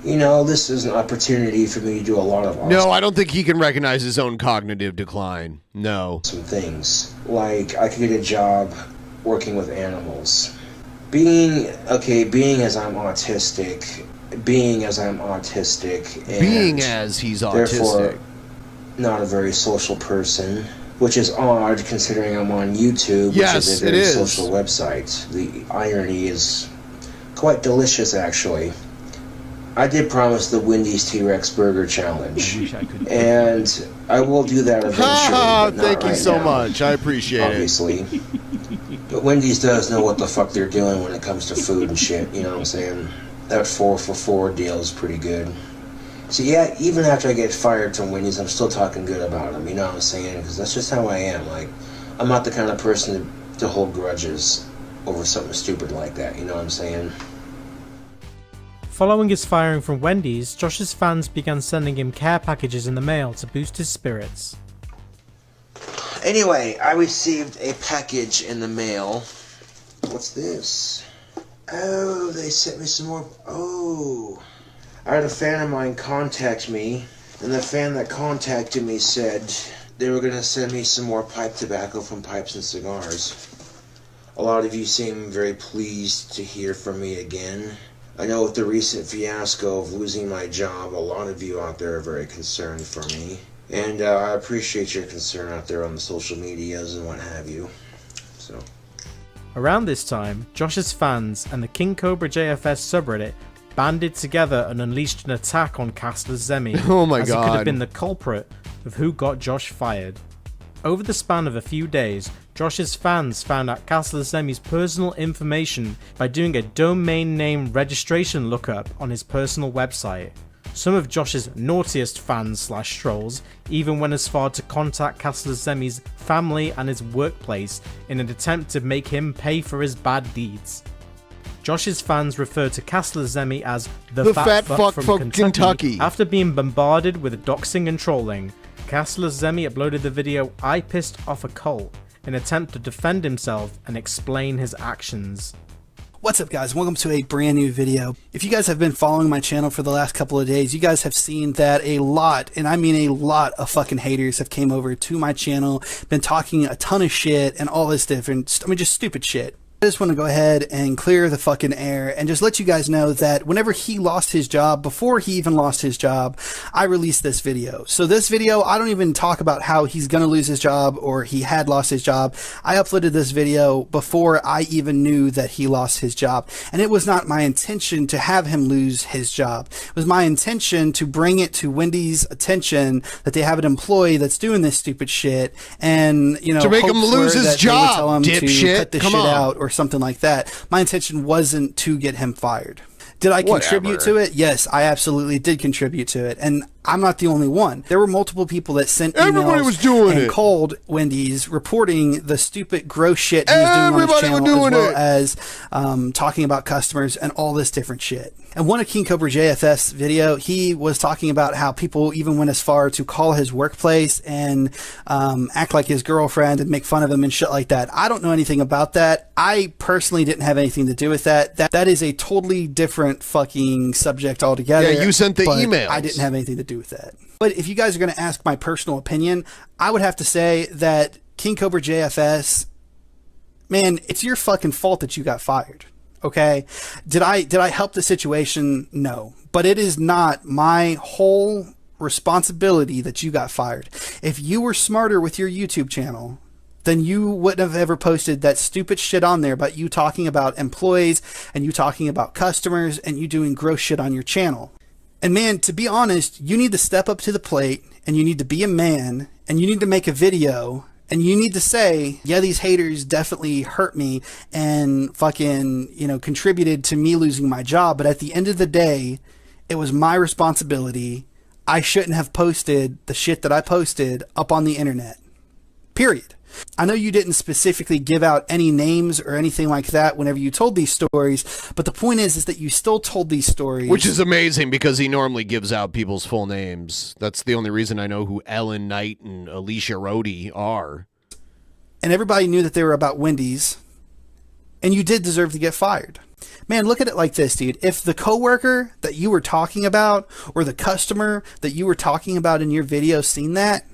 This is an opportunity for me to do a lot of No, I don't think he can recognize his own cognitive decline. No. Some things. Like, I could get a job working with animals. Being as I'm autistic, and Being as he's autistic. Therefore, not a very social person, which is odd considering I'm on YouTube, which is a very social website. The irony is quite delicious, actually. I did promise the Wendy's T-Rex Burger Challenge, and I will do that eventually. Thank you so much. I appreciate obviously. But Wendy's does know what the fuck they're doing when it comes to food and shit, you know what I'm saying? That 4 for $4 deal is pretty good. So yeah, even after I get fired from Wendy's, I'm still talking good about them, you know what I'm saying? Because that's just how I am. Like, I'm not the kind of person to hold grudges over something stupid like that, you know what I'm saying? Following his firing from Wendy's, Josh's fans began sending him care packages in the mail to boost his spirits. Anyway, I received a package in the mail. What's this? Oh, they sent me some more. Oh. I had a fan of mine contact me, and the fan that contacted me said they were going to send me some more pipe tobacco from Pipes and Cigars. A lot of you seem very pleased to hear from me again. I know with the recent fiasco of losing my job, a lot of you out there are very concerned for me. And I appreciate your concern out there on the social medias and what have you. So. Around this time, Josh's fans and the KingCobraJFS subreddit banded together and unleashed an attack on Castler Zemi. Oh my as God. He could have been the culprit of who got Josh fired. Over the span of a few days, Josh's fans found out Castler Zemi's personal information by doing a domain name registration lookup on his personal website. Some of Josh's naughtiest fans / trolls even went as far to contact Castler Zemi's family and his workplace in an attempt to make him pay for his bad deeds. Josh's fans refer to Castler Zemi as the fat fuck from Kentucky. After being bombarded with doxing and trolling, Castler Zemi uploaded the video "I Pissed Off a Cult" in an attempt to defend himself and explain his actions. What's up, guys? Welcome to a brand new video. If you guys have been following my channel for the last couple of days, you guys have seen that a lot, and I mean a lot of fucking haters have came over to my channel, been talking a ton of shit and all this different, just stupid shit. I just want to go ahead and clear the fucking air and just let you guys know that whenever he lost his job, before he even lost his job, I released this video. So this video, I don't even talk about how he's going to lose his job or he had lost his job. I uploaded this video before I even knew that he lost his job. And it was not my intention to have him lose his job. It was my intention to bring it to Wendy's attention that they have an employee that's doing this stupid shit, and, you know, to make him lose his job, tell him dipshit. to cut this shit out or something like that. My intention wasn't to get him fired. Did I contribute to it? Yes, I absolutely did contribute to it. And I'm not the only one. There were multiple people that sent emails and called Wendy's reporting the stupid gross shit he was doing on his channel, as well as talking about customers and all this different shit. And one of KingCobraJFS video, he was talking about how people even went as far to call his workplace and act like his girlfriend and make fun of him and shit like that. I don't know anything about that. I personally didn't have anything to do with that. That is a totally different fucking subject altogether. Yeah, you sent the emails. I didn't have anything to do with that. But if you guys are going to ask my personal opinion, I would have to say that KingCobraJFS, man, it's your fucking fault that you got fired. Okay, did I help the situation? No, but it is not my whole responsibility that you got fired. If you were smarter with your YouTube channel, then you wouldn't have ever posted that stupid shit on there about you talking about employees and you talking about customers and you doing gross shit on your channel. And man, to be honest, you need to step up to the plate and you need to be a man and you need to make a video. And you need to say, yeah, these haters definitely hurt me and fucking, you know, contributed to me losing my job. But at the end of the day, it was my responsibility. I shouldn't have posted the shit that I posted up on the internet. Period. I know you didn't specifically give out any names or anything like that whenever you told these stories, but the point is that you still told these stories. Which is amazing because he normally gives out people's full names. That's the only reason I know who Ellen Knight and Alicia Rhodey are. And everybody knew that they were about Wendy's, and you did deserve to get fired. Man, look at it like this, dude. If the coworker that you were talking about or the customer that you were talking about in your video seen that,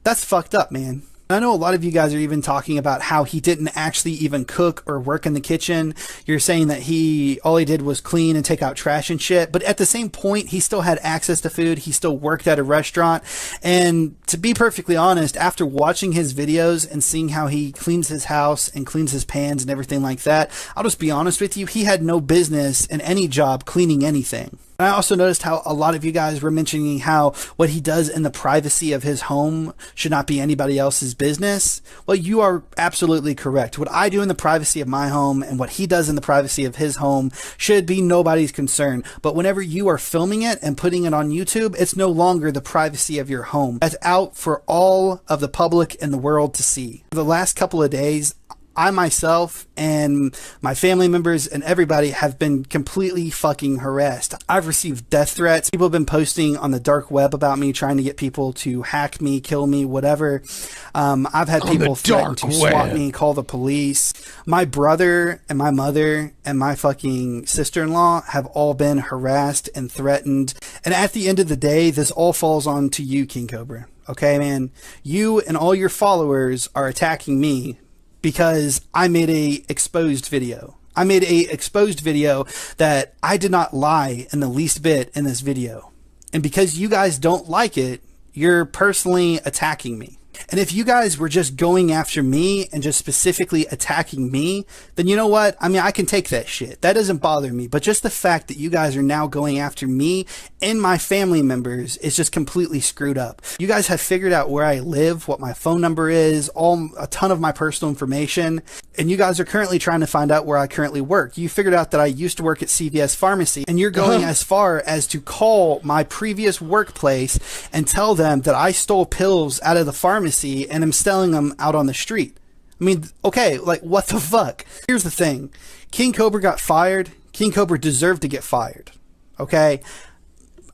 that's fucked up, man. I know a lot of you guys are even talking about how he didn't actually even cook or work in the kitchen. You're saying that all he did was clean and take out trash and shit. But at the same point, he still had access to food. He still worked at a restaurant. And to be perfectly honest, after watching his videos and seeing how he cleans his house and cleans his pans and everything like that, I'll just be honest with you, he had no business in any job cleaning anything. I also noticed how a lot of you guys were mentioning how what he does in the privacy of his home should not be anybody else's business. Well, you are absolutely correct. What I do in the privacy of my home and what he does in the privacy of his home should be nobody's concern. But whenever you are filming it and putting it on YouTube, it's no longer the privacy of your home. That's out for all of the public in the world to see. For the last couple of days, I myself and my family members and everybody have been completely fucking harassed. I've received death threats. People have been posting on the dark web about me, trying to get people to hack me, kill me, whatever. I've had people threaten to swat me, call the police. My brother and my mother and my fucking sister-in-law have all been harassed and threatened. And at the end of the day, this all falls on to you, King Cobra. Okay, man? You and all your followers are attacking me because I made a exposed video. I made a exposed video that I did not lie in the least bit in this video. And because you guys don't like it, you're personally attacking me. And if you guys were just going after me and just specifically attacking me, then you know what? I mean, I can take that shit. That doesn't bother me. But just the fact that you guys are now going after me and my family members is just completely screwed up. You guys have figured out where I live, what my phone number is, a ton of my personal information. And you guys are currently trying to find out where I currently work. You figured out that I used to work at CVS Pharmacy, and you're going as far as to call my previous workplace and tell them that I stole pills out of the pharmacy and am selling them out on the street. I mean, okay, like, what the fuck? Here's the thing. King Cobra got fired. King Cobra deserved to get fired. Okay?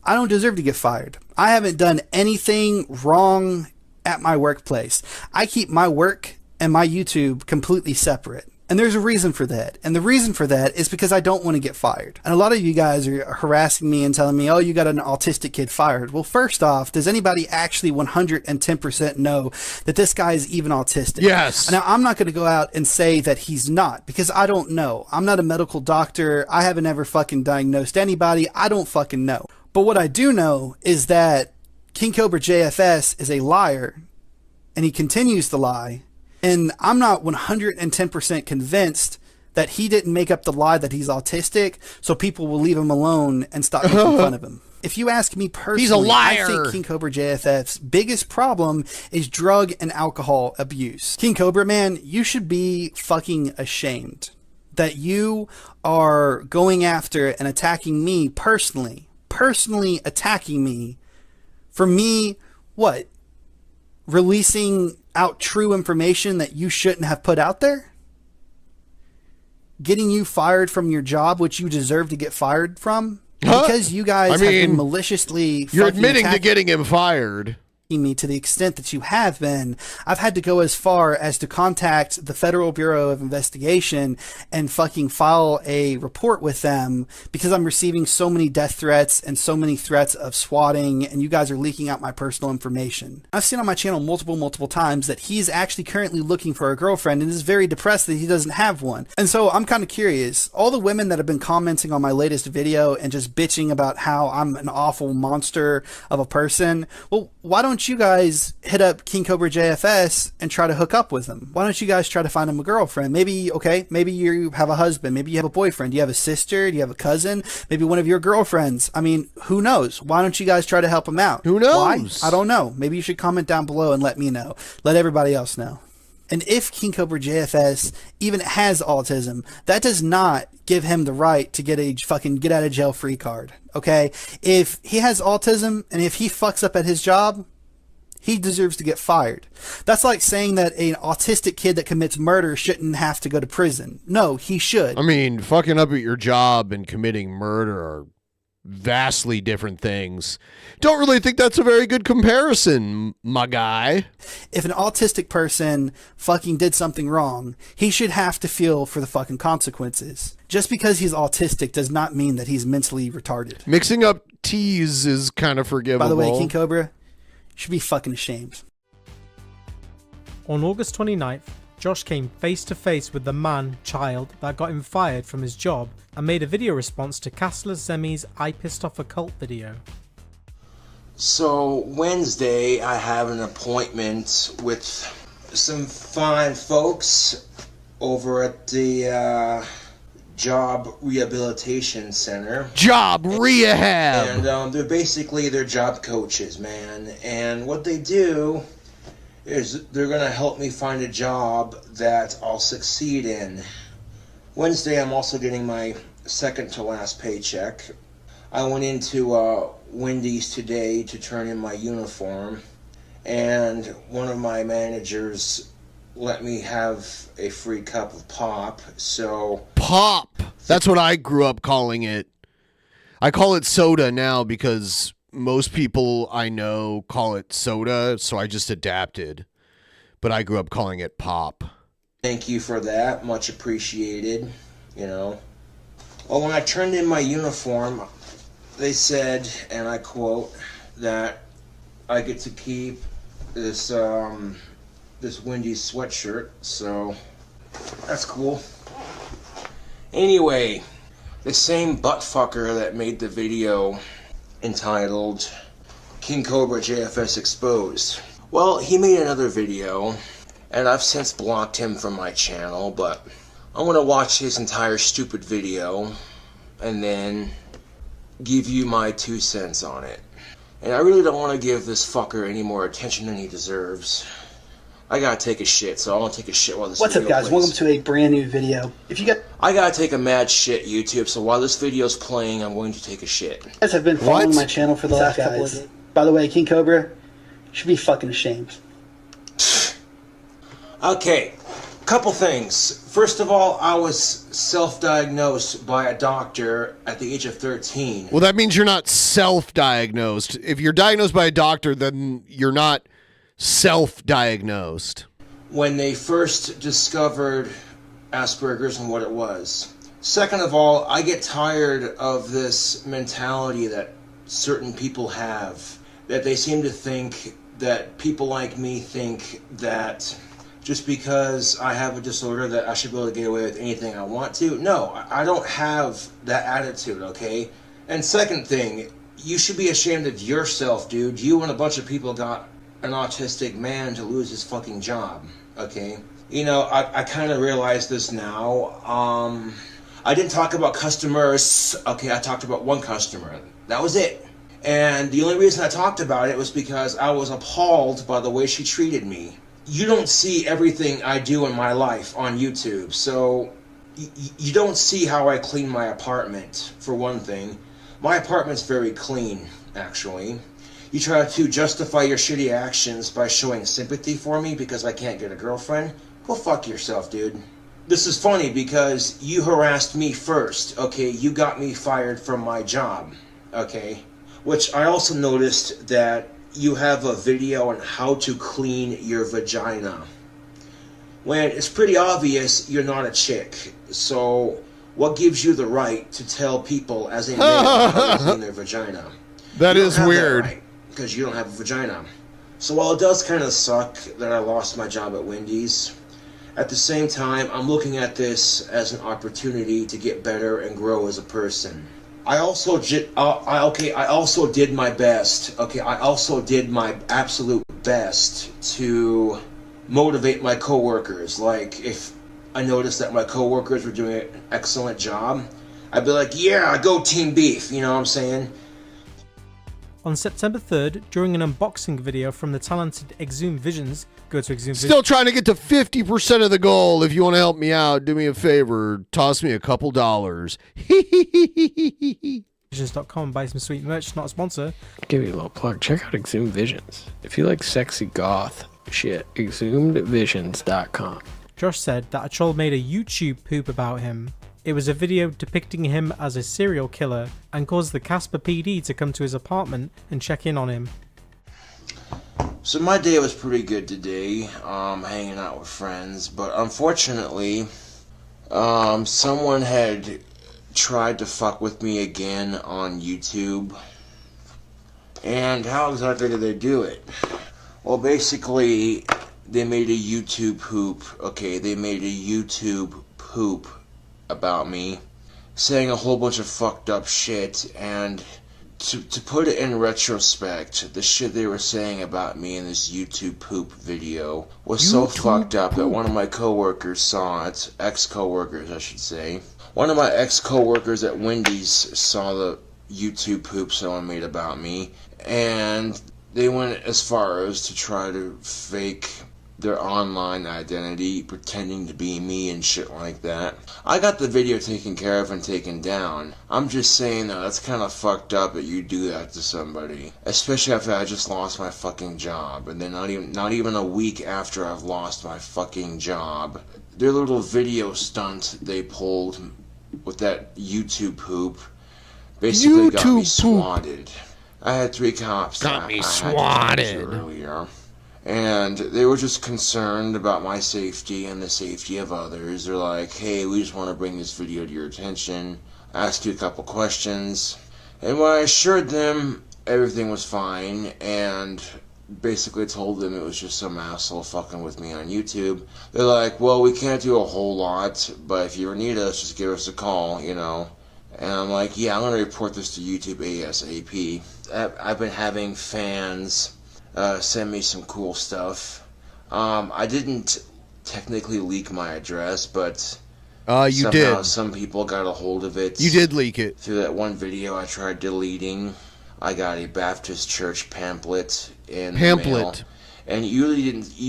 I don't deserve to get fired. I haven't done anything wrong at my workplace. I keep my work and my YouTube completely separate. And there's a reason for that. And the reason for that is because I don't want to get fired. And a lot of you guys are harassing me and telling me, oh, you got an autistic kid fired. Well, first off, does anybody actually 110% know that this guy is even autistic? Yes. Now, I'm not going to go out and say that he's not, because I don't know. I'm not a medical doctor. I haven't ever fucking diagnosed anybody. I don't fucking know. But what I do know is that KingCobraJFS is a liar, and he continues to lie. And I'm not 110% convinced that he didn't make up the lie that he's autistic, so people will leave him alone and stop making fun of him. If you ask me personally, he's a liar. I think KingCobraJFF's biggest problem is drug and alcohol abuse. King Cobra, man, you should be fucking ashamed that you are going after and attacking me personally attacking me for me, what? Releasing out true information that you shouldn't have put out there? Getting you fired from your job, which you deserve to get fired from? Because you guys have been maliciously you're admitting to getting him fired. Me to the extent that you have been, I've had to go as far as to contact the Federal Bureau of Investigation and fucking file a report with them because I'm receiving so many death threats and so many threats of swatting, and you guys are leaking out my personal information. I've seen on my channel multiple times that he's actually currently looking for a girlfriend and is very depressed that he doesn't have one. And so I'm kind of curious, all the women that have been commenting on my latest video and just bitching about how I'm an awful monster of a person, well, why don't you guys hit up KingCobraJFS and try to hook up with him? Why don't you guys try to find him a girlfriend? Maybe, okay, maybe you have a husband. Maybe you have a boyfriend. Do you have a sister? Do you have a cousin? Maybe one of your girlfriends. I mean, who knows? Why don't you guys try to help him out? Who knows? Why? I don't know. Maybe you should comment down below and let me know. Let everybody else know. And if KingCobraJFS even has autism, that does not give him the right to get a fucking get out of jail free card. Okay? If he has autism and if he fucks up at his job, he deserves to get fired. That's like saying that an autistic kid that commits murder shouldn't have to go to prison. No, he should. I mean, fucking up at your job and committing murder are vastly different things. Don't really think that's a very good comparison, my guy. If an autistic person fucking did something wrong, he should have to feel for the fucking consequences. Just because he's autistic does not mean that he's mentally retarded. Mixing up T's is kind of forgivable. By the way, King Cobra, should be fucking ashamed. On August 29th, Josh came face to face with the man-child that got him fired from his job and made a video response to Castler Zemi's I Pissed Off a Cult video. So Wednesday I have an appointment with some fine folks over at the Job Rehabilitation Center. Job Rehab! And they're job coaches, man. And what they do is they're going to help me find a job that I'll succeed in. Wednesday, I'm also getting my second to last paycheck. I went into Wendy's today to turn in my uniform, and one of my managers let me have a free cup of pop, so... Pop! That's what I grew up calling it. I call it soda now because most people I know call it soda, so I just adapted. But I grew up calling it pop. Thank you for that. Much appreciated, you know. Well, when I turned in my uniform, they said, and I quote, that I get to keep this Wendy's sweatshirt, so that's cool. Anyway, the same buttfucker that made the video entitled KingCobraJFS Exposed. Well, he made another video, and I've since blocked him from my channel, but I'm gonna watch his entire stupid video and then give you my 2 cents on it. And I really don't want to give this fucker any more attention than he deserves. I gotta take a shit, so I want to take a shit while this What's video up, guys? plays. Welcome to a brand new video. If you I gotta take a mad shit, YouTube, so while this video's playing, I'm going to take a shit. guys have been following my channel for the last couple of days. By the way, King Cobra should be fucking ashamed. Okay, couple things. First of all, I was self-diagnosed by a doctor at the age of 13. Well, that means you're not self-diagnosed. If you're diagnosed by a doctor, then you're not self-diagnosed. When they first discovered Asperger's and what it was. Second of all, I get tired of this mentality that certain people have, that they seem to think that people like me think that just because I have a disorder that I should be able to get away with anything I want to. No, I don't have that attitude, okay? And second thing, you should be ashamed of yourself, dude. You and a bunch of people got an autistic man to lose his fucking job, okay? You know, I kind of realize this now. I didn't talk about customers, okay? I talked about one customer. That was it. And the only reason I talked about it was because I was appalled by the way she treated me. You don't see everything I do in my life on YouTube, so you don't see how I clean my apartment, for one thing. My apartment's very clean, actually. You try to justify your shitty actions by showing sympathy for me because I can't get a girlfriend? Go fuck yourself, dude. This is funny because you harassed me first, okay? You got me fired from my job, okay? Which I also noticed that you have a video on how to clean your vagina. When it's pretty obvious you're not a chick. So what gives you the right to tell people as a male how to clean their vagina? That is weird. Right, because you don't have a vagina. So while it does kind of suck that I lost my job at Wendy's, at the same time I'm looking at this as an opportunity to get better and grow as a person. I also did my best. Okay, I also did my absolute best to motivate my coworkers. Like, if I noticed that my coworkers were doing an excellent job, I'd be like, yeah, go Team Beef, you know what I'm saying? On September 3rd, during an unboxing video from the talented Exhumed Visions, go to Exhumed Still trying to get to 50% of the goal. If you want to help me out, do me a favor. Toss me a couple dollars. Visions.com and buy some sweet merch. Not a sponsor. Give you a little plug. Check out Exhumed Visions. If you like sexy goth shit, exhumedvisions.com. Josh said that a troll made a YouTube poop about him. It was a video depicting him as a serial killer and caused the Casper PD to come to his apartment and check in on him. So my day was pretty good today, hanging out with friends, but unfortunately, someone had tried to fuck with me again on YouTube. And how exactly did they do it? Well, basically, they made a YouTube poop. Okay, they made a YouTube poop about me, saying a whole bunch of fucked up shit, and to put it in retrospect, the shit they were saying about me in this YouTube poop video was so fucked up that one of my coworkers saw it, ex-coworkers I should say. One of my ex-coworkers at Wendy's saw the YouTube poop someone made about me, and they went as far as to try to fake their online identity, pretending to be me and shit like that. I got the video taken care of and taken down. I'm just saying that that's kind of fucked up that you do that to somebody, especially after I just lost my fucking job, and then not even a week after I've lost my fucking job. Their little video stunt they pulled with that YouTube poop basically got me swatted. I had 3 cops got me I swatted had to talk to earlier. And they were just concerned about my safety and the safety of others. They're like, hey, we just want to bring this video to your attention, ask you a couple questions. And when I assured them everything was fine and basically told them it was just some asshole fucking with me on YouTube, they're like, well, we can't do a whole lot, but if you need us, just give us a call, you know. And I'm like, yeah, I'm going to report this to YouTube ASAP. I've been having fans send me some cool stuff. I didn't technically leak my address, but you somehow did. Some people got a hold of it. You did leak it. Through that one video I tried deleting. I got a Baptist church pamphlet in the mail. And you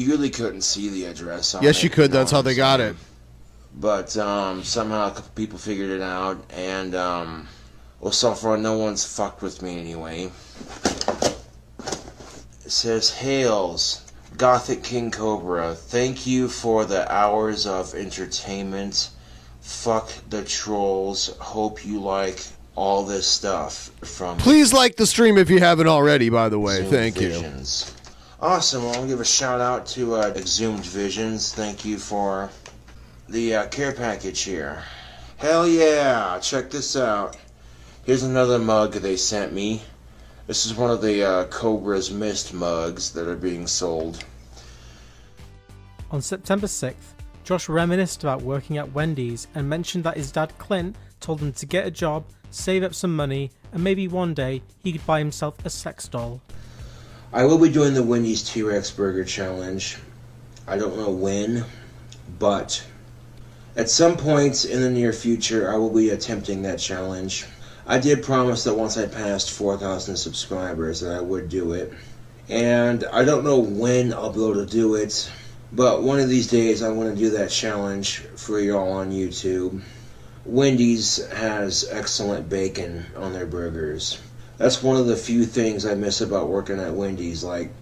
really couldn't see the address on it. Yes, you could. That's how they got it. But somehow a couple people figured it out, and well, so far no one's fucked with me anyway. It says, Hails, Gothic King Cobra, thank you for the hours of entertainment. Fuck the trolls. Hope you like all this stuff from... Please like the stream if you haven't already, by the way. Exhumed Thank Visions. Awesome. Well, I'll give a shout out to Exhumed Visions. Thank you for the care package here. Hell yeah. Check this out. Here's another mug they sent me. This is one of the Cobra's Mist mugs that are being sold. On September 6th, Josh reminisced about working at Wendy's and mentioned that his dad Clint told him to get a job, save up some money, and maybe one day he could buy himself a sex doll. I will be doing the Wendy's T-Rex Burger Challenge. I don't know when, but at some point in the near future I will be attempting that challenge. I did promise that once I passed 4,000 subscribers that I would do it. And I don't know when I'll be able to do it, but one of these days I want to do that challenge for y'all on YouTube. Wendy's has excellent bacon on their burgers. That's one of the few things I miss about working at Wendy's, like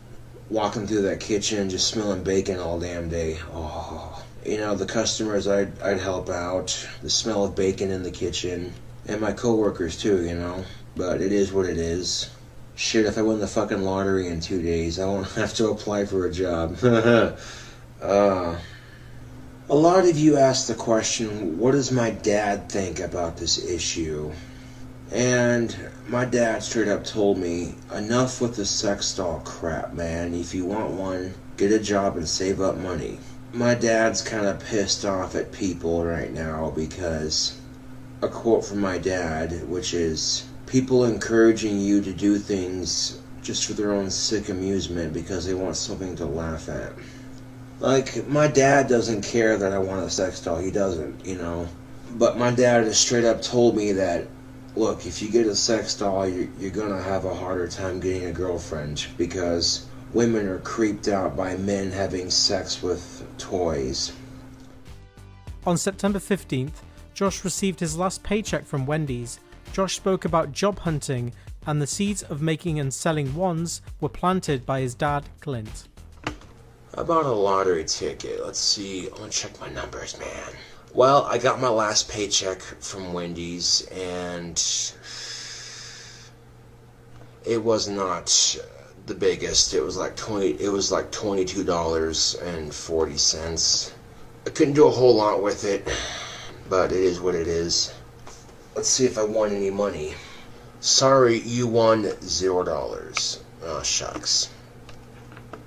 walking through that kitchen just smelling bacon all damn day. Oh, you know, the customers I'd help out, the smell of bacon in the kitchen. And my coworkers too, you know. But it is what it is. Shit, if I win the fucking lottery in 2 days, I won't have to apply for a job. A lot of you asked the question, what does my dad think about this issue? And my dad straight up told me, enough with the sex doll crap, man. If you want one, get a job and save up money. My dad's kind of pissed off at people right now because... a quote from my dad, which is, people encouraging you to do things just for their own sick amusement because they want something to laugh at. Like, my dad doesn't care that I want a sex doll, he doesn't, you know. But my dad has straight up told me that, look, if you get a sex doll, you're gonna have a harder time getting a girlfriend because women are creeped out by men having sex with toys. On September 15th, Josh received his last paycheck from Wendy's. Josh spoke about job hunting, and the seeds of making and selling wands were planted by his dad, Clint. I bought a lottery ticket. Let's see. I'm gonna check my numbers, man. Well, I got my last paycheck from Wendy's, and it was not the biggest. It was like $22.40. I couldn't do a whole lot with it. But it is what it is. Let's see if I won any money. Sorry, you won $0. Oh, shucks.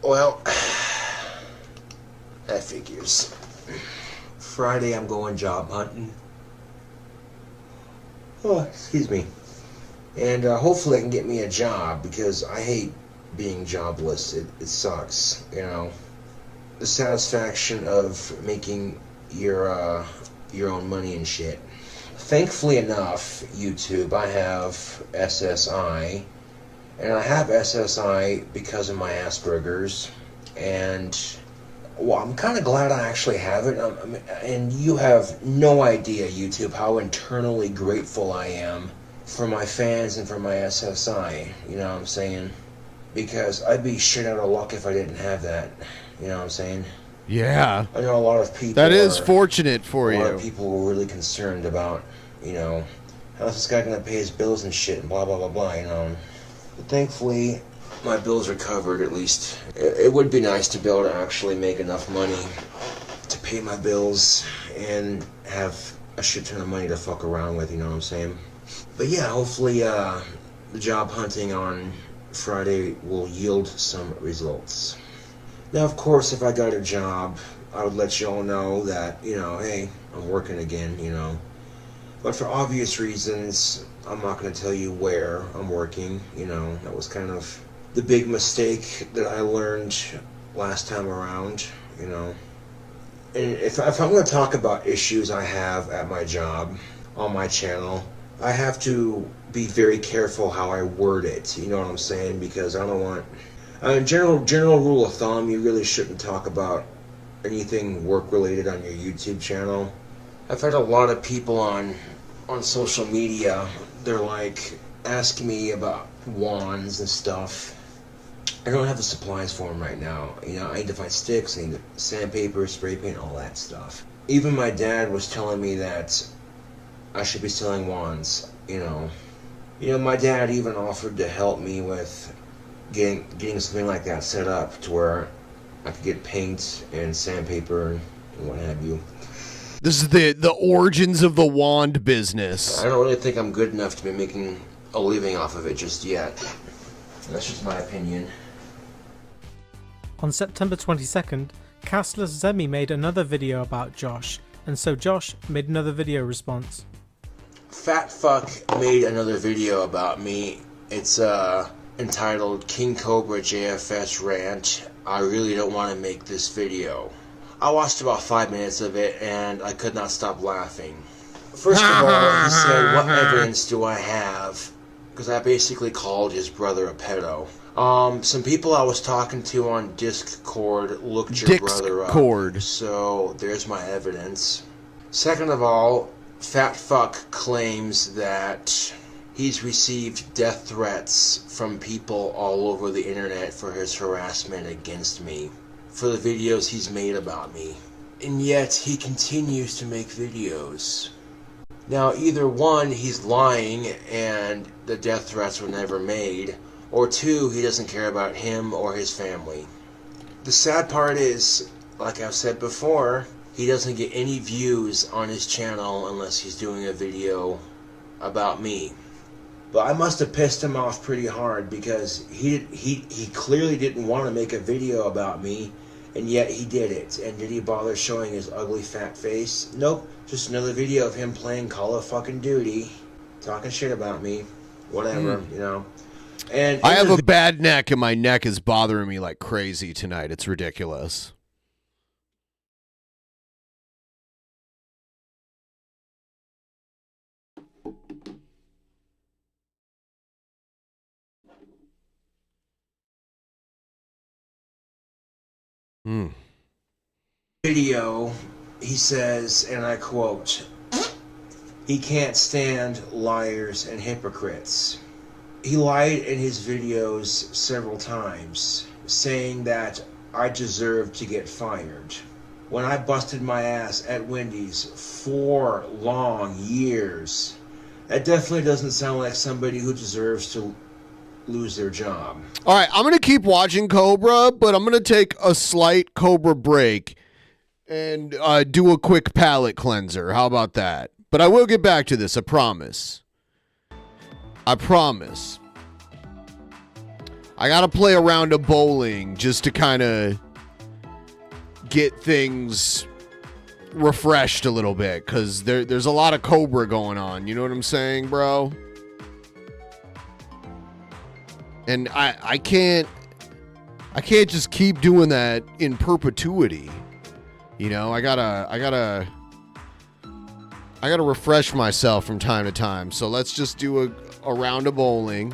Well, that figures. Friday, I'm going job hunting. Oh, excuse me. And hopefully I can get me a job because I hate being jobless. It sucks, you know. The satisfaction of making your own money and shit. Thankfully enough, YouTube, I have SSI, and I have SSI because of my Asperger's, and Well, I'm kind of glad I actually have it. And you have no idea, YouTube, how internally grateful I am for my fans and for my SSI. You know what I'm saying? Because I'd be shit out of luck if I didn't have that. You know what I'm saying? Yeah. I know a lot of people. That is fortunate for you. A lot of people were really concerned about, you know, how's this guy gonna pay his bills and shit and blah blah blah blah, you know. But thankfully, my bills are covered at least. It would be nice to be able to actually make enough money to pay my bills and have a shit ton of money to fuck around with, you know what I'm saying? But yeah, hopefully the job hunting on Friday will yield some results. Now, of course, if I got a job, I would let y'all know that, you know, hey, I'm working again, you know. But for obvious reasons, I'm not going to tell you where I'm working, you know. That was kind of the big mistake that I learned last time around, you know. And if I'm going to talk about issues I have at my job on my channel, I have to be very careful how I word it, you know what I'm saying? Because I don't want... general rule of thumb, you really shouldn't talk about anything work-related on your YouTube channel. I've had a lot of people on social media, they're like, asking me about wands and stuff. I don't have the supplies for them right now. You know, I need to find sticks, I need sandpaper, spray paint, all that stuff. Even my dad was telling me that I should be selling wands, you know. You know, my dad even offered to help me with getting something like that set up to where I could get paint and sandpaper and what have you. This is the origins of the wand business. I don't really think I'm good enough to be making a living off of it just yet. That's just my opinion. On September 22nd, Castless Zemi made another video about Josh, and so Josh made another video response. Fat Fuck made another video about me. It's entitled KingCobraJFS Rant. I really don't want to make this video. I watched about 5 minutes of it and I could not stop laughing. First of all, he said, what evidence do I have? Because I basically called his brother a pedo. Some people I was talking to on Discord looked your brother up. So there's my evidence. Second of all, Fat Fuck claims that he's received death threats from people all over the internet for his harassment against me, for the videos he's made about me. And yet, he continues to make videos. Now, either one, he's lying and the death threats were never made, or two, he doesn't care about him or his family. The sad part is, like I've said before, he doesn't get any views on his channel unless he's doing a video about me. But I must have pissed him off pretty hard because he clearly didn't want to make a video about me, and yet he did it. And did he bother showing his ugly fat face? Nope, just another video of him playing Call of fucking Duty, talking shit about me, whatever, you know. And I have a bad neck and my neck is bothering me like crazy tonight. It's ridiculous. Video, he says, and I quote, he can't stand liars and hypocrites. He lied in his videos several times, saying that I deserve to get fired. When I busted my ass at Wendy's 4 long years, that definitely doesn't sound like somebody who deserves to lose their job. All right, I'm going to keep watching Cobra, but I'm going to take a slight Cobra break and do a quick palate cleanser. How about that? But I will get back to this, I promise. I promise. I got to play a round of bowling just to kind of get things refreshed a little bit, because there's a lot of Cobra going on. You know what I'm saying, bro? And I can't just keep doing that in perpetuity. You know, I gotta refresh myself from time to time. So let's just do a round of bowling.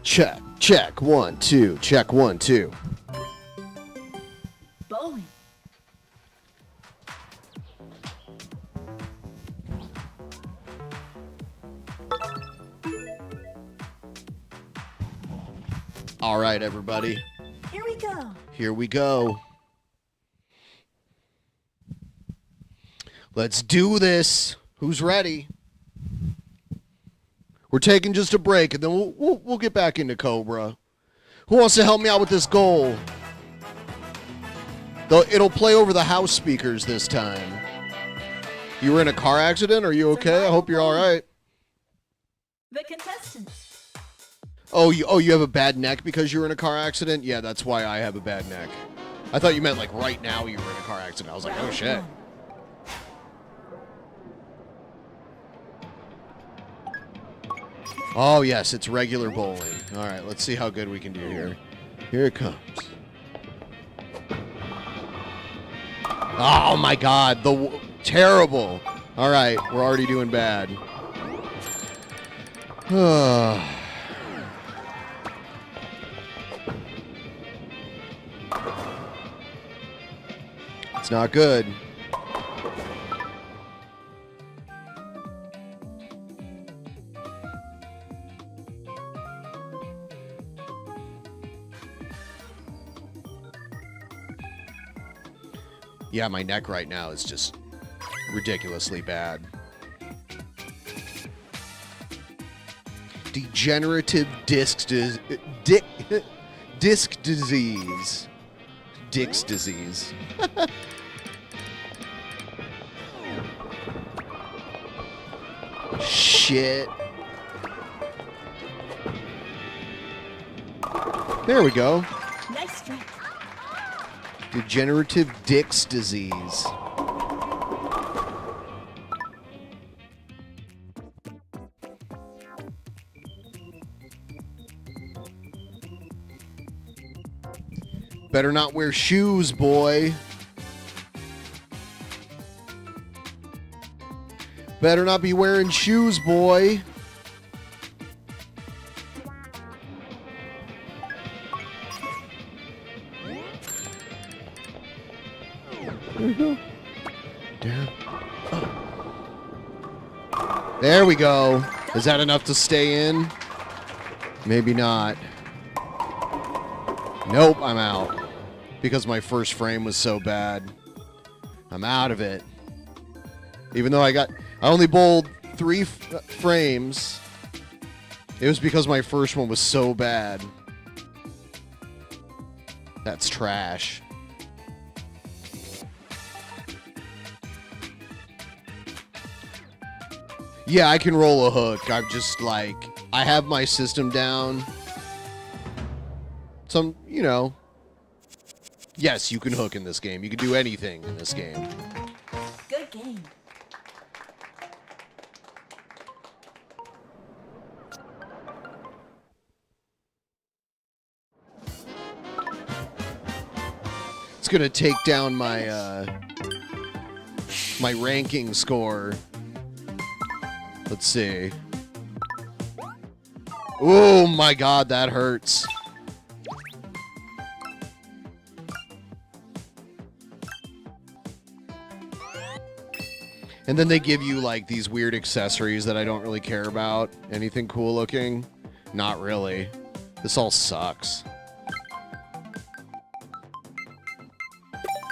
Check. Check. 1, 2. Check. 1, 2. Bowling. All right, everybody. Here we go. Here we go. Let's do this. Who's ready? We're taking just a break, and then we'll get back into Cobra. Who wants to help me out with this goal? Though it'll play over the house speakers this time. You were in a car accident? Are you okay? I hope you're all right. The contestants. Oh, you have a bad neck because you were in a car accident? Yeah, that's why I have a bad neck. I thought you meant like right now you were in a car accident. I was like, oh shit. Oh yes, it's regular bowling. All right, let's see how good we can do here. Here it comes. Oh my god, terrible. All right, we're already doing bad. It's not good. Yeah, my neck right now is just ridiculously bad. Degenerative disc disease. Dick's disease. Shit. There we go. Nice strike. Degenerative Dick's disease. Better not wear shoes, boy. Better not be wearing shoes, boy. Damn. Oh. There we go. Is that enough to stay in? Maybe not. Nope, I'm out. Because my first frame was so bad. I'm out of it. Even though I only bowled 3 frames. It was because my first one was so bad. That's trash. Yeah, I can roll a hook. I'm just like, I have my system down. Some, you know. Yes, you can hook in this game. You can do anything in this game. Good game. It's gonna take down my my ranking score. Let's see. Oh my god, that hurts. And then they give you like these weird accessories that I don't really care about. Anything cool looking? Not really. This all sucks.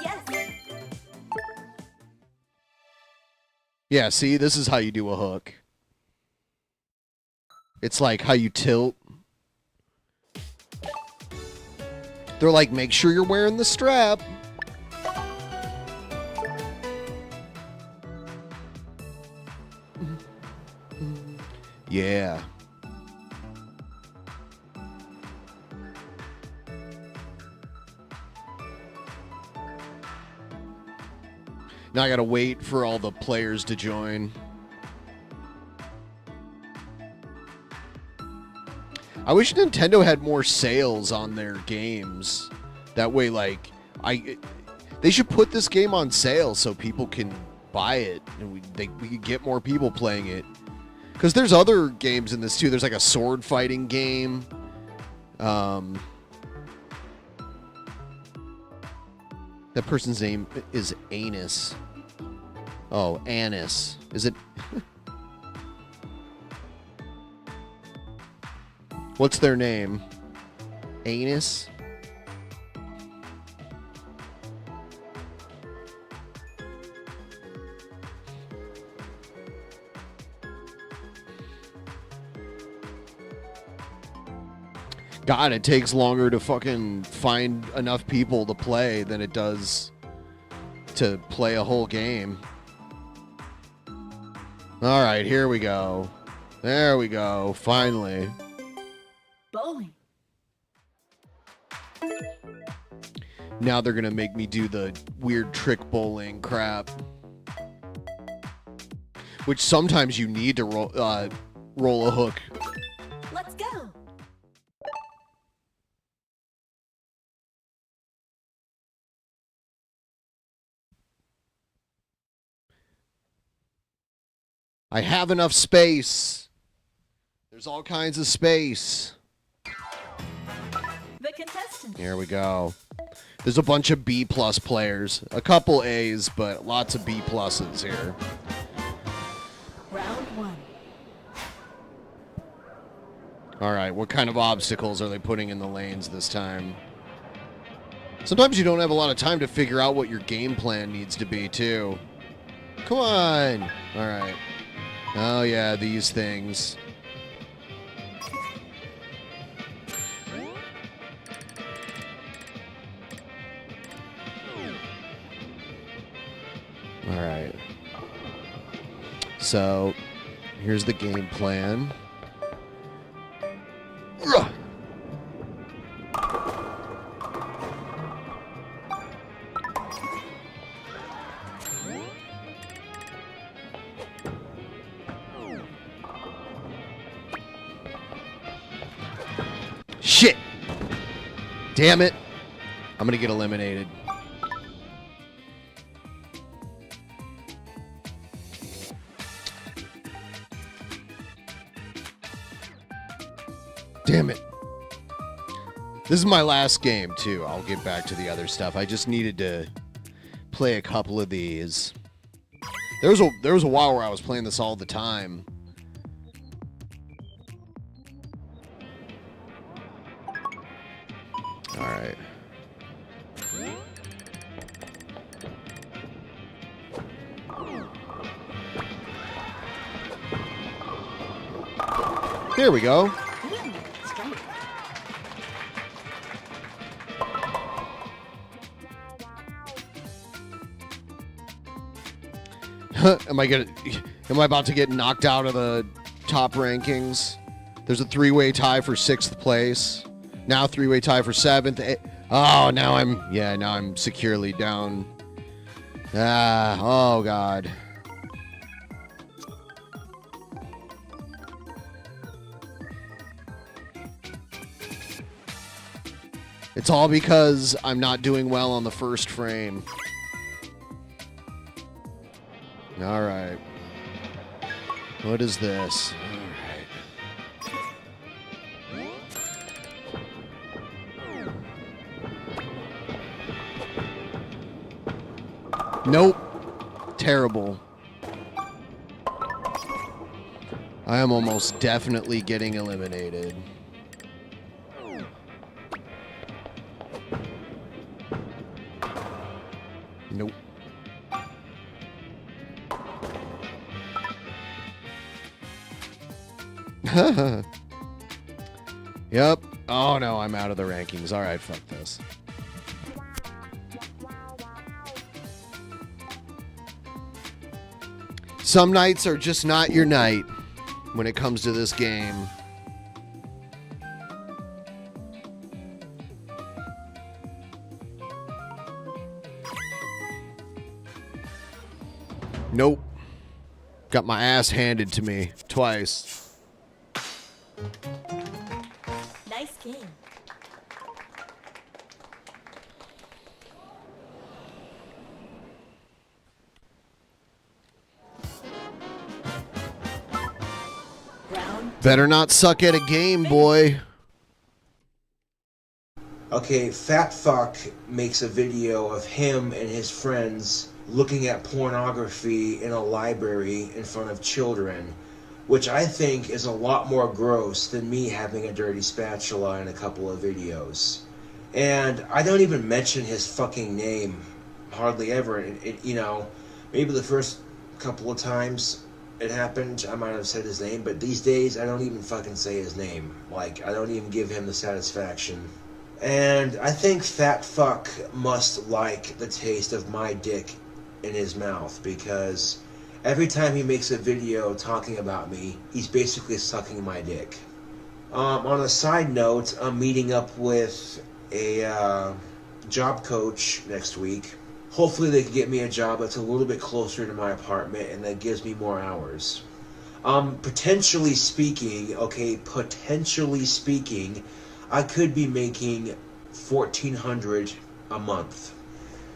Yes. Yeah, see, this is how you do a hook. It's like how you tilt. They're like, make sure you're wearing the strap. Yeah. Now I gotta wait for all the players to join. I wish Nintendo had more sales on their games. That way, like, they should put this game on sale so people can buy it and we could get more people playing it. Because there's other games in this too. There's like a sword fighting game. That person's name is Anus. Oh, Anus. Is it? What's their name? Anus? God, it takes longer to fucking find enough people to play than it does to play a whole game. All right, here we go. There we go. Finally. Bowling. Now they're gonna make me do the weird trick bowling crap, which sometimes you need to roll a hook. Let's go. I have enough space. There's all kinds of space. The contestants. Here we go. There's a bunch of B+ players. A couple A's, but lots of B+ here. Round 1. Alright, what kind of obstacles are they putting in the lanes this time? Sometimes you don't have a lot of time to figure out what your game plan needs to be, too. Come on! Alright. Oh yeah, these things. Alright. So, here's the game plan. Shit! Damn it! I'm gonna get eliminated. Damn it. This is my last game, too. I'll get back to the other stuff. I just needed to play a couple of these. There was a while where I was playing this all the time. Alright. There we go. Am I about to get knocked out of the top rankings? There's a 3-way tie for 6th place. Now 3-way tie for 7th. Oh, now I'm securely down. Oh God. It's all because I'm not doing well on the first frame. All right. What is this? Nope. Terrible. I am almost definitely getting eliminated. Nope. Yep. Oh no, I'm out of the rankings. All right, fuck this. Some nights are just not your night when it comes to this game. Nope. Got my ass handed to me twice. Nice game. Better not suck at a game, boy. Okay, fat fuck makes a video of him and his friends looking at pornography in a library in front of children, which I think is a lot more gross than me having a dirty spatula in a couple of videos. And I don't even mention his fucking name hardly ever. You know, maybe the first couple of times it happened, I might have said his name, but these days I don't even fucking say his name. Like, I don't even give him the satisfaction. And I think fat fuck must like the taste of my dick in his mouth, because every time he makes a video talking about me, he's basically sucking my dick. On a side note, I'm meeting up with a job coach next week. Hopefully they can get me a job that's a little bit closer to my apartment and that gives me more hours. Potentially speaking, I could be making $1,400 a month.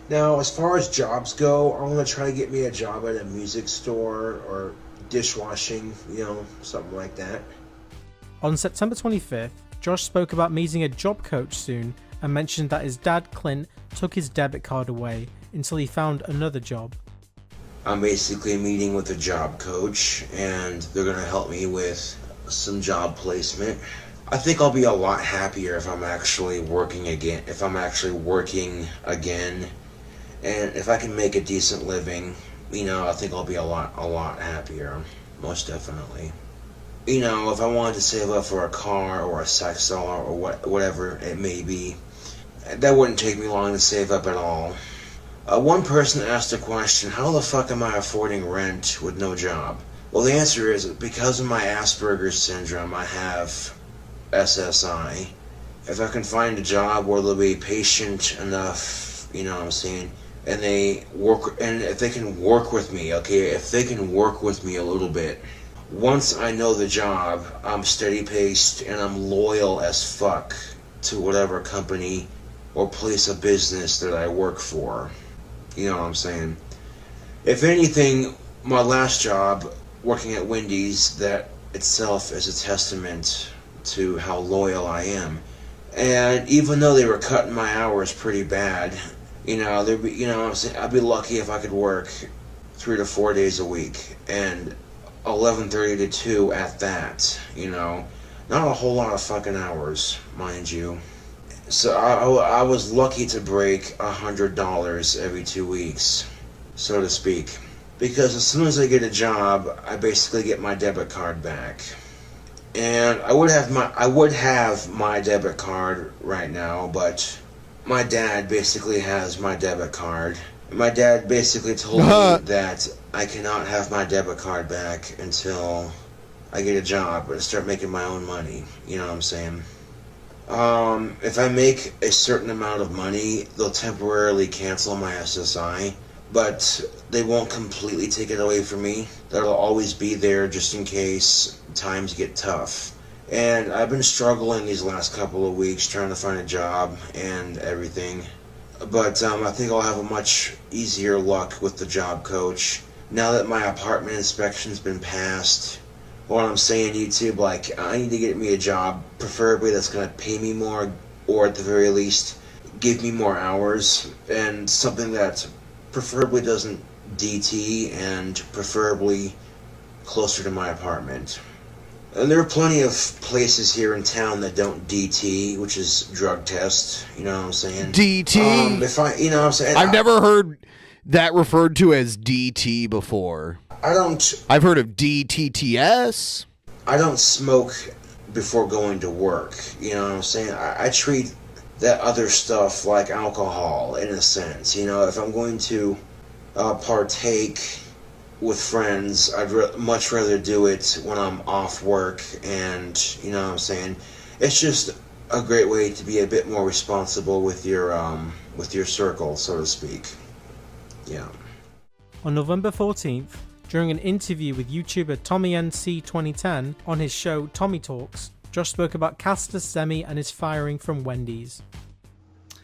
Now, as far as jobs go, I want to try to get me a job at a music store or dishwashing, you know, something like that. On September 25th, Josh spoke about meeting a job coach soon and mentioned that his dad, Clint, took his debit card away until he found another job. I'm basically meeting with a job coach, and they're going to help me with some job placement. I think I'll be a lot happier if I'm actually working again, and if I can make a decent living, you know, I think I'll be a lot happier, most definitely. You know, if I wanted to save up for a car or a sex doll or whatever it may be, that wouldn't take me long to save up at all. One person asked a question, how the fuck am I affording rent with no job? Well, the answer is, because of my Asperger's syndrome, I have SSI. If I can find a job where they'll be patient enough, you know what I'm saying, and if they can work with me, if they can work with me a little bit, once I know the job, I'm steady-paced and I'm loyal as fuck to whatever company or place of business that I work for. You know what I'm saying? If anything, my last job, working at Wendy's, that itself is a testament to how loyal I am. And even though they were cutting my hours pretty bad, you know, I'm saying, I'd be lucky if I could work 3 to 4 days a week, and 11:30 to 2 at that, you know. Not a whole lot of fucking hours, mind you. So I was lucky to break $100 every 2 weeks, so to speak. Because as soon as I get a job, I basically get my debit card back. And I would have my debit card right now, but my dad basically has my debit card. My dad basically told me that I cannot have my debit card back until I get a job and start making my own money. You know what I'm saying? If I make a certain amount of money, they'll temporarily cancel my SSI, but they won't completely take it away from me. That'll always be there just in case times get tough. And I've been struggling these last couple of weeks trying to find a job and everything. But I think I'll have a much easier luck with the job coach. Now that my apartment inspection's been passed, what I'm saying, YouTube, like, I need to get me a job, preferably that's going to pay me more, or at the very least, give me more hours, and something that preferably doesn't DT, and preferably closer to my apartment. And there are plenty of places here in town that don't DT, which is drug test, you know what I'm saying? DT? You know what I'm saying? I've never heard that referred to as DT before. I've heard of DTTS. I don't smoke before going to work. You know what I'm saying? I treat that other stuff like alcohol in a sense. You know, if I'm going to partake with friends, I'd much rather do it when I'm off work, and you know what I'm saying? It's just a great way to be a bit more responsible with your circle, so to speak. Yeah. On November 14th, during an interview with YouTuber TommyNC2010 on his show Tommy Talks, Josh spoke about Castor Semi and his firing from Wendy's.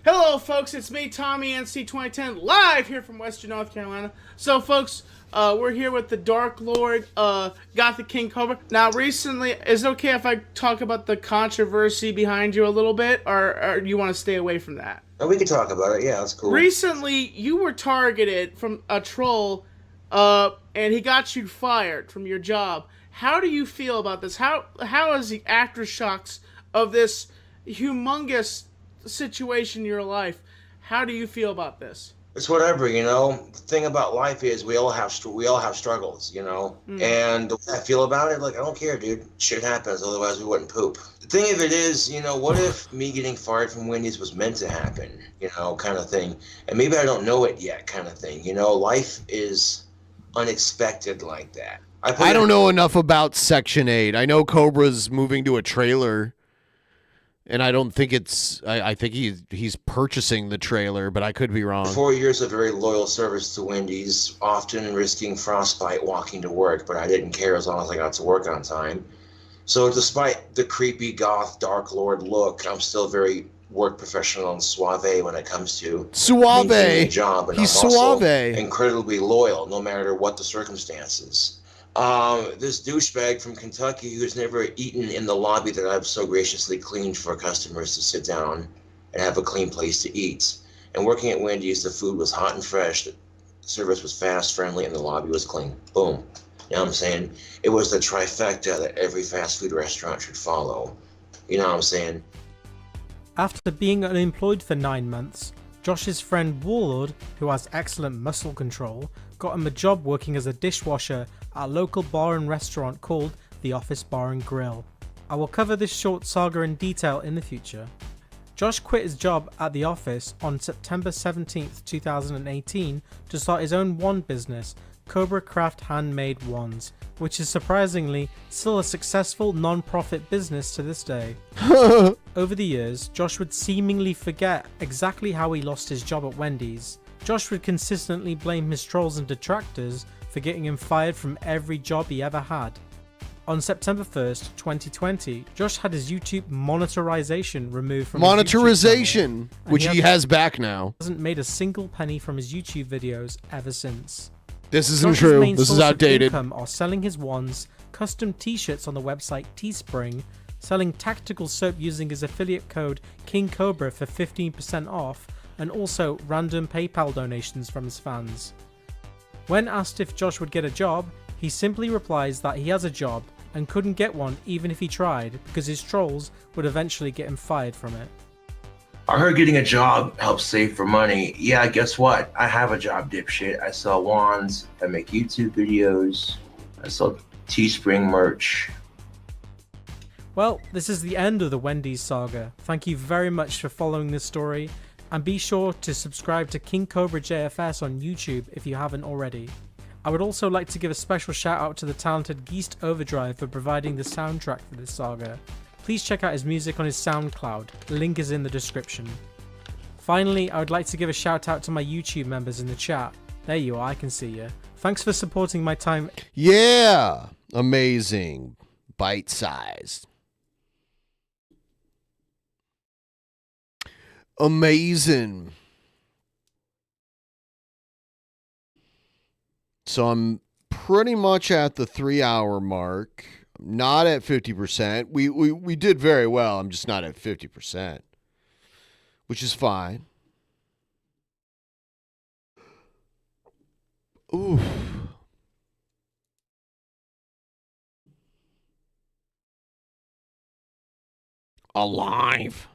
Hello, folks. It's me, Tommy NC2010, live here from Western North Carolina. So, folks, we're here with the Dark Lord, Gothic King Cobra. Now, recently, is it okay if I talk about the controversy behind you a little bit, or you want to stay away from that? Oh, we can talk about it. Yeah, that's cool. Recently, you were targeted from a troll, and he got you fired from your job. How do you feel about this? How is the aftershocks of this humongous situation in your life? How do you feel about this? It's whatever, you know. The thing about life is we all have struggles, you know. And the way I feel about it, like, I don't care, dude. Shit happens, otherwise we wouldn't poop. The thing of it is, you know, what if me getting fired from Wendy's was meant to happen, you know, kind of thing. And maybe I don't know it yet, kind of thing. You know, life is unexpected like that. I don't know enough about Section 8. I know Cobra's moving to a trailer. And I don't think it's. I think he's purchasing the trailer, but I could be wrong. 4 years of very loyal service to Wendy's, often risking frostbite walking to work, but I didn't care as long as I got to work on time. So despite the creepy goth dark lord look, I'm still very work professional and suave when it comes to maintaining the job. And He's I'm also suave. incredibly loyal, no matter what the circumstances. This douchebag from Kentucky who's never eaten in the lobby that I've so graciously cleaned for customers to sit down and have a clean place to eat. And working at Wendy's, the food was hot and fresh, the service was fast, friendly, and the lobby was clean. Boom. You know what I'm saying? It was the trifecta that every fast food restaurant should follow. You know what I'm saying? After being unemployed for 9 months, Josh's friend Warlord, who has excellent muscle control, got him a job working as a dishwasher at a local bar and restaurant called The Office Bar and Grill. I will cover this short saga in detail in the future. Josh quit his job at the office on September 17th, 2018 to start his own wand business, Cobra Craft Handmade Wands, which is surprisingly still a successful non-profit business to this day. Over the years, Josh would seemingly forget exactly how he lost his job at Wendy's. Josh would consistently blame his trolls and detractors for getting him fired from every job he ever had. On September 1st, 2020, Josh had his YouTube monetization removed from his YouTube channel, which he has back now. Hasn't made a single penny from his YouTube videos ever since. This isn't Josh's true. main This is source of outdated. income are selling his wands, custom t-shirts on the website Teespring, selling tactical soap using his affiliate code KingCobra for 15% off, and also random PayPal donations from his fans. When asked if Josh would get a job, he simply replies that he has a job and couldn't get one even if he tried because his trolls would eventually get him fired from it. I heard getting a job helps save for money. Yeah, guess what? I have a job, dipshit. I sell wands, I make YouTube videos, I sell Teespring merch. Well, this is the end of the Wendy's saga. Thank you very much for following this story, and be sure to subscribe to KingCobraJFS on YouTube if you haven't already. I would also like to give a special shout out to the talented Geist Overdrive for providing the soundtrack for this saga. Please check out his music on his SoundCloud, link is in the description. Finally, I would like to give a shout out to my YouTube members in the chat. There you are, I can see you. Thanks for supporting my time. Yeah, amazing. Bite-sized. Amazing. So I'm pretty much at the 3-hour mark. I'm not at 50%. We did very well. I'm just not at 50%, which is fine. Ooh. Alive.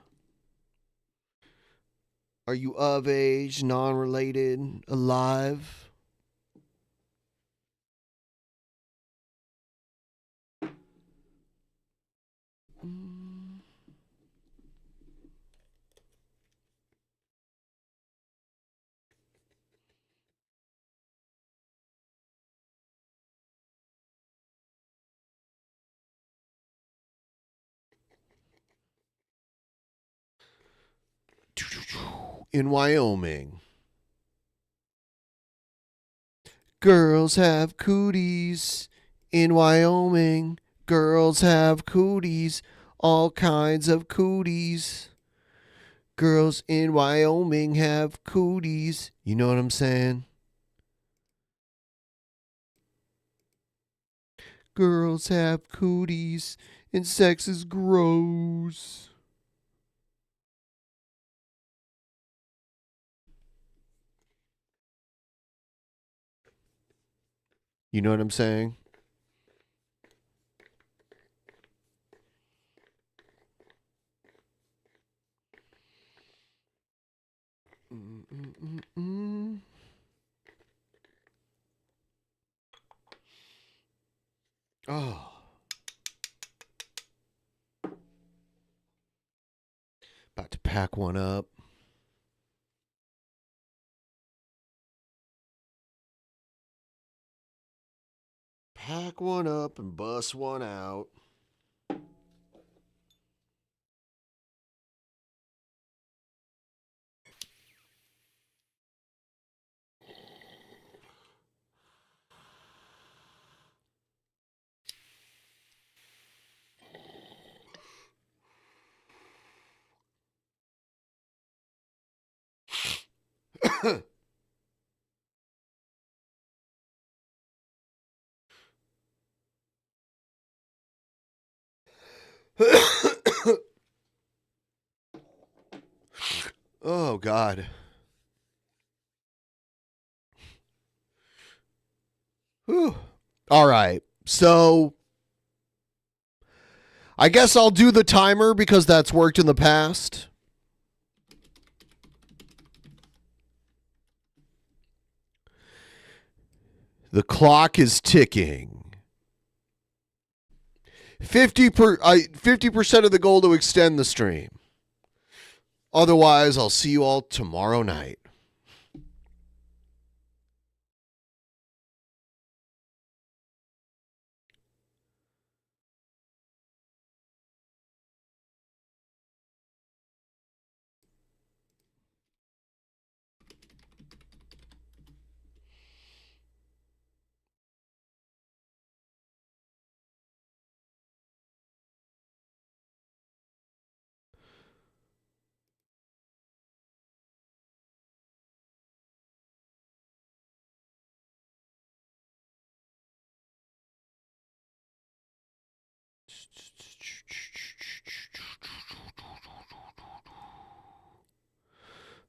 Are you of age, non-related, alive? In Wyoming. Girls have cooties. In Wyoming, girls have cooties. All kinds of cooties. Girls in Wyoming have cooties. You know what I'm saying? Girls have cooties and sex is gross. You know what I'm saying? Oh. About to pack one up. Pack one up and bust one out. Oh, God. Whew. All right. So I guess I'll do the timer because that's worked in the past. The clock is ticking. 50% of the goal to extend the stream. Otherwise, I'll see you all tomorrow night.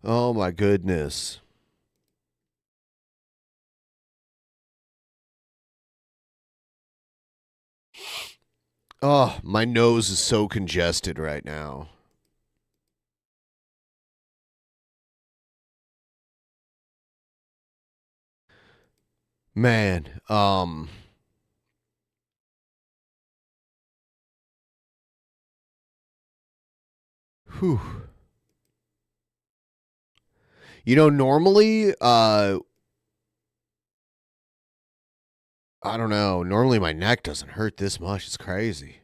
Oh my goodness. Oh, my nose is so congested right now. Man, whew. You know, normally, I don't know. Normally my neck doesn't hurt this much. It's crazy.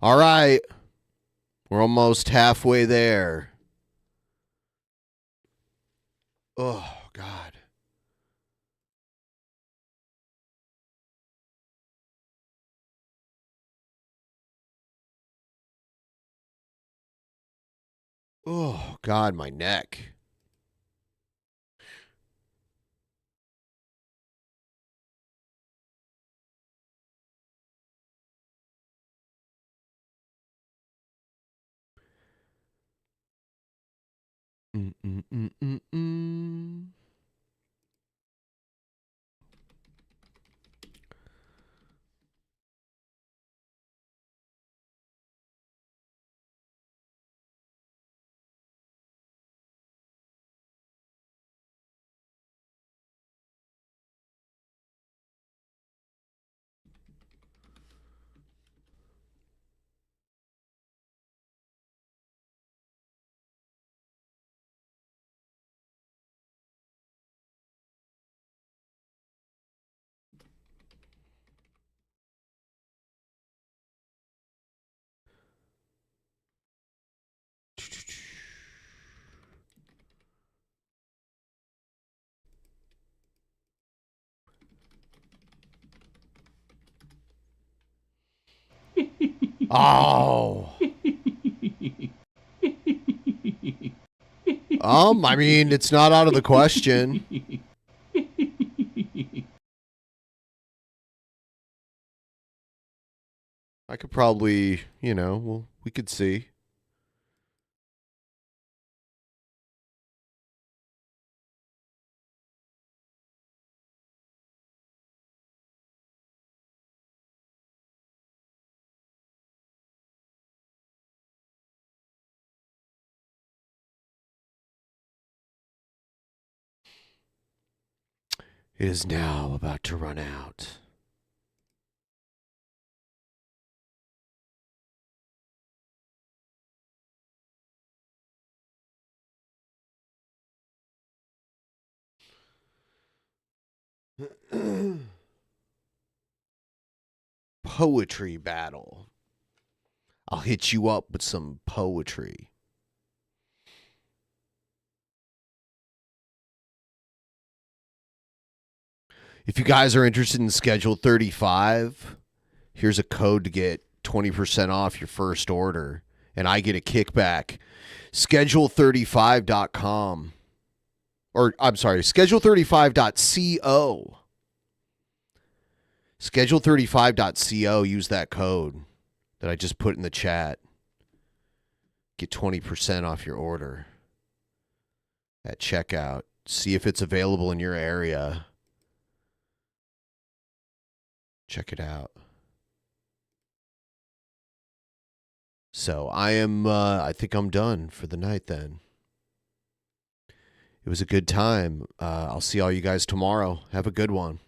All right. We're almost halfway there. Oh, God. Oh, God, my neck. Mm-mm-mm-mm-mm. Oh. I mean, it's not out of the question. I could probably, well, we could see. It is now about to run out. Poetry battle. I'll hit you up with some poetry. If you guys are interested in Schedule 35, here's a code to get 20% off your first order, and I get a kickback. Schedule35.com. Or, I'm sorry, schedule35.co. Schedule35.co. Use that code that I just put in the chat. Get 20% off your order at checkout. See if it's available in your area. Check it out. So I think I'm done for the night then. It was a good time. I'll see all you guys tomorrow. Have a good one.